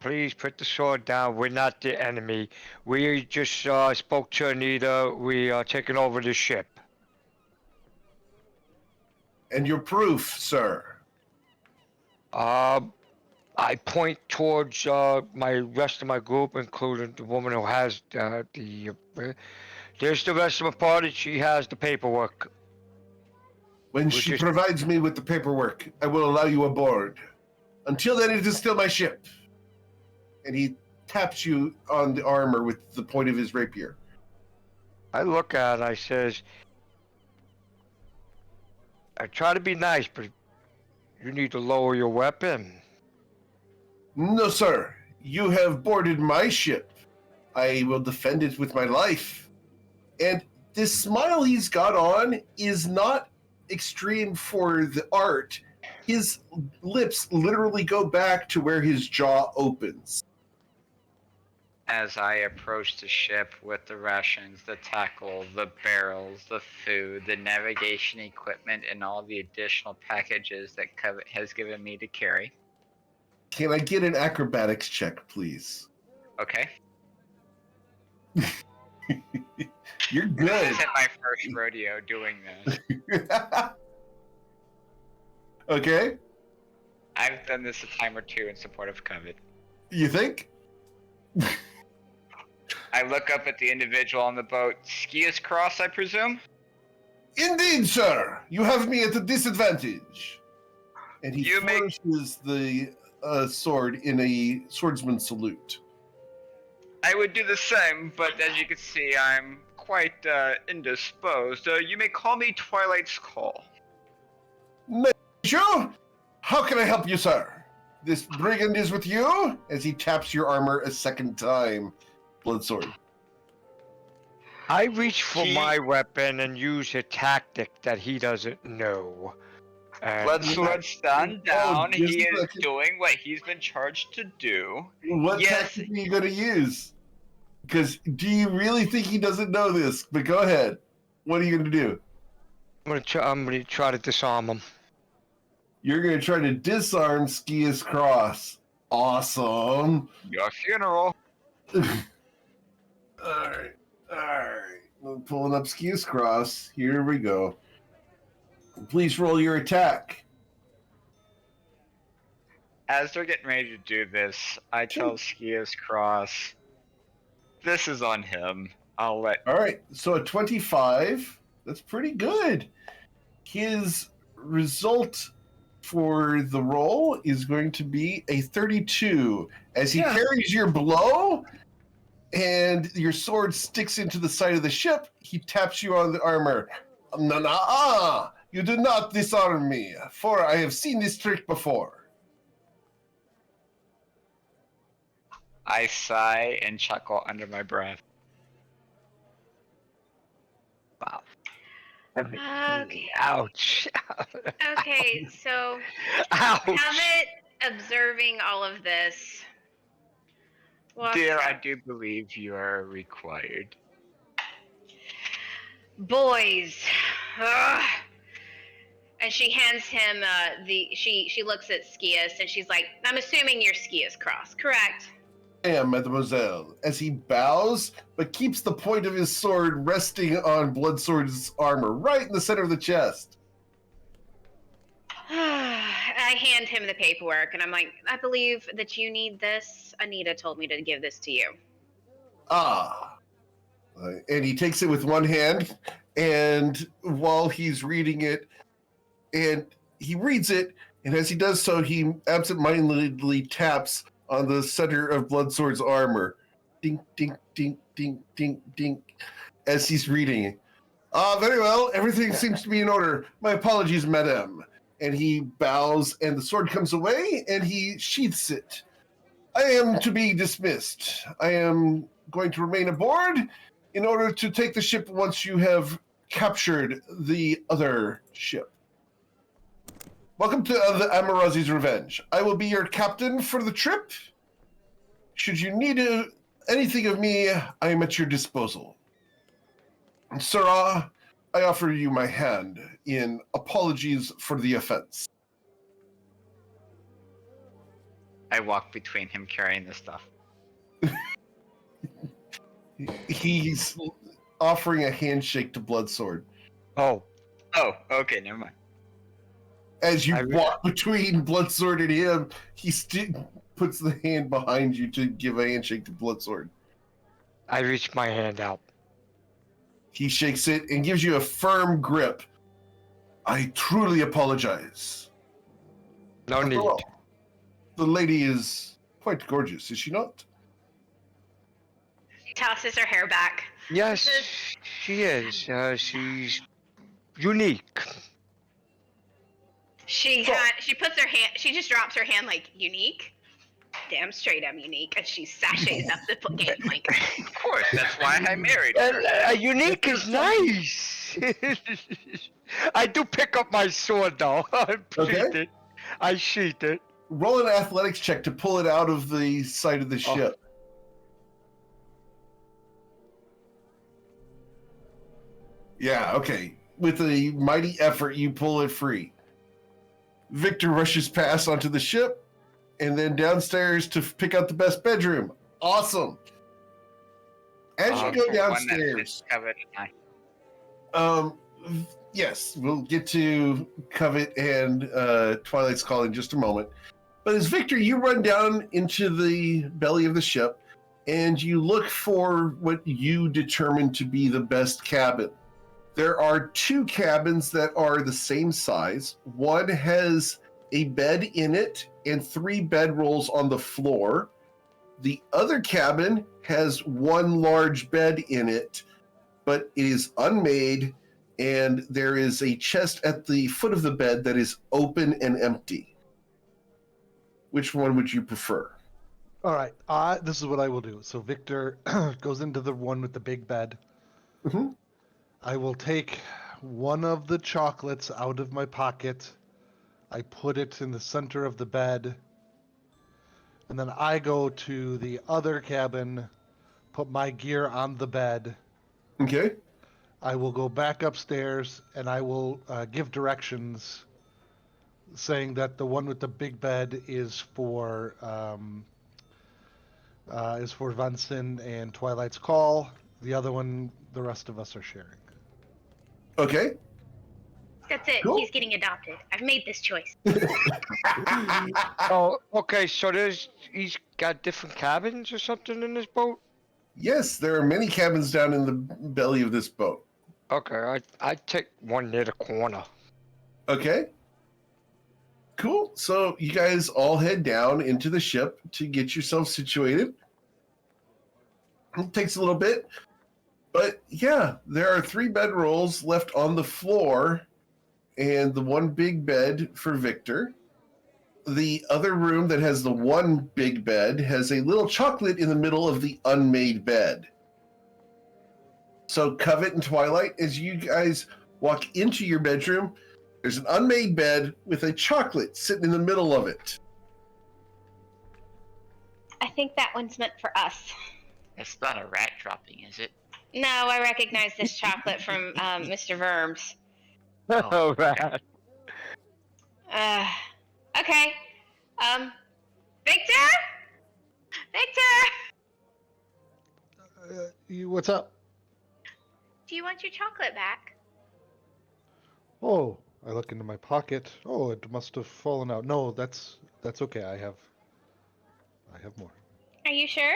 Please put the sword down. We're not the enemy. We just spoke to Anita. We are taking over the ship. And your proof, sir? I point towards my rest of my group, including the woman who has there's the rest of my party. She has the paperwork. When We're she just- provides me with the paperwork, I will allow you aboard. Until then, it is still my ship. And he taps you on the armor with the point of his rapier. I look at it, I says, I try to be nice, but you need to lower your weapon. No, sir. You have boarded my ship. I will defend it with my life. And this smile he's got on is not extreme for the art. His lips literally go back to where his jaw opens. As I approach the ship with the rations, the tackle, the barrels, the food, the navigation equipment, and all the additional packages that Covet has given me to carry. Can I get an acrobatics check, please? Okay. You're This good. isn't my first rodeo doing this. Okay, I've done this a time or two in support of COVID. you think? I look up at the individual on the boat. Skius cross, I presume? Indeed, sir. You have me at a disadvantage. And he You make- flourishes the sword in a swordsman salute. I would do the same, but as you can see, I'm quite indisposed. You may call me Twilight's Call. Sure. How can I help you, sir? This brigand is with you? As he taps your armor a second time. Bloodsword. I reach for He- my weapon and use a tactic that he doesn't know. And Bloodsword, stand down. just He a is second. doing what he's been charged to do. What Yes. tactic are you going to use? Because do you really think he doesn't know this? But go ahead. What are you going to do? I'm gonna try to disarm him. You're going to try to disarm Skius Cross. Awesome. Your funeral. Alright. I'm pulling up Skius Cross. Here we go. Please roll your attack. As they're getting ready to do this, I tell Skius Cross, this is on him. I'll let. Alright, so a 25. That's pretty good. His result for the roll is going to be a 32. As he parries your blow and your sword sticks into the side of the ship, he taps you on the armor. No, you do not disarm me, for I have seen this trick before. I sigh and chuckle under my breath. Wow. Okay. Ouch. Okay, so Ouch. Kavit observing all of this. walks Dear, I up. do believe you are required. Boys. Ugh. And she hands him she looks at Skius and she's like, I'm assuming you're Skius Cross, correct? I am, mademoiselle, as he bows, but keeps the point of his sword resting on Bloodsword's armor, right in the center of the chest. I hand him the paperwork and I'm like, I believe that you need this. Anita told me to give this to you. And he takes it with one hand, and while he's reading it, and he reads it, and as he does so, he absentmindedly taps on the center of Bloodsword's armor. Dink, dink, dink, dink, dink, dink, as he's reading it. Very well. Everything seems to be in order. My apologies, madame. And he bows, and the sword comes away, and he sheaths it. I am to be dismissed. I am going to remain aboard in order to take the ship once you have captured the other ship. Welcome to the Amarazi's Revenge. I will be your captain for the trip. Should you need anything of me, I am at your disposal. And Sirrah, I offer you my hand in apologies for the offense. I walk between him carrying the stuff. He's offering a handshake to Bloodsword. Oh, Oh, okay, never mind. As you I re- walk between Bloodsword and him, he puts the hand behind you to give a handshake to Bloodsword. I reach my hand out. He shakes it and gives you a firm grip. I truly apologize. No After need. all, the lady is quite gorgeous, is she not? She tosses her hair back. Yes, she is. She's unique. She puts her hand. She just drops her hand like unique. Damn straight, I'm unique, and she sachets up the gangplank. Of course, that's why I married her. Unique is nice. I do pick up my sword though. I sheath it. I sheath it. Roll an athletics check to pull it out of the side of the ship. Yeah, okay. With a mighty effort, you pull it free. Victor rushes past onto the ship and then downstairs to pick out the best bedroom. Awesome. As you go One that downstairs, fits Covet and I. yes, we'll get to Covet and Twilight's Call in just a moment. But as Victor, you run down into the belly of the ship and you look for what you determine to be the best cabin. There are 2 cabins that are the same size. One has a bed in it and 3 bedrolls on the floor. The other cabin has 1 large bed in it, but it is unmade, and there is a chest at the foot of the bed that is open and empty. Which one would you prefer? All right. This is what I will do. So Victor goes into the one with the big bed. Mhm. I will take one of the chocolates out of my pocket. I put it in the center of the bed. And then I go to the other cabin, put my gear on the bed. Okay. I will go back upstairs and I will give directions saying that the one with the big bed is for Vincent and Twilight's Call. The other one, the rest of us are sharing. Okay. That's it. Cool. He's getting adopted. I've made this choice. Oh, okay. So he's got different cabins or something in this boat. Yes, there are many cabins down in the belly of this boat. Okay, I take one near the corner. Okay. Cool. So you guys all head down into the ship to get yourself situated. It takes a little bit, but yeah, there are 3 bedrolls left on the floor and the 1 big bed for Victor. The other room that has the 1 big bed has a little chocolate in the middle of the unmade bed. So Covet and Twilight, as you guys walk into your bedroom, there's an unmade bed with a chocolate sitting in the middle of it. I think that one's meant for us. It's not a rat dropping, is it? No, I recognize this chocolate from Mr. Verms. Oh, right. Okay. Victor? Victor! What's up? Do you want your chocolate back? Oh, I look into my pocket. Oh, it must have fallen out. No, that's okay. I have more. Are you sure?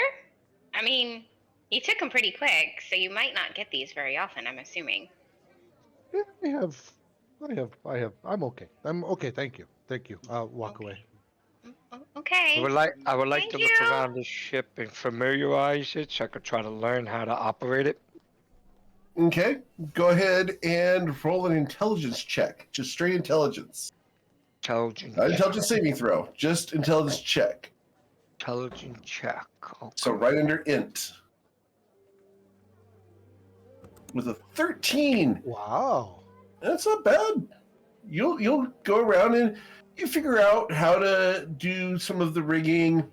I mean, you took them pretty quick, so you might not get these very often, I'm assuming. Yeah, I'm okay. I'm okay. Thank you. I'll walk away. Okay. I would like Thank to look you. around the ship and familiarize it so I could try to learn how to operate it. Okay, go ahead and roll an intelligence check. Just straight intelligence. Intelligence. Not intelligence saving throw, just intelligence check. Intelligence check. Okay. So right under int. With a 13. Wow. That's not bad. You'll go around and you figure out how to do some of the rigging,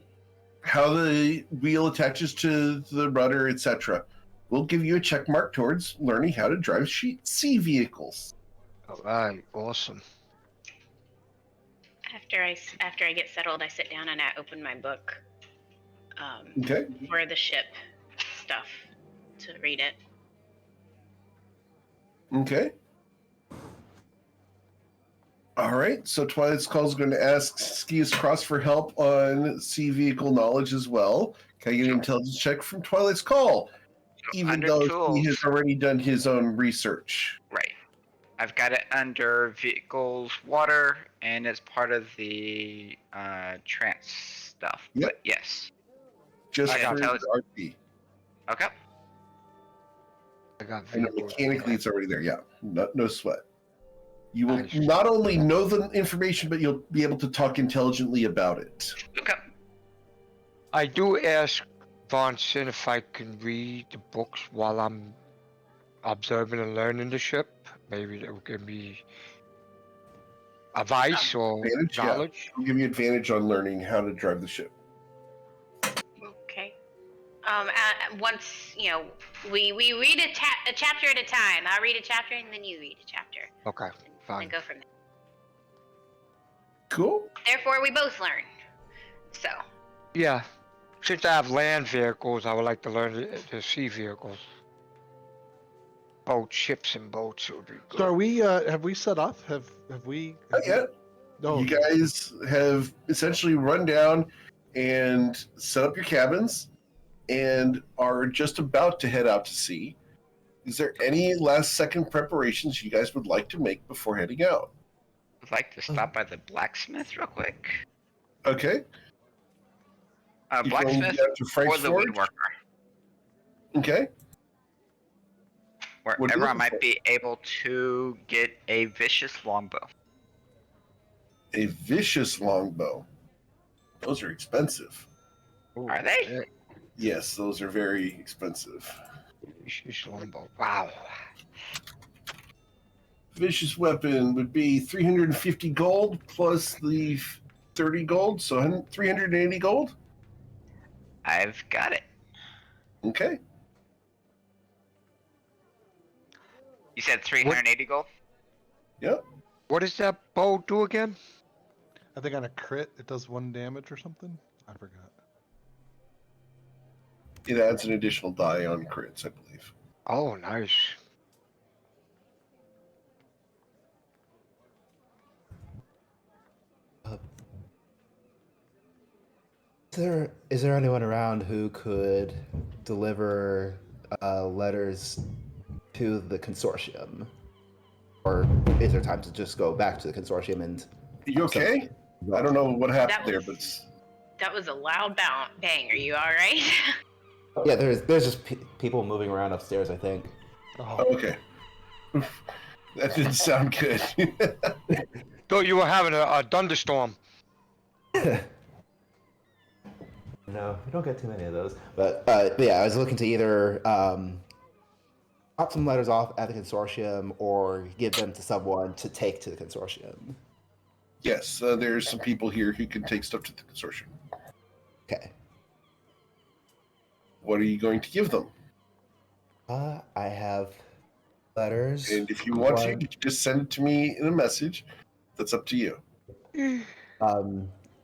how the wheel attaches to the rudder, etc. We'll give you a check mark towards learning how to drive sea vehicles. All right. Awesome. After I get settled, I sit down and I open my book. Okay. For the ship stuff to read it. Okay. All right. So Twilight's Call is going to ask Skius Cross for help on sea vehicle knowledge as well. Can I get an intelligence check from Twilight's Call? Even Under though tools. he has already done his own research. Right. I've got it under vehicles, water, and it's part of the trance stuff. Yep. But yes. Just I got for intelli- the RP. Okay. I got I know vehicles. mechanically it's already there. Yeah. No sweat. You will Nice. not only know the information, but you'll be able to talk intelligently about it. Okay. I do ask Vonson if I can read the books while I'm observing and learning the ship. Maybe that will give me advice or Advantage, yeah. knowledge. It'll give you advantage on learning how to drive the ship. Okay. Once we read a chapter at a time. I'll read a chapter and then you read a chapter. Okay, fine. And go from there. Cool. Therefore, we both learn. So. Yeah. since I have land vehicles, I would like to learn the sea vehicles. Boats, ships, and boats would be good. So are we? Have we set off? Have we? Not yet. No. You guys have essentially run down and set up your cabins and are just about to head out to sea. Is there any last second preparations you guys would like to make before heading out? I'd like to stop by the blacksmith real quick. Okay. You can Blacksmith get to Frank's or the Forge? woodworker. Okay. What are you Wherever I looking might for? be able to get a vicious longbow. A vicious longbow. Those are expensive. Are they? Yes, those are very expensive. Vicious longbow. Wow. Vicious weapon would be 350 gold plus the 30 gold, so 380 gold. I've got it. Okay. You said 380 gold? Yep. What does that bow do again? I think on a crit it does 1 damage or something. I forgot. It adds an additional die on crits, I believe. Oh, nice. Is there anyone around who could deliver letters to the consortium? Or is there time to just go back to the consortium and... You okay? I don't know what happened That there, was- but it's- That was a loud bang. Are you all right? Yeah, there's just people moving around upstairs, I think. Oh, okay. That didn't sound good. Thought you were having a thunderstorm. No, we don't get too many of those. But yeah, I was looking to either drop some letters off at the consortium or give them to someone to take to the consortium. Yes, there's some people here who can take stuff to the consortium. Okay. What are you going to give them? I have letters. And if you want to, you can just send it to me in a message. That's up to you.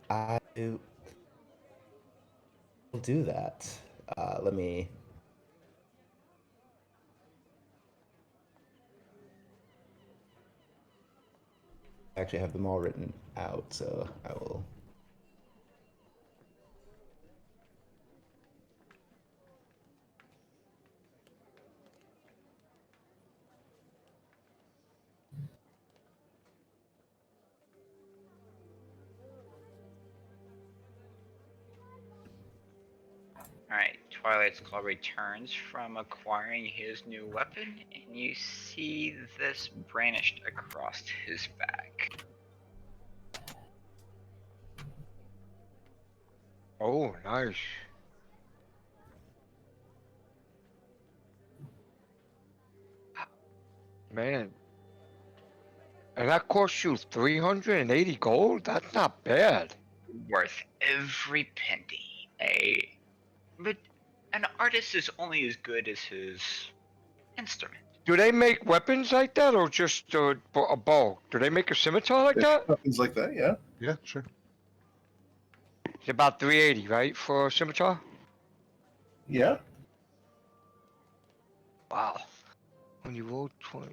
I will do that. Let me. Actually, have them all written out, so I will. Alright, Twilight's Claw returns from acquiring his new weapon, and you see this brandished across his back. Oh, nice. Man. And that cost you 380 gold? That's not bad. Worth every penny. But an artist is only as good as his instrument. Do they make weapons like that or just a bow? Do they make a scimitar like that? Things like that, yeah. yeah, sure. It's about 380, right, for a scimitar? Yeah. Wow. When you roll 20,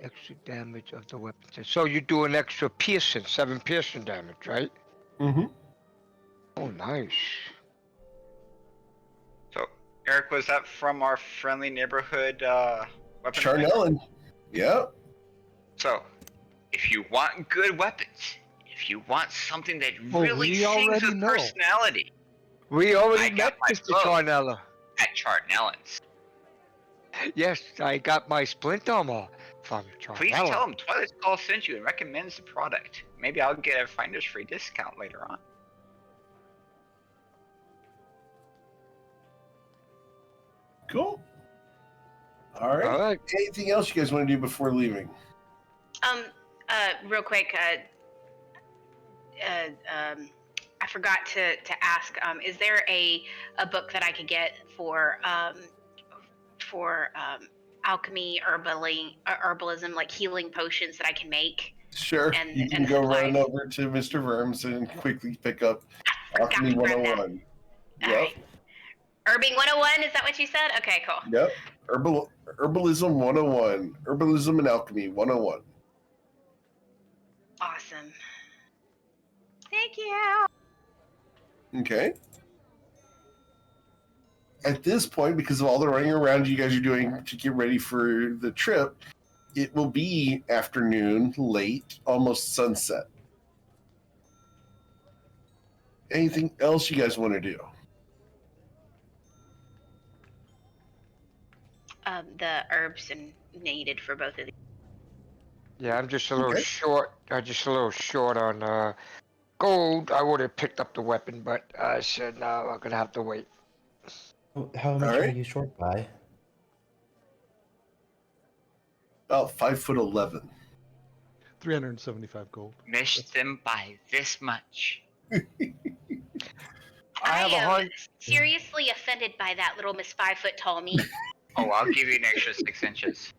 extra damage of the weapon. So you do an extra piercing, 7 piercing damage, right? Mm-hmm. Oh, nice. So, Eric, was that from our friendly neighborhood weapon? Charnellen. Yeah. So, if you want good weapons, if you want something that Oh, really we sings already with know. personality, We already I got met my Mr. bow. Charnella. at Charnellen's. Yes, I got my splint armor from Charnella. Please tell him Twilight's Call sent you and recommends the product. Maybe I'll get a finder's free discount later on. Cool. All right. All right. Anything else you guys want to do before leaving? Real quick, I forgot to ask. Is there a book that I could get for alchemy, herbalism, like healing potions that I can make? Sure. And- you can and go supplies. run over to Mr. Verms and quickly pick up Forgot Alchemy to grab that. 101. All Yep. right. Herbing 101, is that what you said? Okay, cool. Yep. Herbalism 101. Herbalism and alchemy 101. Awesome. Thank you. Okay. At this point, because of all the running around you guys are doing to get ready for the trip, it will be afternoon, late, almost sunset. Anything else you guys want to do? The herbs and needed for both of these. Yeah, I'm just a little Okay. short. I'm just a little short on gold. I would have picked up the weapon, but I said no. I'm gonna have to wait. How much are right. you short by? About 5'11". 375 gold. Missed them by this much. I have am 100. seriously offended by that little Miss 5 foot tall me. Oh, I'll give you an extra 6 inches.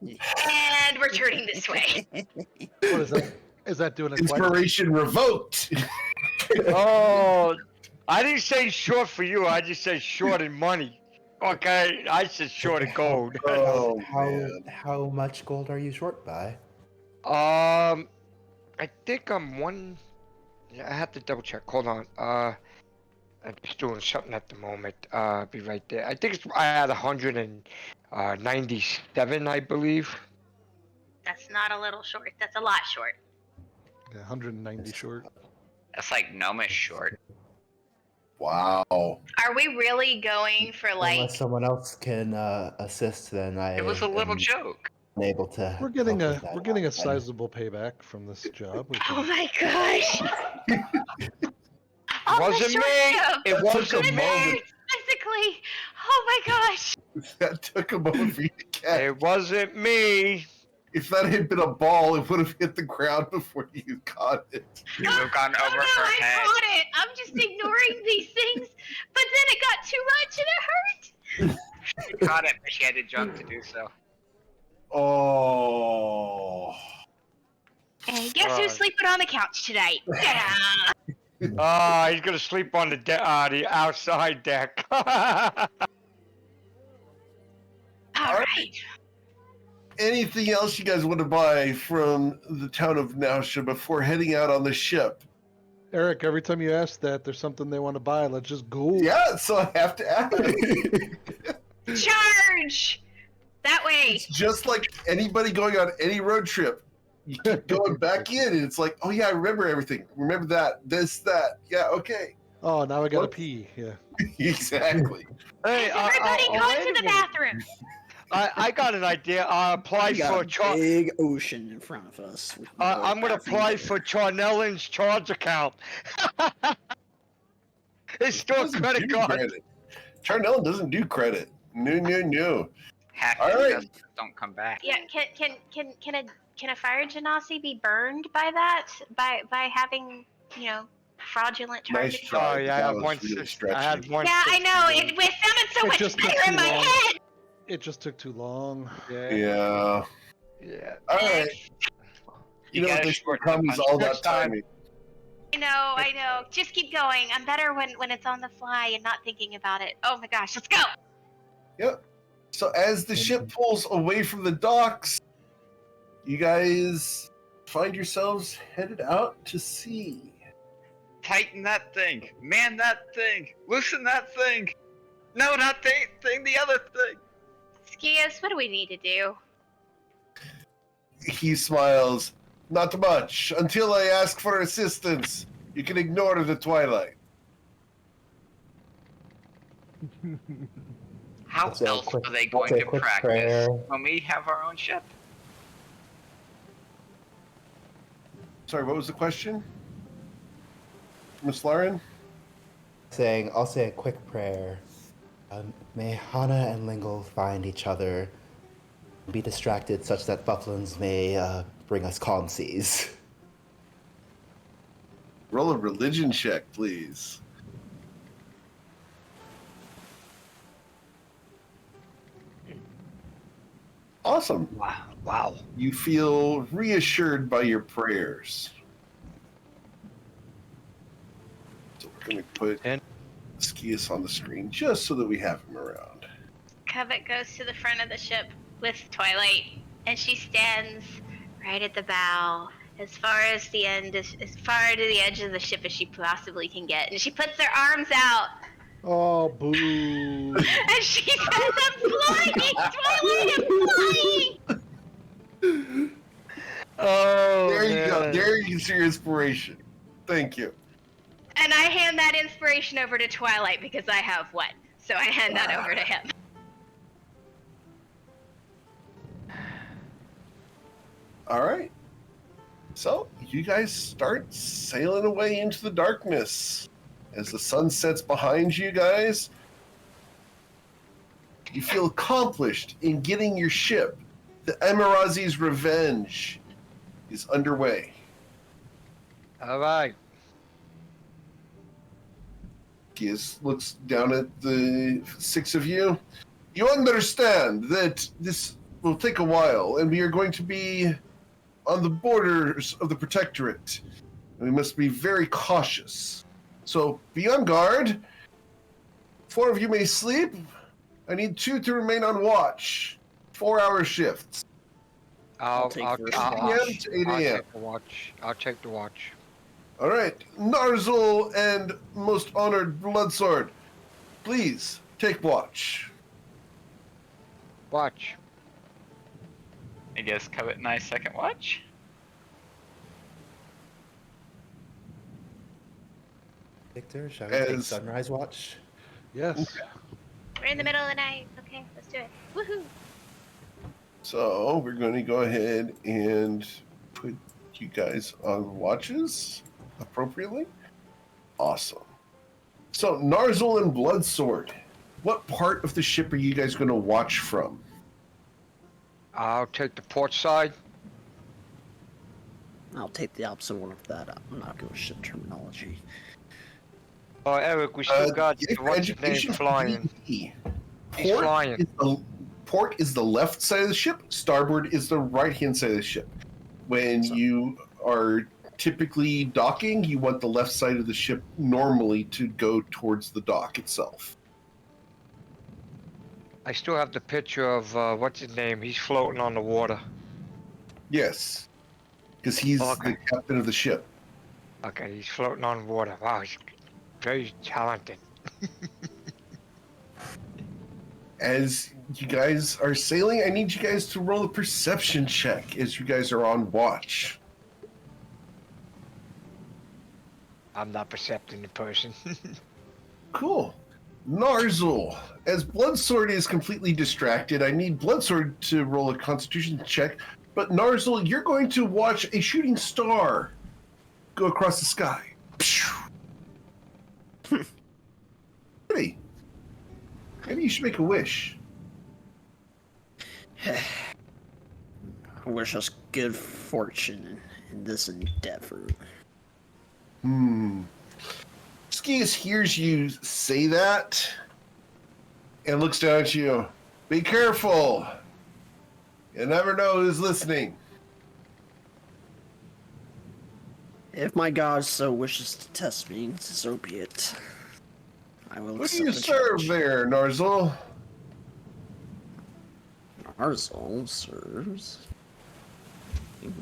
And we're turning this way. What is that? Is that doing a quite? Inspiration revoked. Oh, I didn't say short for you. I just said short in money. Okay, I said short in gold. Oh, how man. how much gold are you short by? I think I'm one. Yeah, I have to double check. Hold on. I'm just doing something at the moment. Be right there. I think I had 197, I believe. That's not a little short. That's a lot short. Yeah, 190 short. That's like gnomish short. Wow. Are we really going for like? Unless someone else can assist, then I It was a little am joke. unable to. We're getting help a with that we're getting a one. sizable payback from this job. We Oh can- my gosh! Wasn't me. It That took wasn't a me. moment. Physically. Oh my gosh! That took a moment for you to catch. It wasn't me. If that had been a ball, it would have hit the ground before you caught it. You would have gone Oh over no, her I head. caught it. I'm just ignoring these things, but then it got too much and it hurt. She caught it, but she had to jump to do so. Oh. Hey, guess who's sleeping on the couch tonight? Yeah. He's gonna sleep on the the outside deck. All right. Anything else you guys want to buy from the town of Nausea before heading out on the ship? Eric, every time you ask that, there's something they want to buy. Let's just go. Yeah, so I have to ask. Charge! That way. It's just like anybody going on any road trip. You keep going back in, and it's like, oh yeah, I remember everything. Remember that, this, that. Yeah, okay. Oh, now I gotta What? pee. Yeah. Exactly. Hey, Everybody go wait to a the minute. bathroom. I got an idea. Apply We got for a big ocean in front of us. We can go I'm gonna bathroom apply there. for Charnellan's charge account. It's still Doesn't credit do card. credit. Charnel doesn't do credit. No. Half All of right. us don't come back. Yeah, can a fire genasi be burned by that? By having, fraudulent Nice charges? try. Oh yeah, I That had was one. really I had stretchy. one. Yeah, I know. It sounded so It much just took better in too my long. head. It just took too long. Yeah. Yeah. All right. You know gotta this shorten the becomes punch all next about time. timing. I know. Just keep going. I'm better when it's on the fly and not thinking about it. Oh my gosh, let's go. Yep. So as the ship pulls away from the docks, you guys find yourselves headed out to sea. Tighten that thing. Man that thing. Loosen that thing. No, not the thing. The other thing. Skias, what do we need to do? He smiles. Not much. Until I ask for assistance, you can ignore the twilight. How Let's say a else quick- are they let's going say a to quick practice prayer. when we have our own ship? Sorry, what was the question? Miss Lauren? I'll say a quick prayer. May Hana and Lingle find each other, be distracted such that Bufflins may bring us calm seas. Roll a religion check, please. Awesome. Wow. You feel reassured by your prayers. So we're going to put Skius on the screen just so that we have him around. Covet goes to the front of the ship with Twilight, and she stands right at the bow, as far to the edge of the ship as she possibly can get, and she puts her arms out. Oh, boo. And she says, "I'm flying, Twilight! I'm flying!" Oh, There you go. man. There you can see your inspiration. Thank you. And I hand that inspiration over to Twilight because I have one. So I hand that over to him. All right. So you guys start sailing away into the darkness. As the sun sets behind you guys, you feel accomplished in getting your ship. The Emirazi's revenge is underway. All right. He looks down at the six of you. You understand that this will take a while, and we are going to be on the borders of the Protectorate. And we must be very cautious. So be on guard. 4 of you may sleep. I need 2 to remain on watch. 4-hour shifts. I'll take I'll, first I'll, watch. I'll, 8 a.m. I'll take the watch. I'll take the watch. All right. Narzul and most honored Bloodsword, please take watch. Watch. I guess Covet and I second watch. Victor, shall we take As- sunrise watch? Yes. We're in the middle of the night. Okay, let's do it. Woohoo! So we're going to go ahead and put you guys on watches appropriately. Awesome. So Narzul and Bloodsword, what part of the ship are you guys going to watch from? I'll take the port side. I'll take the opposite one of that. I'm not going to ship terminology. Oh, Eric, we still got yeah, for what's his name education, flying. PvP. He's flying. Port is the left side of the ship. Starboard is the right-hand side of the ship. When So- you are typically docking, you want the left side of the ship normally to go towards the dock itself. I still have the picture of what's his name. He's floating on the water. Yes, because he's Okay. the captain of the ship. Okay, he's floating on water. Wow, he's very talented. As you guys are sailing, I need you guys to roll a perception check as you guys are on watch. I'm not percepting the person. Cool. Narzul, as Bloodsword is completely distracted, I need Bloodsword to roll a constitution check. But Narzul, you're going to watch a shooting star go across the sky. Pretty. Maybe you should make a wish. I wish us good fortune in this endeavor. Skius hears you say that and looks down at you. Be careful. You never know who's listening. If my god so wishes to test me, so be it. I will Who do accept you the serve challenge. there, Narzul? Narzul serves. I'm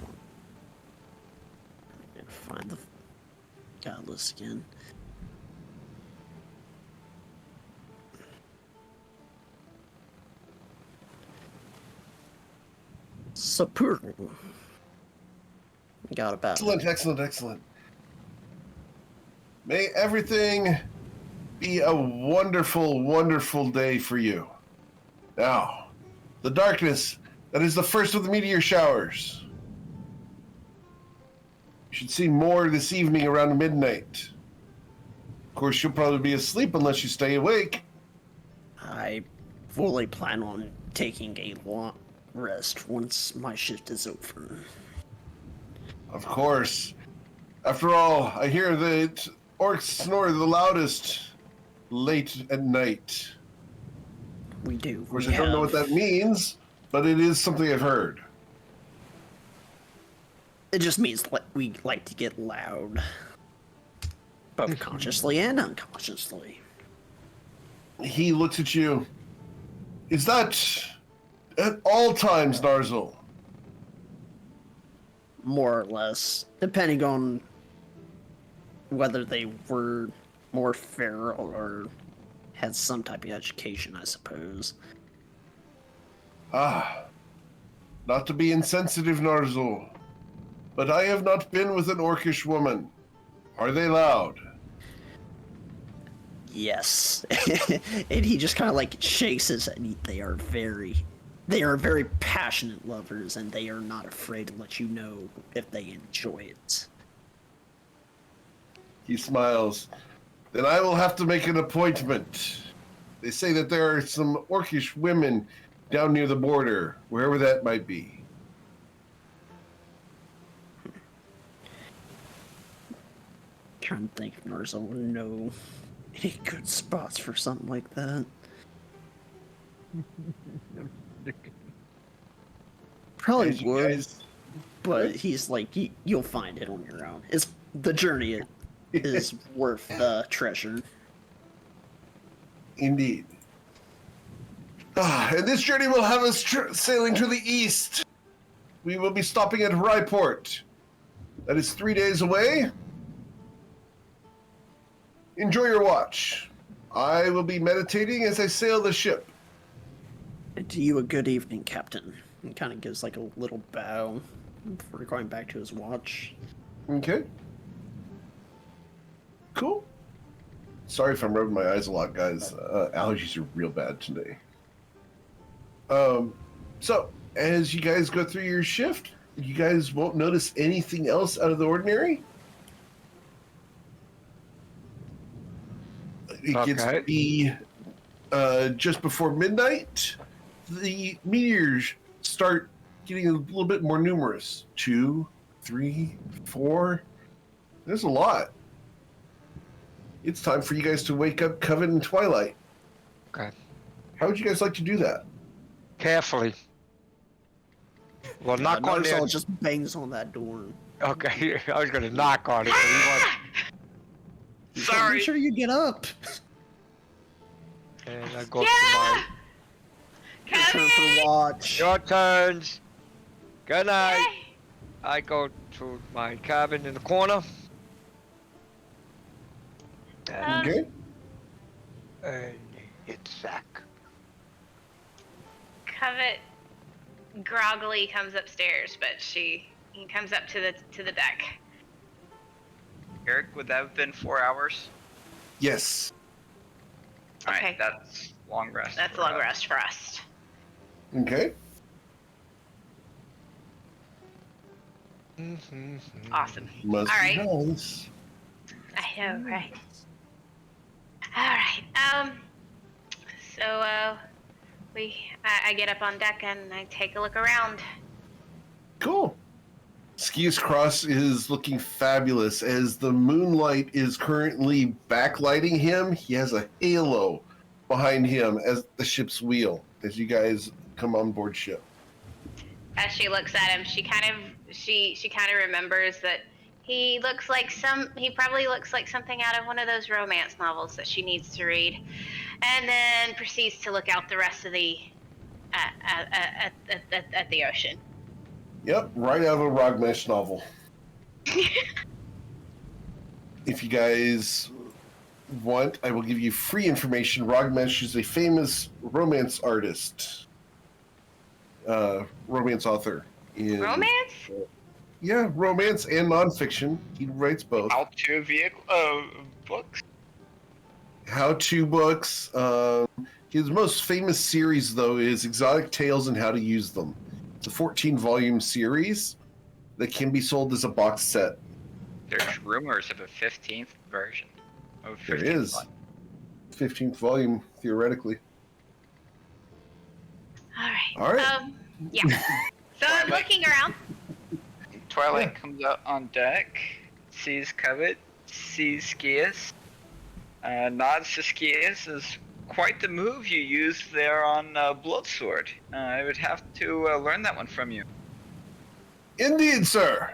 gonna find the godless again. Sapur. Got about Excellent, excellent, excellent. May everything be a wonderful, wonderful day for you. Now, the darkness, that is the first of the meteor showers. You should see more this evening around midnight. Of course, you'll probably be asleep unless you stay awake. I fully plan on taking a long rest once my shift is over. Of course. After all, I hear that orcs snore the loudest late at night. We do. Of course, I don't know what that means, but it is something I've heard. It just means we like to get loud, both consciously and unconsciously. He looks at you. Is that at all times, Narzel? More or less, depending on whether they were more feral or had some type of education, I suppose. Ah, not to be insensitive, Narzel, but I have not been with an orcish woman. Are they loud? Yes. And he just kind of like shakes his head. They are very passionate lovers, and they are not afraid to let you know if they enjoy it. He smiles. Then I will have to make an appointment. They say that there are some orcish women down near the border, wherever that might be. Trying to think if Narzel would know any good spots for something like that. Probably As you would, guys- but he's like, you'll find it on your own. It's the journey is worth the treasure. Indeed. And this journey will have us sailing to the east. We will be stopping at Ryport. That is 3 days away. Enjoy your watch. I will be meditating as I sail the ship. And to you, a good evening, Captain. He kind of gives like a little bow before going back to his watch. Okay. Cool. Sorry if I'm rubbing my eyes a lot, guys. Allergies are real bad today. So, as you guys go through your shift, you guys won't notice anything else out of the ordinary. It gets to Okay. be just before midnight. The meteors start getting a little bit more numerous. 2, 3, 4. There's a lot. It's time for you guys to wake up Coven and Twilight. Okay. How would you guys like to do that? Carefully. Well, knock on Narzel there. just bangs on that door. Okay, I was gonna knock on it, but he wants. He's like, Sorry. Make sure you get up. And I go Yeah! Your turn Kevin! for watch. your turns. Good night. Yay! I go to my cabin in the corner. Okay. And it's Zach. Covet groggily comes upstairs, but he comes up to the deck. Eric, would that have been 4 hours? Yes. Alright, Okay. that's long rest. That's a for long us. rest for us. Okay. Awesome. Must All be right. nice. I know, right? All right. So I get up on deck and I take a look around. Cool. Skius Cross is looking fabulous as the moonlight is currently backlighting him. He has a halo behind him as the ship's wheel as you guys come on board ship. As she looks at him, she kind of remembers that he probably looks like something out of one of those romance novels that she needs to read, and then proceeds to look out the rest of the at the ocean. Yep, right out of a Rogmesh novel. If you guys want, I will give you free information. Rogmesh is a famous romance artist, romance author. In, Romance? Yeah, romance and nonfiction. He writes both. How-to vehicle books. How-to books. His most famous series, though, is Exotic Tales and How to Use Them. It's a 14-volume series that can be sold as a box set. There's rumors of a 15th version. Of There 15th is. volume. 15th volume, theoretically. All right. All right. Yeah. So I'm looking around. Twilight comes out on deck, sees Covet, sees Skius, nods to Skius as quite the move you used there on Bloodsword. I would have to learn that one from you. Indeed, sir.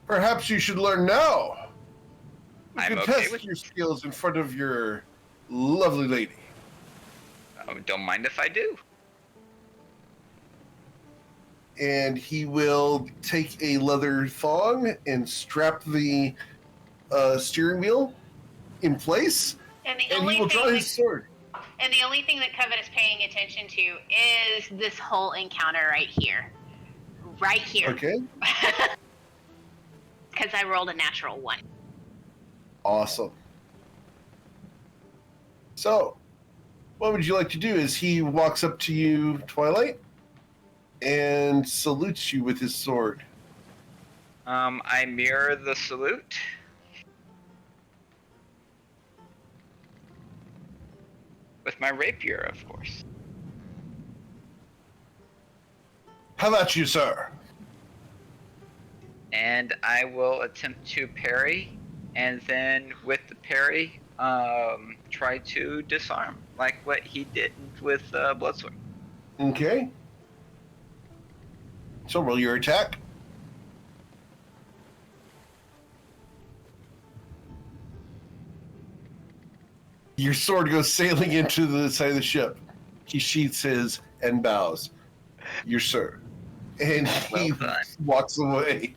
Perhaps you should learn now. You I'm can okay test with your skills in front of your lovely lady. Don't mind if I do. And he will take a leather thong and strap the steering wheel in place, And the and only he will thing draw his sword. And the only thing that Covet is paying attention to is this whole encounter right here. Right here. Okay, Because I rolled a natural 1. awesome. So, what would you like to do? Is he walks up to you, Twilight, and salutes you with his sword. I mirror the salute. With my rapier, of course. How about you, sir? And I will attempt to parry, and then with the parry, try to disarm, like what he did with Bloodsword. Okay. So roll your attack. Your sword goes sailing into the side of the ship. He sheaths his and bows. Yes, sir. And he Well done. walks away.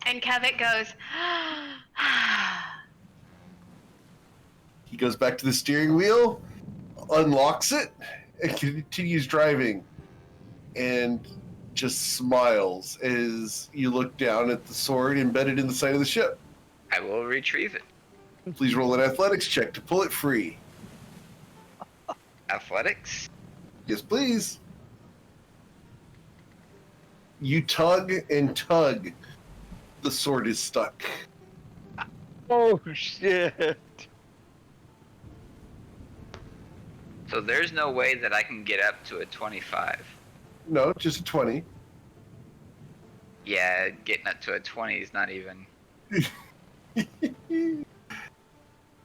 And Covet goes, He goes back to the steering wheel, unlocks it, and continues driving. And just smiles as you look down at the sword embedded in the side of the ship. I will retrieve it. Please roll an athletics check to pull it free. Athletics? Yes, please. You tug and tug. The sword is stuck. Oh shit! So there's no way that I can get up to a 25. No, just a 20. Yeah, getting up to a 20 is not even.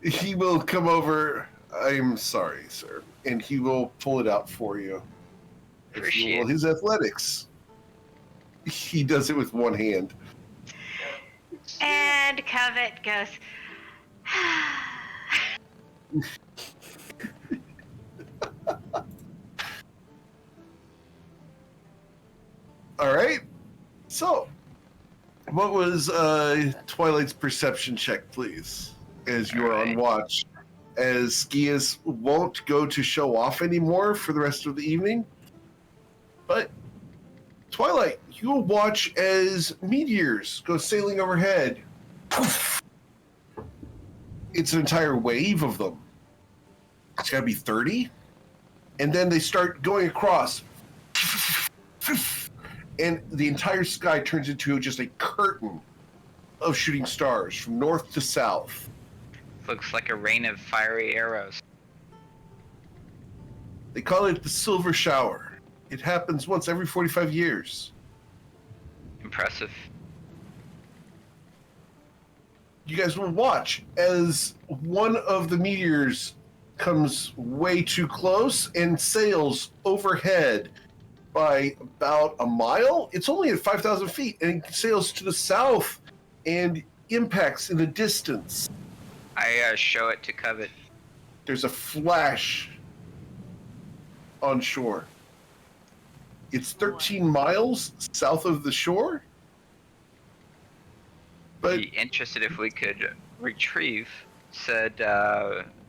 He will come over. I'm sorry, sir. And he will pull it out for you. If you Appreciate roll it. his athletics. He does it with one hand. and Covet goes, All right. So, what was Twilight's perception check, please, as you are on Alright. watch? As Skias won't go to show off anymore for the rest of the evening. But, Twilight, you will watch as meteors go sailing overhead. Poof. It's an entire wave of them. It's got to be 30. And then they start going across. And the entire sky turns into just a curtain of shooting stars from north to south. Looks like a rain of fiery arrows. They call it the Silver Shower. It happens once every 45 years. Impressive. You guys will watch as one of the meteors comes way too close and sails overhead by about a mile. It's only at 5,000 feet, and it sails to the south and impacts in the distance. I show it to Covet. There's a flash on shore. It's 13 miles south of the shore. But Be interested if we could retrieve said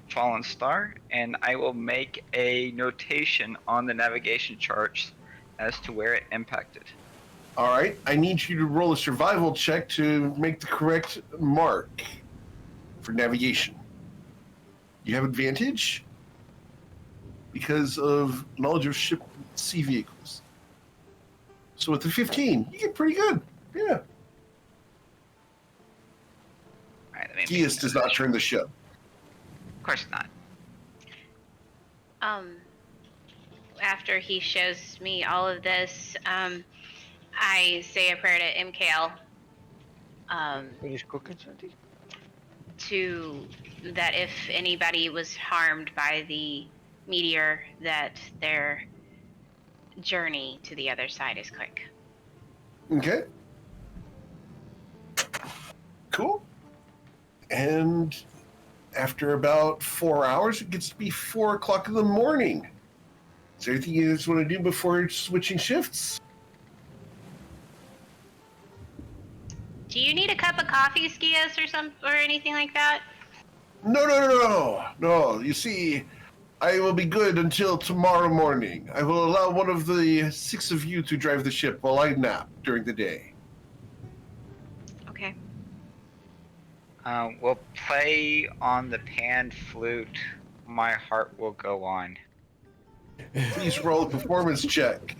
fallen star, and I will make a notation on the navigation charts as to where it impacted. all right, I need you to roll a survival check to make the correct mark for navigation. You have advantage because of knowledge of ship sea vehicles. So with the 15, you get pretty good. Yeah. All right, let me make Gias a does not notation. turn the ship. Of course not. after he shows me all of this, I say a prayer to MKL. Finish cooking something? To that if anybody was harmed by the meteor, that their journey to the other side is quick. Okay. Cool. And after about 4 hours, it gets to be 4 o'clock in the morning. Is there anything you guys want to do before switching shifts? Do you need a cup of coffee, Skias, or anything like that? No. You see, I will be good until tomorrow morning. I will allow one of the 6 of you to drive the ship while I nap during the day. Okay. We'll play on the pan flute. My heart will go on. Please roll a performance check.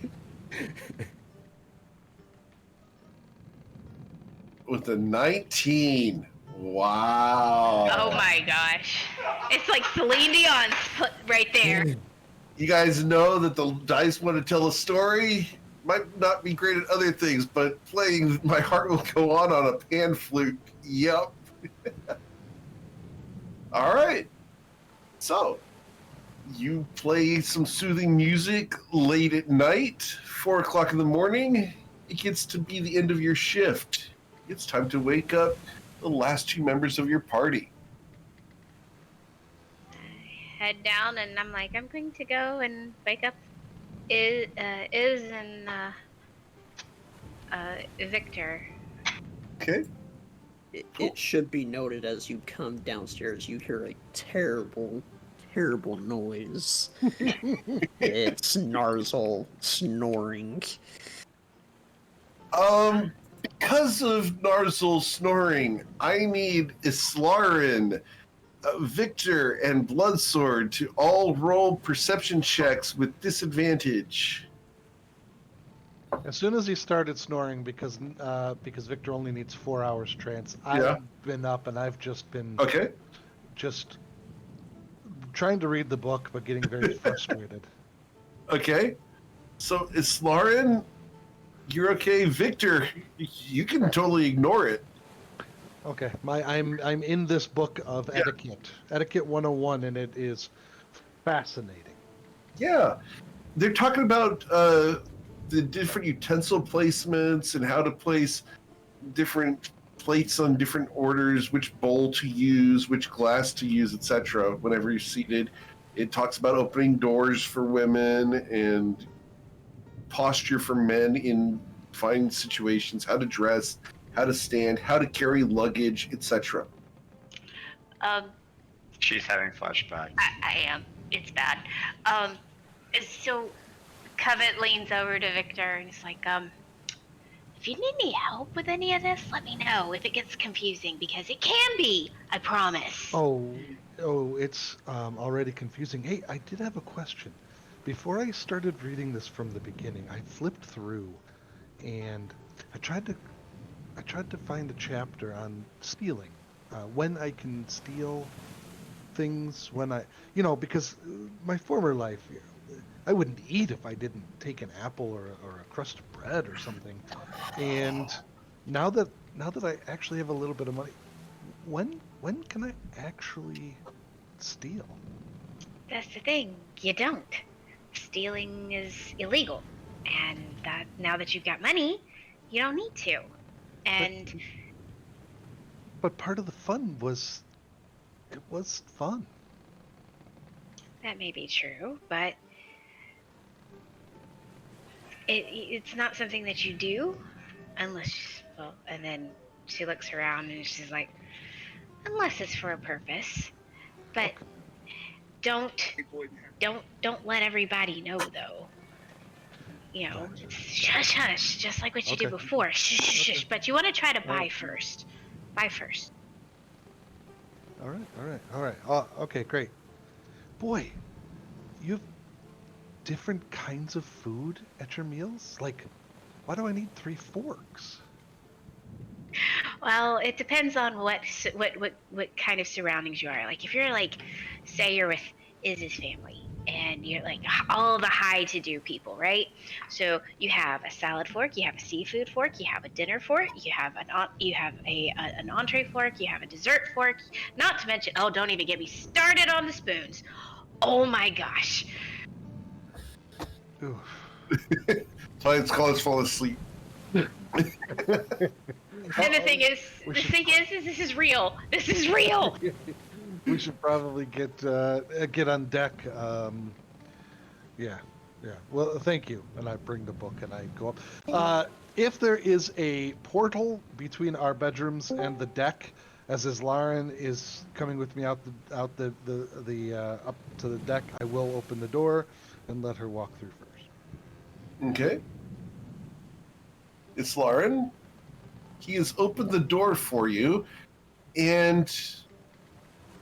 With a 19. Wow. Oh my gosh. It's like Celine Dion's right there. You guys know that the dice want to tell a story. Might not be great at other things, but playing My Heart Will Go On a pan flute. Yep. All right. So, you play some soothing music late at night, 4 o'clock in the morning. It gets to be the end of your shift. It's time to wake up the last 2 members of your party. Head down, and I'm like, I'm going to go and wake up Iz and Victor. Okay. It should be noted as you come downstairs, you hear a terrible noise. It's Narzel snoring. Because of Narzel snoring, I need Islarin, Victor, and Bloodsword to all roll perception checks with disadvantage. As soon as he started snoring, because Victor only needs 4 hours trance, I've been up and I've just been just trying to read the book, but getting very frustrated. Okay, so Islarin, you're okay. Victor, you can totally ignore it. Okay, I'm in this book of Etiquette 101, and it is fascinating. Yeah, they're talking about the different utensil placements and how to place different plates on different orders, which bowl to use, which glass to use, etc. Whenever you're seated, it talks about opening doors for women and posture for men in fine situations, how to dress, how to stand, how to carry luggage, etc. She's having flashbacks. I am. It's bad. So Covet leans over to Victor and he's like, if you need any help with any of this, let me know if it gets confusing, because it can be, I promise. Oh, it's already confusing. Hey, I did have a question. Before I started reading this from the beginning, I flipped through and I tried to find a chapter on stealing. When I can steal things, because my former life, I wouldn't eat if I didn't take an apple or a crust of bread or something. And now that I actually have a little bit of money, when can I actually steal? That's the thing. You don't. Stealing is illegal. And that now that you've got money, you don't need to. And But part of the fun was it was fun. that may be true, but it's not something that you do unless, and then she looks around and she's like, unless it's for a purpose. But don't let everybody know, though. Shush, hush, just like what you did before. Shh, shh, shh. But you want to try to buy first. Buy first. All right. Oh, okay, great. Boy, you have different kinds of food at your meals? Like, why do I need 3 forks? Well, it depends on what kind of surroundings you are. Like, if you're like, say you're with Iz's family, and you're like all the high-to-do people, right? So you have a salad fork, you have a seafood fork, you have a dinner fork, you have an entree fork, you have a dessert fork. Not to mention, don't even get me started on the spoons. Oh my gosh. Ooh. Science calls fall asleep. And the thing is, this is real. This is real. we should probably get on deck. Yeah. Well, thank you. And I bring the book and I go up. If there is a portal between our bedrooms and the deck, as Lauren is coming with me up to the deck, I will open the door and let her walk through first. Okay. It's Lauren. He has opened the door for you, and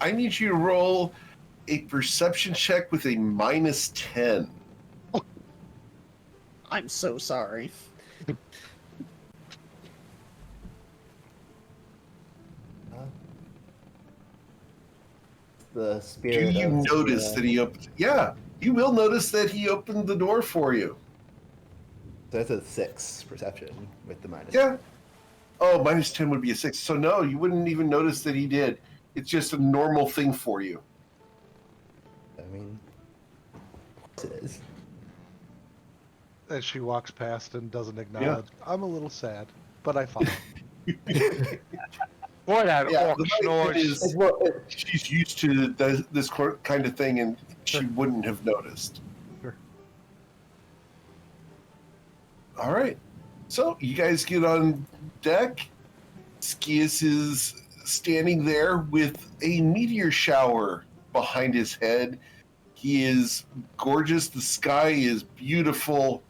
I need you to roll a perception check with a -10. I'm so sorry. The Do spirit. you of notice the, that he opened? Yeah, you will notice that he opened the door for you. So that's a 6 perception with the minus. Yeah. Oh, -10 would be a 6. So no, you wouldn't even notice that he did. It's just a normal thing for you. I mean, of course it is. As she walks past and doesn't acknowledge, I'm a little sad, but I follow. Boy, that Yeah, orc the funny snores. thing is, she's used to this kind of thing, and she wouldn't have noticed. Sure. All right. So you guys get on deck. Skius is standing there with a meteor shower behind his head. He is gorgeous. The sky is beautiful.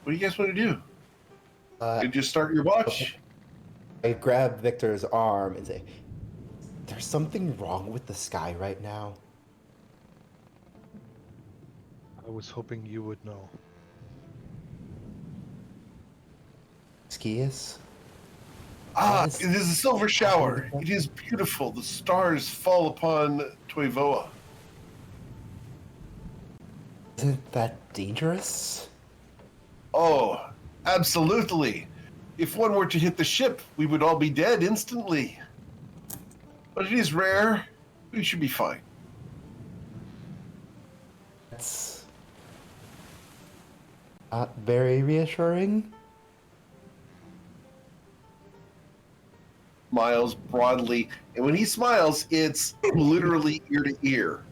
What do you guys want to do? You just start your watch. I grab Victor's arm and say, "There's something wrong with the sky right now." I was hoping you would know. Skius? It is a silver shower. It is beautiful. The stars fall upon Toivoa. Isn't that dangerous? Oh, absolutely. If one were to hit the ship, we would all be dead instantly. But it is rare. We should be fine. That's not very reassuring. Smiles broadly, and when he smiles, it's literally ear to ear.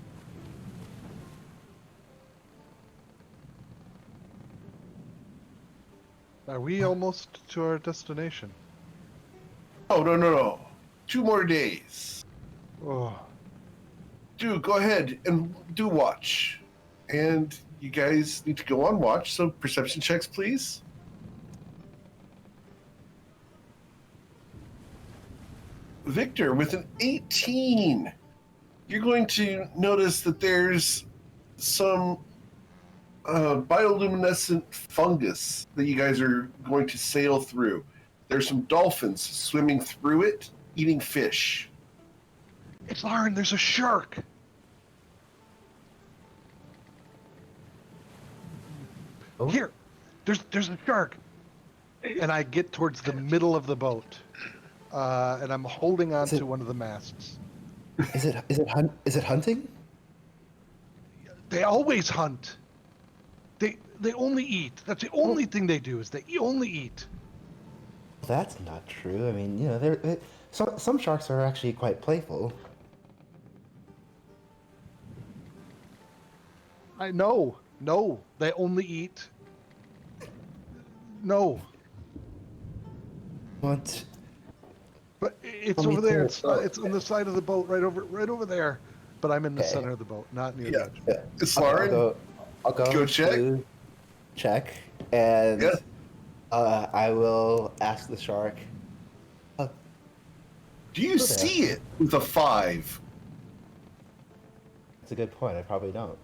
Are we almost to our destination? Oh, no. 2 more days. Oh, Do go ahead and do watch. And you guys need to go on watch, so perception checks, please. Victor, with an 18, you're going to notice that there's some bioluminescent fungus that you guys are going to sail through. There's some dolphins swimming through it, eating fish. it's Lauren. There's a shark. Oh. Here, there's a shark. And I get towards the middle of the boat, and I'm holding on to one of the masts. Is it hunting? They always hunt. They only eat. That's the only thing they do is they only eat. That's not true. I mean, you know, some sharks are actually quite playful. I know. No, they only eat. No, What? but it's Tell me over there. through It's it. it's on the side of the boat, right over there. But I'm in the Okay. center of the boat, not near Yeah. the edge. Yeah. It's I'll Lauren. go check. to check, and Yeah. I will ask the shark. Do you see it with a 5? That's a good point. I probably don't.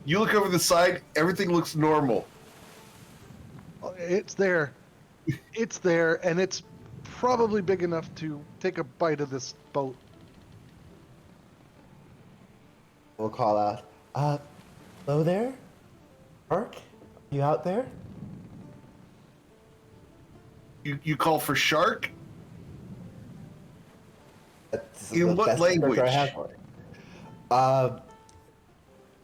You look over the side, everything looks normal. It's there. It's there, and it's probably big enough to take a bite of this boat. We'll call out. Hello there, shark. You out there? You call for shark? That's In the what best descriptor language? I have for it.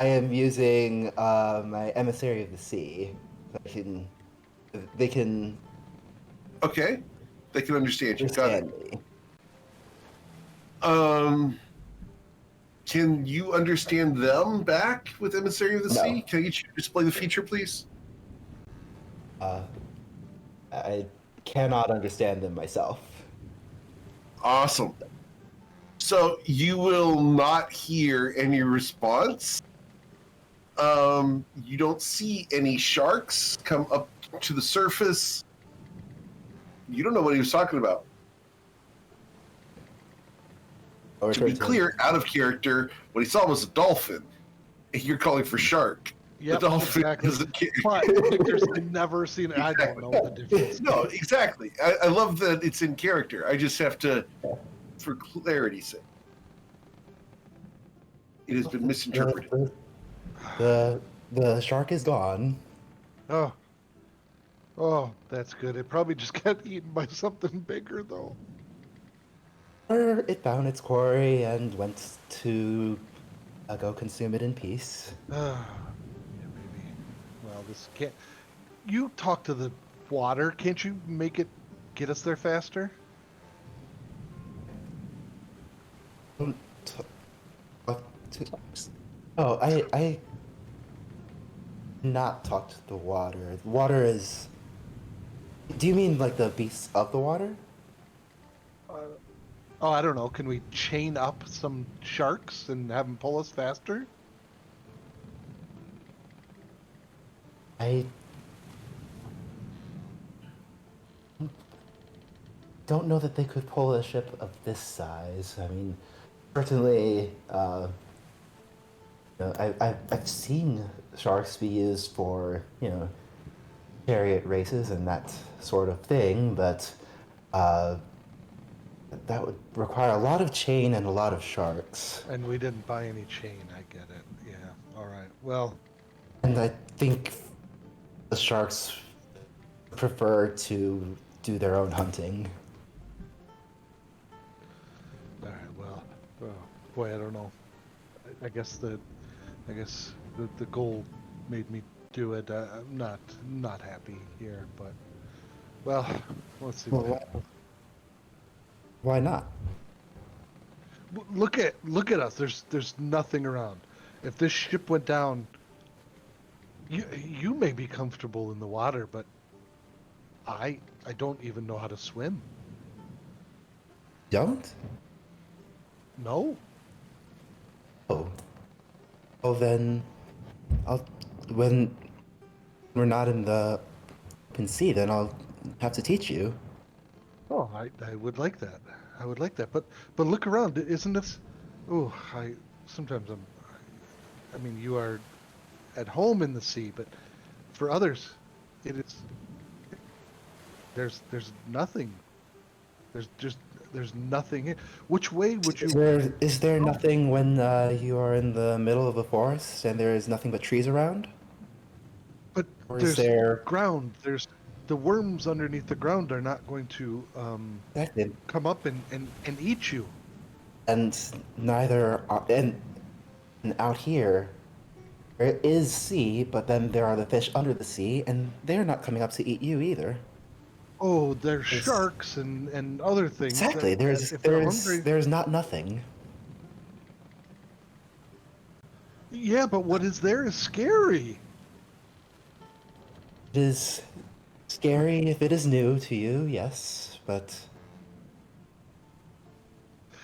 I am using my emissary of the sea. They can Okay. They can understand you. Got it. understand me. Can you understand them back with Emissary of the No. Sea? Can I get you to display the feature, please? I cannot understand them myself. Awesome. So you will not hear any response. You don't see any sharks come up to the surface. You don't know what he was talking about. I'll To be return to him. clear, out of character, what he saw was a dolphin. And you're calling for shark. Yep, the dolphin exactly. is a kid. But Victor's never seen it. I don't know the difference. No, exactly. I love that it's in character. I just have to, for clarity's sake. It has been misinterpreted. The shark is gone. Oh. Oh, that's good. It probably just got eaten by something bigger, though. Or it found its quarry and went to go consume it in peace. Yeah, maybe. Well, this can't. You talk to the water. Can't you make it get us there faster? Don't talk to- Oh, I not talk to the water. The water is. Do you mean like the beasts of the water? Oh, I don't know. Can we chain up some sharks and have them pull us faster? I don't know that they could pull a ship of this size. I mean, certainly, I've seen sharks be used for, chariot races and that sort of thing, but that would require a lot of chain and a lot of sharks. And we didn't buy any chain. I get it. Yeah. All right. Well, And I think the sharks prefer to do their own hunting. all right. Well, oh, boy, I don't know. I guess the goal made me do it. I'm not happy here, but well, let's see. Well, why not? Look at us. There's nothing around. If this ship went down, you may be comfortable in the water, but I don't even know how to swim. Don't? No. Oh. Oh, then when we're not in the open sea, then I'll have to teach you. Oh, I would like that. I would like that. But look around. Isn't this? Oh, sometimes I mean, you are at home in the sea, but for others, it is. There's nothing. There's nothing here. Which way would you? Is there nothing when you are in the middle of a forest and there is nothing but trees around? But Or there's is there ground. There's the worms underneath the ground are not going to Exactly. come up and eat you. And neither and out here there is sea, but then there are the fish under the sea, and they're not coming up to eat you either. Oh, there's It's- sharks and other things. Exactly. that if they're hungry. There's not nothing. Yeah, but what is there is scary. It is scary if it is new to you, yes, but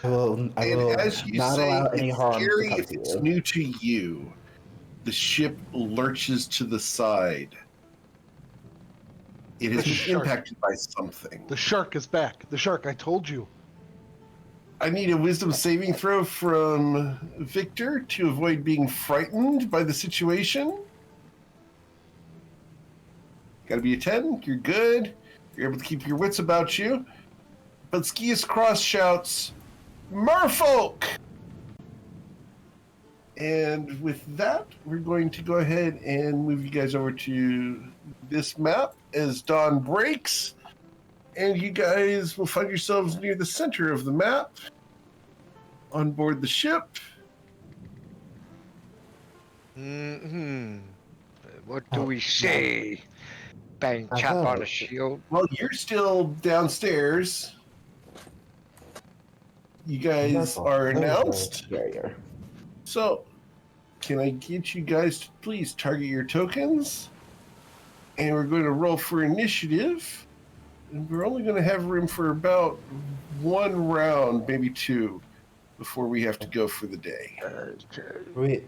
I will And as you not say, allow any it's harm scary to come if to it's you. new to you. The ship lurches to the side. It has The been shark. impacted by something. The shark is back. The shark, I told you. I need a wisdom saving throw from Victor to avoid being frightened by the situation. Got to be a 10. You're good. You're able to keep your wits about you. But Skius Cross shouts, Merfolk! And with that, we're going to go ahead and move you guys over to this map as dawn breaks. And you guys will find yourselves near the center of the map on board the ship. What do we say? Bang, I chop on thought- a shield. Well, you're still downstairs. you guys are announced. Barrier. So, can I get you guys to please target your tokens? And we're going to roll for initiative. And we're only going to have room for about one round, maybe two, before we have to go for the day. Wait,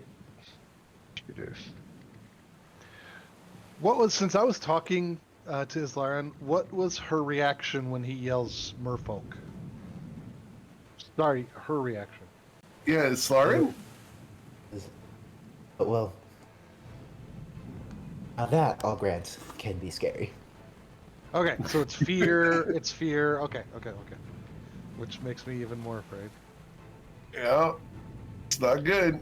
What was, since I was talking to Islaran, what was her reaction when he yells merfolk? Sorry, her reaction. Yeah, it's Lauren. well, now that I'll grant can be scary. Okay, so it's fear. It's fear. Okay. Which makes me even more afraid. Yeah, it's not good.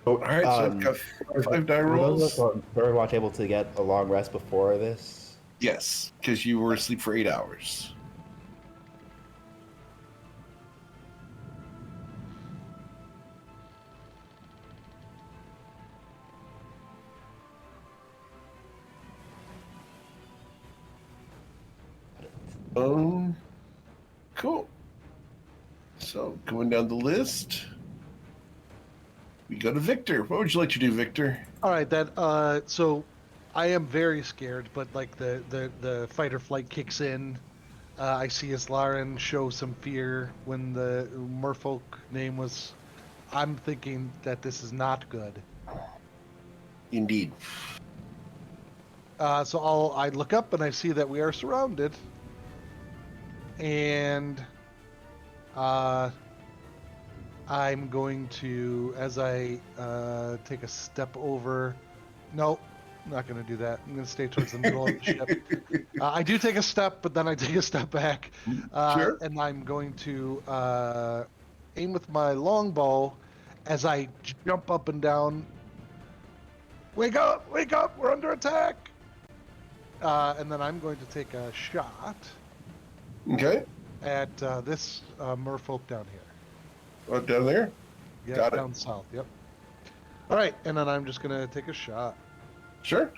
All right, so I've got 5 die rolls. Those of us on Third Watch able to get a long rest before this? Yes, because you were asleep for 8 hours. Cool. So going down the list, we go to Victor. What would you like to do, Victor? All right, so I am very scared, but like the fight or flight kicks in. I see Islaran show some fear when the merfolk name was. I'm thinking that this is not good. Indeed. So I look up and I see that we are surrounded. And I'm going to, as I take a step over. No, I'm not going to do that. I'm going to stay towards the middle of the ship. I do take a step, but then I take a step back. Sure. And I'm going to aim with my longbow as I jump up and down. Wake up! Wake up! We're under attack! And then I'm going to take a shot. Okay. At this merfolk down here. Oh, down there? Yeah, Got it. down south, yep. All right, and then I'm just going to take a shot. Sure.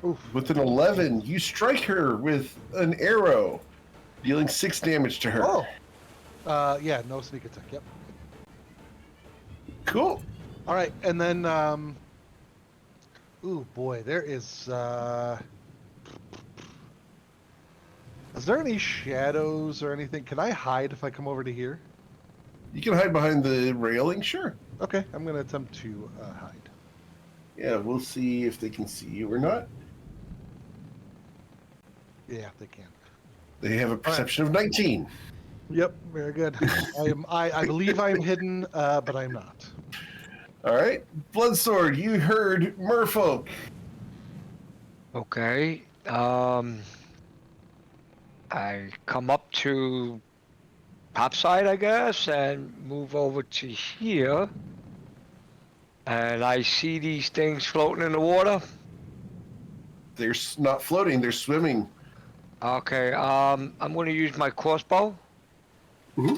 Oof. With an 11, you strike her with an arrow, dealing 6 damage to her. Oh! Yeah, no sneak attack, yep. Cool. All right, and then... ooh, boy, there is... Is there any shadows or anything? Can I hide if I come over to here? You can hide behind the railing, sure. Okay, I'm going to attempt to hide. Yeah, we'll see if they can see you or not. Yeah, they can. They have a perception of 19. Yep, very good. I believe I am hidden, but I'm not. All right. Bloodsword, you heard merfolk. Okay. I come up to topside, I guess, and move over to here. And I see these things floating in the water. They're not floating, they're swimming. Okay, I'm going to use my crossbow. Mm-hmm.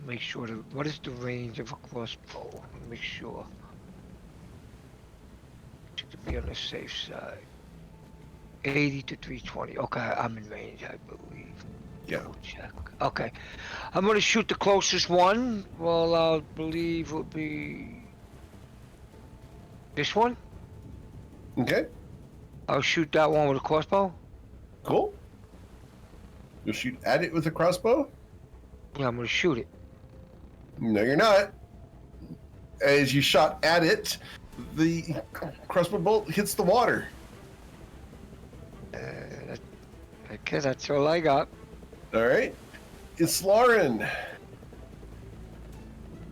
Make sure what is the range of a crossbow? Make sure. To be on the safe side. 80 to 320. Okay, I'm in range, I believe. Yeah. Double check. Okay. I'm going to shoot the closest one. Well, I believe would be this one. Okay. I'll shoot that one with a crossbow. Cool. You'll shoot at it with a crossbow? Yeah, I'm going to shoot it. No, you're not. As you shot at it, the crossbow bolt hits the water. Okay, that's all I got. All right. It's Lauren.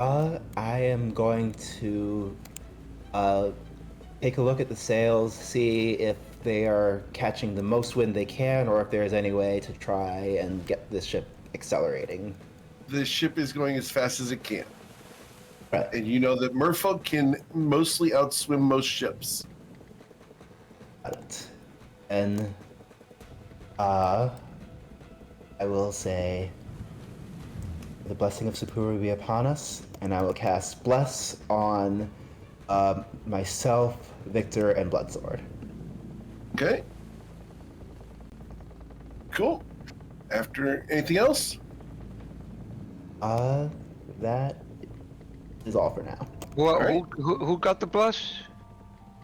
I am going to take a look at the sails, see if they are catching the most wind they can, or if there's any way to try and get this ship accelerating. The ship is going as fast as it can. Right. And you know that merfolk can mostly outswim most ships. Got it. And I will say, the blessing of Supuru be upon us, and I will cast Bless on myself, Victor, and Bloodsword. Okay. Cool. After anything else? That is all for now. Well, All right. who got the bless?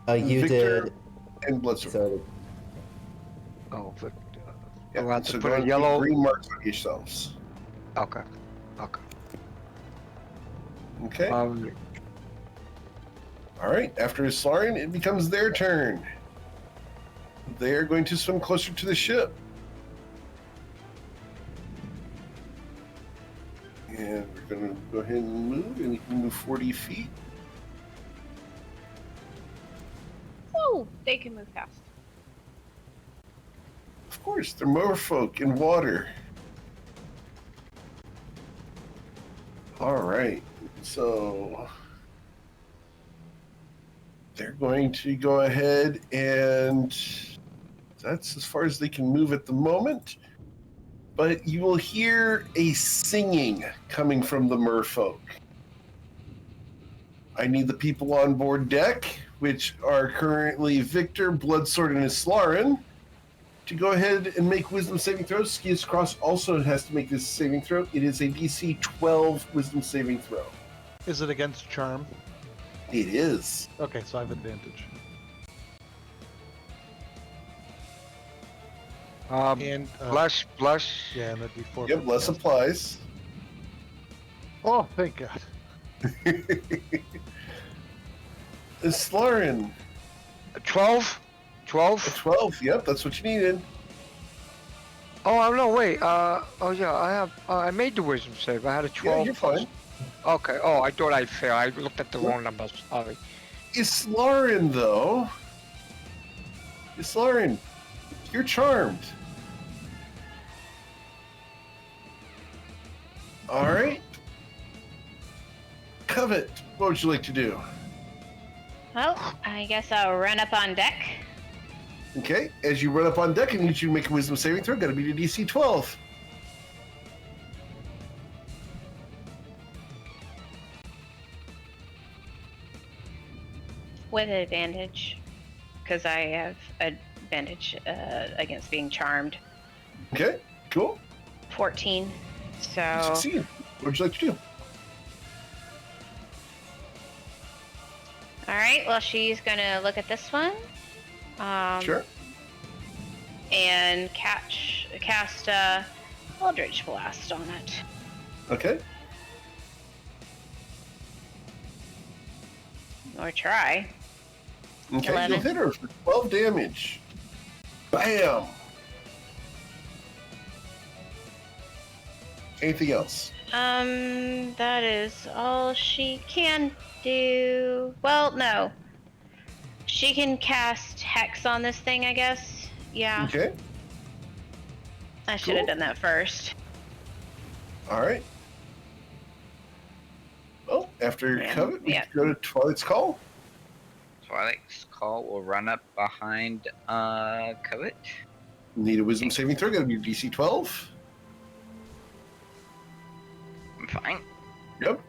You Victor did. and Blitzer. So, Oh, Victor. Yeah, I'll have so to go put a and yellow. green marks on yourselves. Okay. Okay. Okay. Um, All right. After Islarian, it becomes their turn. They're going to swim closer to the ship. And we're going to go ahead and move, and you can move 40 feet. Oh, they can move fast. Of course, they're merfolk in water. All right. So they're going to go ahead and that's as far as they can move at the moment. But you will hear a singing coming from the merfolk. I need the people on board deck, which are currently Victor, Bloodsword, and Islarin, to go ahead and make wisdom saving throws. Skius Cross also has to make this saving throw. It is a DC 12 wisdom saving throw. Is it against charm? It is. Okay, so I have advantage. And bless. yeah, and that'd be 4. Yep, less applies. Oh, thank God. Islarin, 12? 12? a 12. Yep, that's what you needed. Oh, no, wait. Oh, yeah, I have. I made the wisdom save. I had a 12. Yeah, you're fine. Okay. Oh, I thought I failed. I looked at the wrong numbers. Sorry. Islarin, though. Islarin, you're charmed. All right. Covet, what would you like to do? Well, I guess I'll run up on deck. Okay, as you run up on deck, I need you to make a wisdom saving throw. Got to be the DC 12. With advantage, because I have advantage against being charmed. Okay, cool. 14. You So succeed. What would you like to do? all right. Well, she's gonna look at this one. Sure. And cast Eldritch Blast on it. Okay. Or try. Okay, 11. you'll hit her for 12 damage. Bam! Anything else? That is all she can do. Well, no. She can cast Hex on this thing, I guess. Yeah. Okay, I should have cool. done that first. all right. Well, after Yeah, Covet, we yeah. can go to Twilight's Call. Twilight's Call will run up behind Covet. Need a wisdom saving throw. Got to be DC 12. I'm fine. Yep.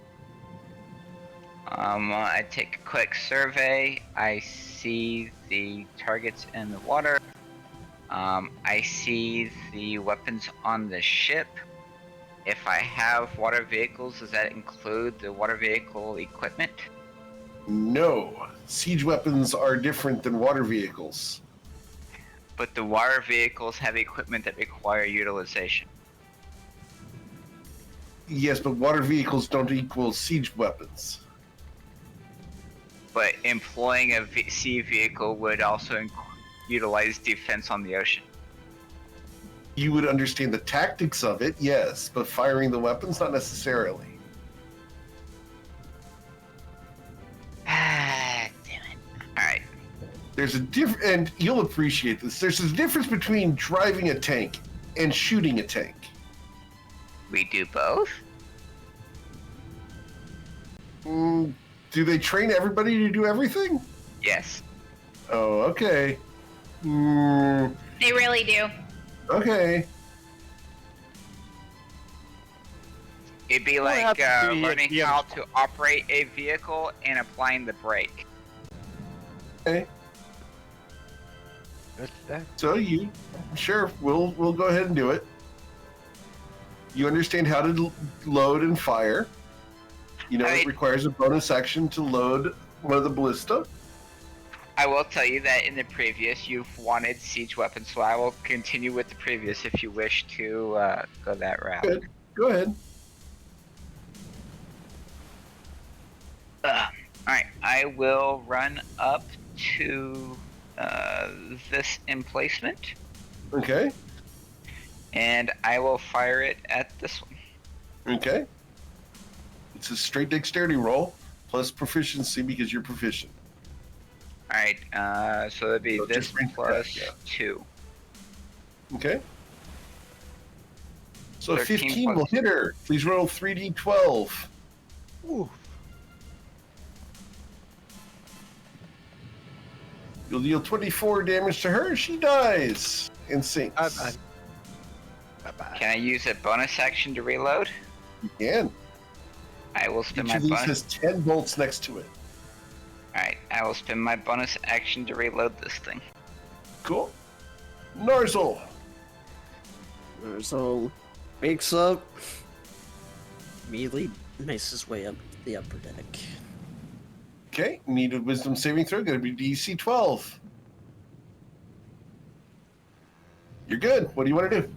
I take a quick survey. I see the targets in the water. I see the weapons on the ship. If I have water vehicles, does that include the water vehicle equipment? No. Siege weapons are different than water vehicles. But the water vehicles have equipment that require utilization. Yes, but water vehicles don't equal siege weapons. But employing a sea vehicle would also utilize defense on the ocean. You would understand the tactics of it, yes, but firing the weapons, not necessarily. Ah, damn it. Alright. There's a difference, and you'll appreciate this. There's a difference between driving a tank and shooting a tank. We do both? Do they train everybody to do everything? Yes. Oh, okay. They really do. Okay. It'd be Well, like that's the- learning the how other- to operate a vehicle and applying the brake. Okay. So we'll go ahead and do it. You understand how to load and fire. You know, it requires a bonus action to load one of the ballista. I will tell you that in the previous, you've wanted siege weapons, so I will continue with the previous if you wish to go that route. Good. Go ahead. Alright, I will run up to this emplacement, Okay. and I will fire it at this one. Okay. It's a straight dexterity roll plus proficiency because you're proficient. Alright, so that'd be So this just range plus attack, yeah. 2. Okay. So 13 15 will plus- hit her. Please roll 3d12. Ooh. You'll deal 24 damage to her. She dies and sinks. Bye-bye. Can I use a bonus action to reload? You can. I will spend Each my of these bonus. has 10 bolts next to it. Alright, I will spend my bonus action to reload this thing. Cool. Narzel. So, wakes up, immediately makes his way up the upper deck. Okay. Need a wisdom saving throw. Going to be DC 12. You're good. What do you want to do?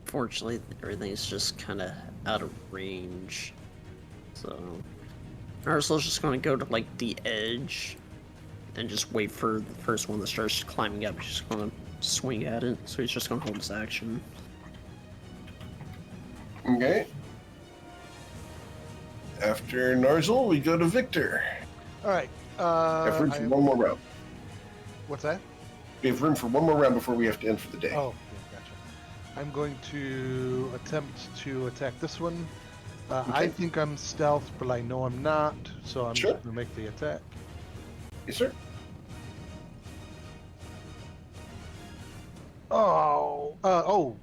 Fortunately, everything's just kind of out of range. So, Arsel's just going to go to, like, the edge and just wait for the first one that starts climbing up. He's just going to swing at it. So he's just going to hold his action. Okay. After Narzel, we go to Victor. All right. We have room for one more round. What's that? We have room for one more round before we have to end for the day. Oh, yeah, gotcha. I'm going to attempt to attack this one. I Okay. think I'm stealth, but I know I'm not, so I'm Sure. just going to make the attack. Yes, sir.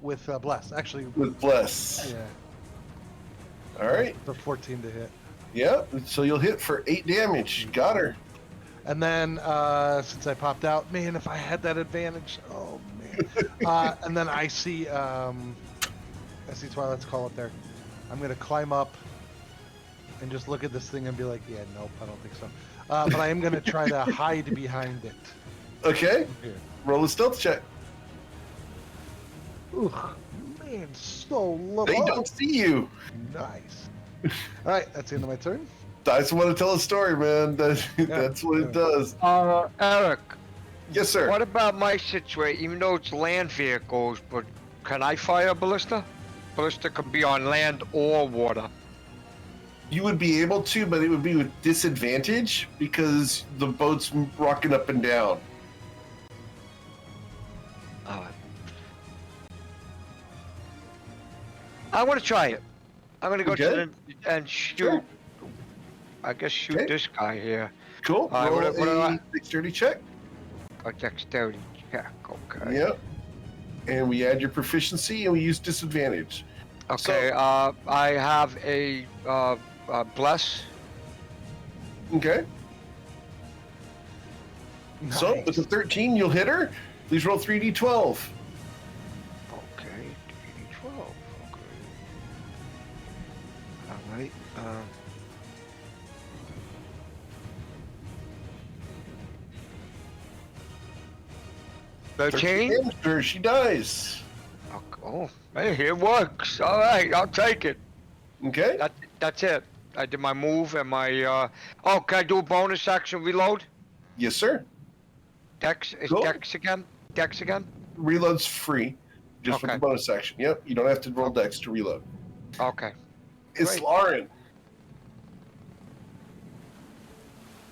With bless. Actually, With Bless. yeah, All right. the 14 to hit. Yeah. So you'll hit for 8 damage. Got her. And then, since I popped out, man, if I had that advantage, oh man. And then I see Twilight's Call up there. I'm gonna climb up and just look at this thing and be like, yeah, nope, I don't think so. But I am gonna try to hide behind it. Okay. Here. Roll a stealth check. Ugh, man, so little. They don't see you. Nice. All right, that's the end of my turn. I just want to tell a story, man. That's what it does. Eric, Yes, sir. what about my situation? Even though it's land vehicles, but can I fire a ballista? Ballista can be on land or water. You would be able to, but it would be with disadvantage because the boat's rocking up and down. Alright. I want to try it. I'm gonna go Okay. to the and shoot. Sure. I guess shoot Okay. this guy here. Cool. All right, Roll what do a I- dexterity check. A dexterity check. Okay. Yep. And we add your proficiency and we use disadvantage. Okay. I have a bless. Okay. So Nice. with a 13, you'll hit her. Please roll 3d12. Okay. 12. Okay. All right. 13? damage to her. She dies. Oh, hey, it works. All right, I'll take it. Okay. That's it. I did my move and my. Oh, can I do a bonus action reload? Yes, sir. Dex is Cool. Dex again. Dex again. Reload's free, just for Okay. the bonus action. Yep. You don't have to roll dex to reload. Okay. It's Great. Lauren.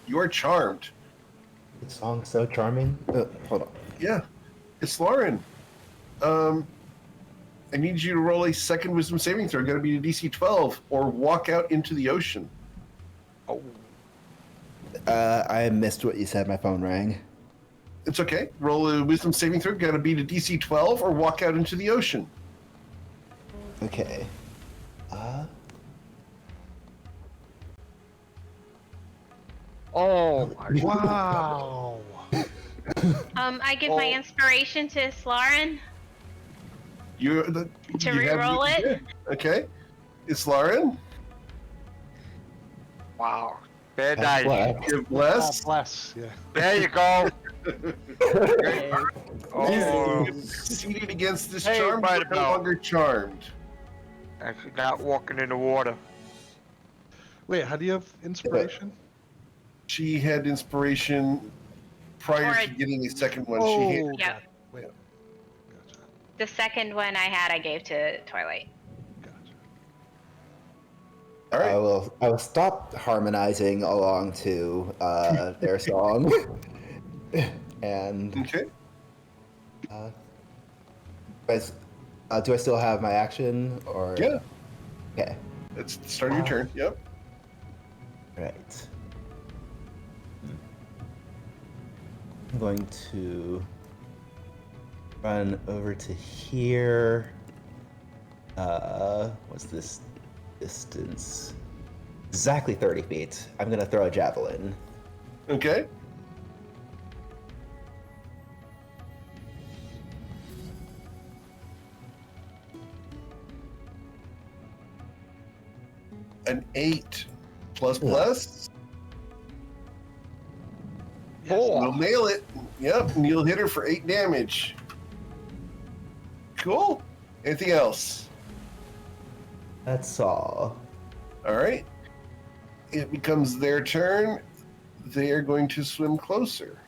You are charmed. The song's so charming. Hold on. Yeah. It's Lauren. I need you to roll a second wisdom saving throw. Got to be a DC 12 or walk out into the ocean. Oh. I missed what you said. My phone rang. It's okay. Roll a wisdom saving throw. Got to be a DC 12 or walk out into the ocean. Okay. Oh my god. Wow. I give my Oh. inspiration to Slaren to You have reroll it. yeah, okay. Islaren, Wow. Very That's nice. what. you're Oh, blessed. bless. Yeah. There you go. Okay. Oh, Succeeded against this Hey, charm, by but the no bell. longer charmed. actually not walking in the water. Wait, how do you have inspiration? She had inspiration prior Or to a- getting a second one. Oh, She had, Yep. got it. Wait. Gotcha. The second one I had, I gave to Twilight. Gotcha. all right. I will stop harmonizing along to their song, and Okay. guys, do I still have my action or? Yeah. Okay. That's the start of your turn. Yep. Right. I'm going to run over to here. What's this distance? Exactly 30 feet. I'm gonna throw a javelin. Okay. An 8 plus plus. Four. We'll nail it. Yep, and you'll hit her for 8 damage. Cool. Anything else? That's all. All right. It becomes their turn. They are going to swim closer.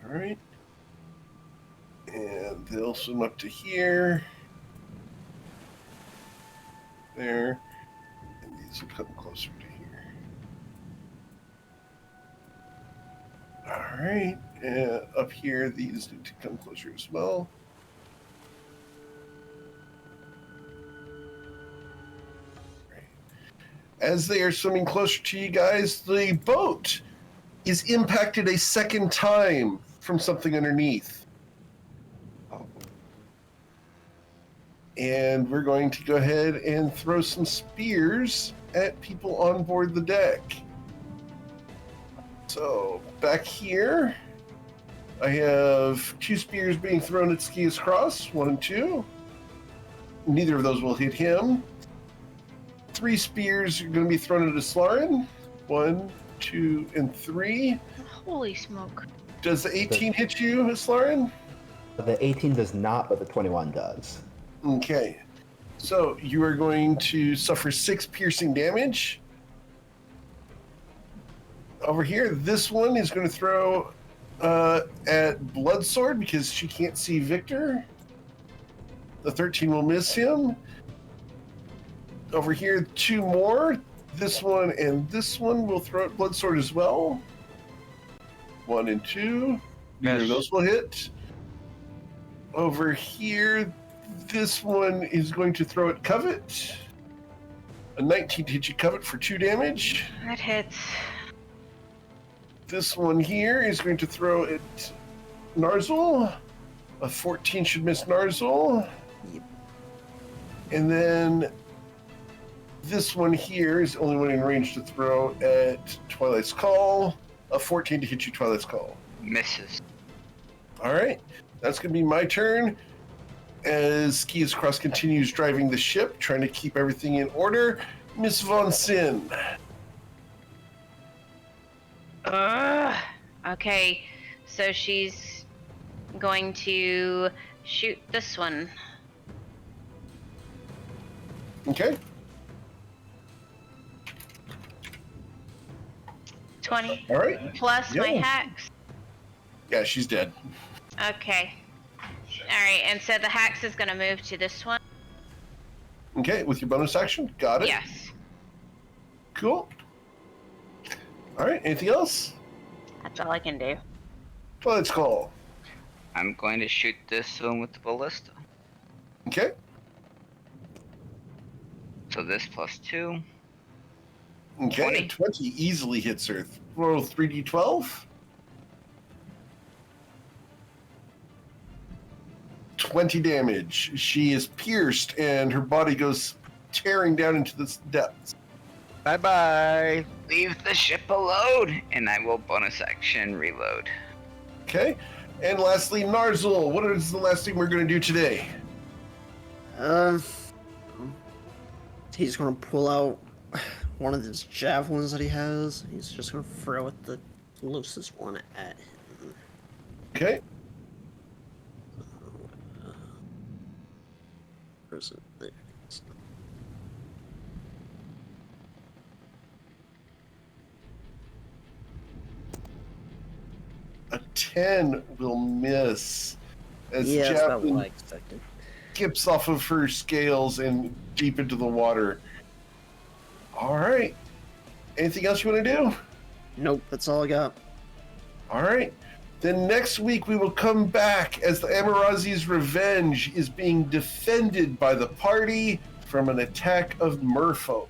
All right. And they'll swim up to here. There. And these will come closer to here. All right. And up here, these need to come closer as well. As they are swimming closer to you guys, the boat is impacted a second time from something underneath. And we're going to go ahead and throw some spears at people on board the deck. So back here, I have 2 spears being thrown at Skia's Cross, 1 and 2. Neither of those will hit him. 3 spears are going to be thrown at Islaren. 1, 2, and 3. Holy smoke. Does the 18 hit you, Islaren? The 18 does not, but the 21 does. Okay. So you are going to suffer 6 piercing damage. Over here, this one is going to throw at Bloodsword because she can't see Victor. The 13 will miss him. Over here, 2 more. This one and this one will throw at Bloodsword as well. 1 and 2. Neither of Miss. those will hit. Over here, this one is going to throw at Covet. A 19 to hit you, Covet, for 2 damage. That hits. This one here is going to throw at Narzel. A 14 should miss Narzel. Yep. And then this one here is the only one in range to throw at Twilight's Call. A 14 to hit you, Twilight's Call. Misses. All right, that's going to be my turn. As Skia's Cross continues driving the ship, trying to keep everything in order. Miss Von Sin. Okay, so she's going to shoot this one. Okay. 20 All right. plus my Yeah. hacks. Yeah, she's dead. Okay. Alright, and so the hacks is going to move to this one? Okay, with your bonus action. Got it. Yes. Cool. All right, anything else? That's all I can do. Twilight's Call. I'm going to shoot this one with the ballista. Okay. So this plus 2. Okay, 20. 20 easily hits her. Roll 3d12. 20 damage. She is pierced and her body goes tearing down into the depths. Bye bye. Leave the ship alone, and I will bonus action reload. Okay. And lastly, Narzul, what is the last thing we're going to do today? He's gonna pull out one of his javelins that he has. He's just gonna throw at the closest one at him. Okay. Where's it? There it is. A 10 will miss as Yeah, the that's about what I javelin expected. skips off of her scales and deep into the water. All right. Anything else you want to do? Nope, that's all I got. All right. Then next week we will come back as the Amarazi's revenge is being defended by the party from an attack of merfolk.